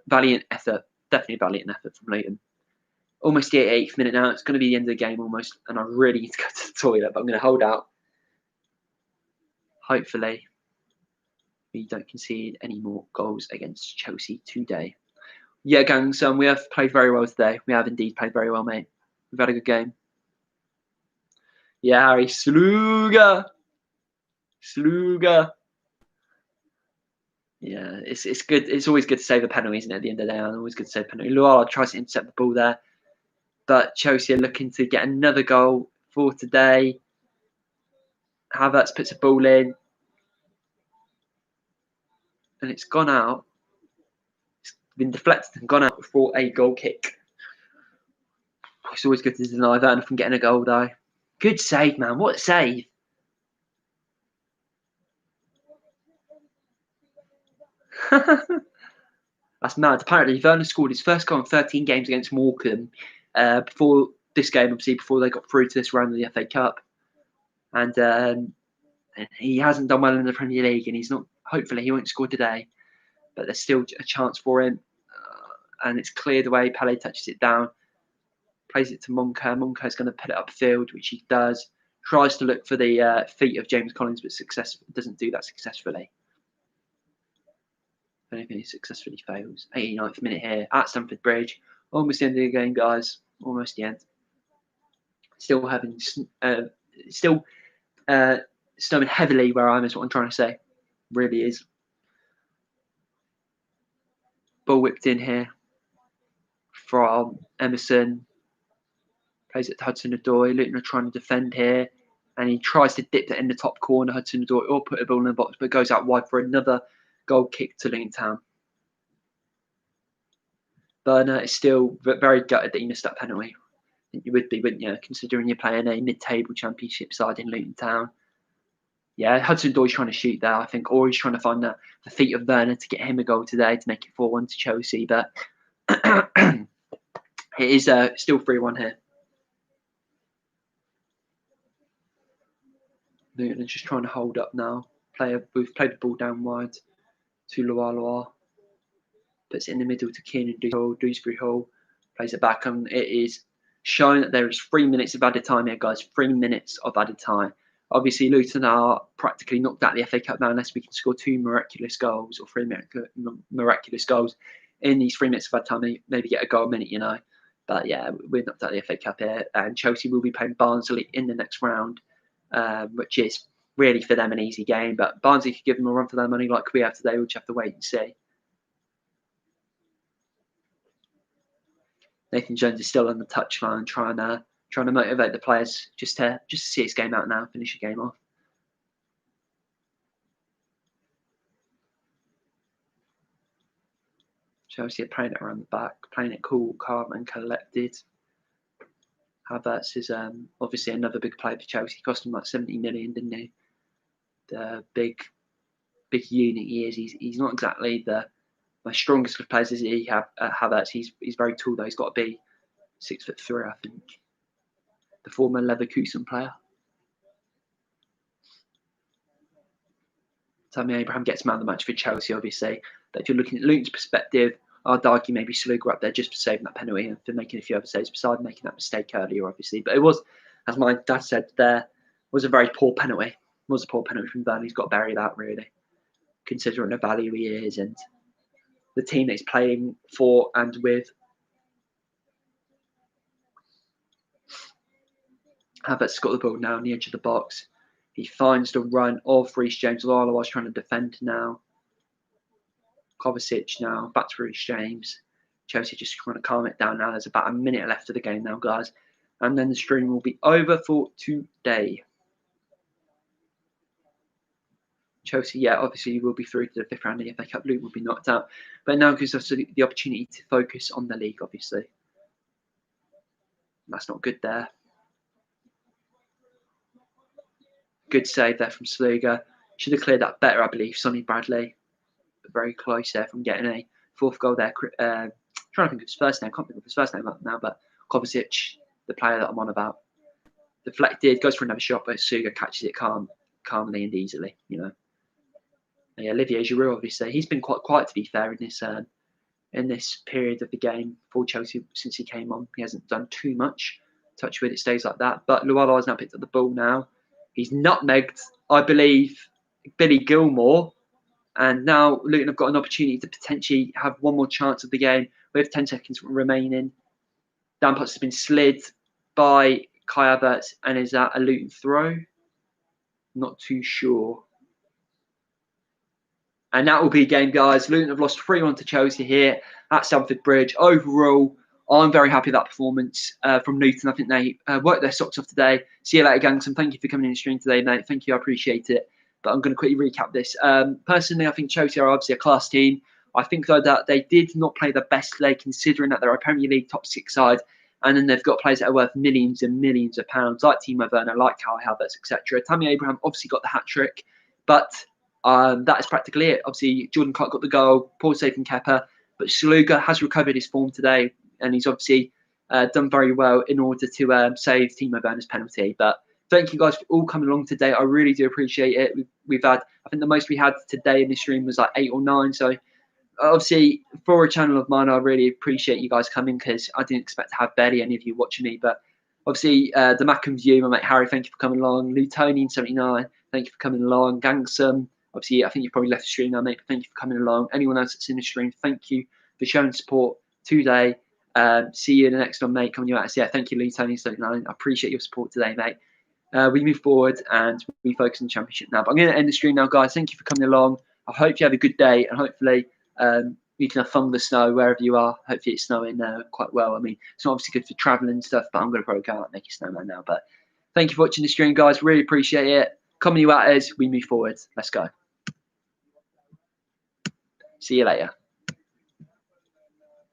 valiant effort. Definitely a valiant effort from Luton. Almost the 88th minute now. It's going to be the end of the game almost, and I really need to go to the toilet, but I'm going to hold out. Hopefully, we don't concede any more goals against Chelsea today. Yeah, gang, so we have played very well today. We have indeed played very well, mate. We've had a good game. Yeah, Harry, Sluga. Yeah, it's good. It's always good to save a penalty, isn't it, at the end of the day? And always good to save a penalty. Luala tries to intercept the ball there. But Chelsea are looking to get another goal for today. Havertz puts a ball in. And it's gone out. It's been deflected and gone out for a goal kick. It's always good to deny Werner from getting a goal, though. Good save, man. What a save. That's mad. Apparently, Werner scored his first goal in 13 games against Morecambe before this game, obviously, before they got through to this round of the FA Cup. And he hasn't done well in the Premier League, and he's not. Hopefully, he won't score today, but there's still a chance for him. And it's cleared away. Pele touches it down, plays it to Monca. Monca's going to put it upfield, which he does. Tries to look for the feet of James Collins, but doesn't do that successfully. If anything, he successfully fails. 89th minute here at Stamford Bridge. Almost the end of the game, guys. Almost the end. Still having, snowing heavily where I am is what I'm trying to say. Really is. Ball whipped in here from Emerson. Plays it to Hudson-Odoi. Luton are trying to defend here. And he tries to dip it in the top corner. Hudson-Odoi or put a ball in the box, but goes out wide for another goal kick to Luton Town. Werner is still very gutted that he missed that penalty. You would be, wouldn't you, considering you're playing a mid-table championship side in Luton Town. Yeah, Hudson-Odoi's trying to shoot there, I think, or he's trying to find the feet of Werner to get him a goal today to make it 4-1 to Chelsea. But it is still 3-1 here. Luton is just trying to hold up now. We've played the ball down wide to Luala. Puts it in the middle to Keenan Dewsbury Hall. Plays it back, and it is showing that there is 3 minutes of added time here, guys. 3 minutes of added time. Obviously, Luton are practically knocked out of the FA Cup now unless we can score 2 miraculous goals or 3 miraculous goals in these 3 minutes of added time. Maybe get a goal a minute, you know. But yeah, we're knocked out of the FA Cup here. And Chelsea will be playing Barnsley in the next round, which is really for them an easy game. But Barnsley could give them a run for their money like we have today. We'll just have to wait and see. Nathan Jones is still on the touchline, trying to motivate the players just to see his game out now, finish the game off. Chelsea are playing it around the back, playing it cool, calm, and collected. Havertz is obviously another big player for Chelsea. Cost him like 70 million, didn't he? The big unit he is. He's not exactly my strongest of players is he Havertz. He's very tall though. He's got to be 6'3", I think. The former Leverkusen player. Tammy Abraham gets man of the match for Chelsea, obviously. But if you're looking at Luton's perspective, I'd argue maybe Sluga up there just for saving that penalty and for making a few other saves, besides making that mistake earlier, obviously. But it was, as my dad said there, was a very poor penalty. It was a poor penalty from Werner. He's got to bury that, really, considering the value he is and the team that he's playing for and with. Havertz got the ball now on the edge of the box. He finds the run of Reece James. Lala was trying to defend now. Kovacic now, back to Reece James. Chelsea just trying to calm it down now. There's about a minute left of the game now, guys. And then the stream will be over for today. Chelsea, yeah, obviously will be through to the 5th round of the FA Cup. Luton will be knocked out. But now gives us the opportunity to focus on the league, obviously. That's not good there. Good save there from Sluga. Should have cleared that better, I believe. Sonny Bradley. But very close there from getting a 4th goal there. Trying to think of his first name. Can't think of his first name up now, but Kovacic, the player that I'm on about. Deflected, goes for another shot, but Suga catches it calmly and easily, you know. And yeah, Olivier Giroud, obviously, he's been quite quiet, to be fair, in this period of the game for Chelsea since he came on. He hasn't done too much. Touch wood, it stays like that. But Luala has now picked up the ball now. He's nutmegged, I believe, Billy Gilmore. And now Luton have got an opportunity to potentially have one more chance of the game with 10 seconds remaining. Dan Potts has been slid by Kai Havertz, and is that a Luton throw? Not too sure. And that will be a game, guys. Luton have lost 3-1 to Chelsea here at Stamford Bridge. Overall, I'm very happy with that performance from Luton. I think they worked their socks off today. See you later, Gangson. Thank you for coming in the stream today, mate. Thank you. I appreciate it. But I'm going to quickly recap this. Personally, I think Chelsea are obviously a class team. I think, though, that they did not play the best today, considering that they're a Premier League top 6 side. And then they've got players that are worth millions and millions of pounds, like Timo Werner, like Kai Havertz, etc. Tammy Abraham obviously got the hat-trick, but that is practically it. Obviously, Jordan Clark got the goal, poor save from Kepa, but Sluga has recovered his form today, and he's obviously done very well in order to save Timo Werner's penalty. But thank you guys for all coming along today. I really do appreciate it. We've had, I think the most we had today in this stream was like 8 or 9, so obviously, for a channel of mine, I really appreciate you guys coming, because I didn't expect to have barely any of you watching me. But obviously, the Mackham View, my mate Harry, thank you for coming along. Lutonian79, thank you for coming along. Gangsum, obviously, I think you've probably left the stream now, mate, but thank you for coming along. Anyone else that's in the stream, thank you for showing support today. See you in the next one, mate, coming you out. So, yeah, thank you, Lutonian79. I appreciate your support today, mate. We move forward and we focus on the Championship now. But I'm going to end the stream now, guys. Thank you for coming along. I hope you have a good day, and hopefully you can have fun with the snow wherever you are. Hopefully it's snowing quite well. I mean, it's not obviously good for travelling and stuff, but I'm going to probably go out and make a snowman now. But thank you for watching the stream, guys. Really appreciate it. Coming you out as we move forward. Let's go. See you later.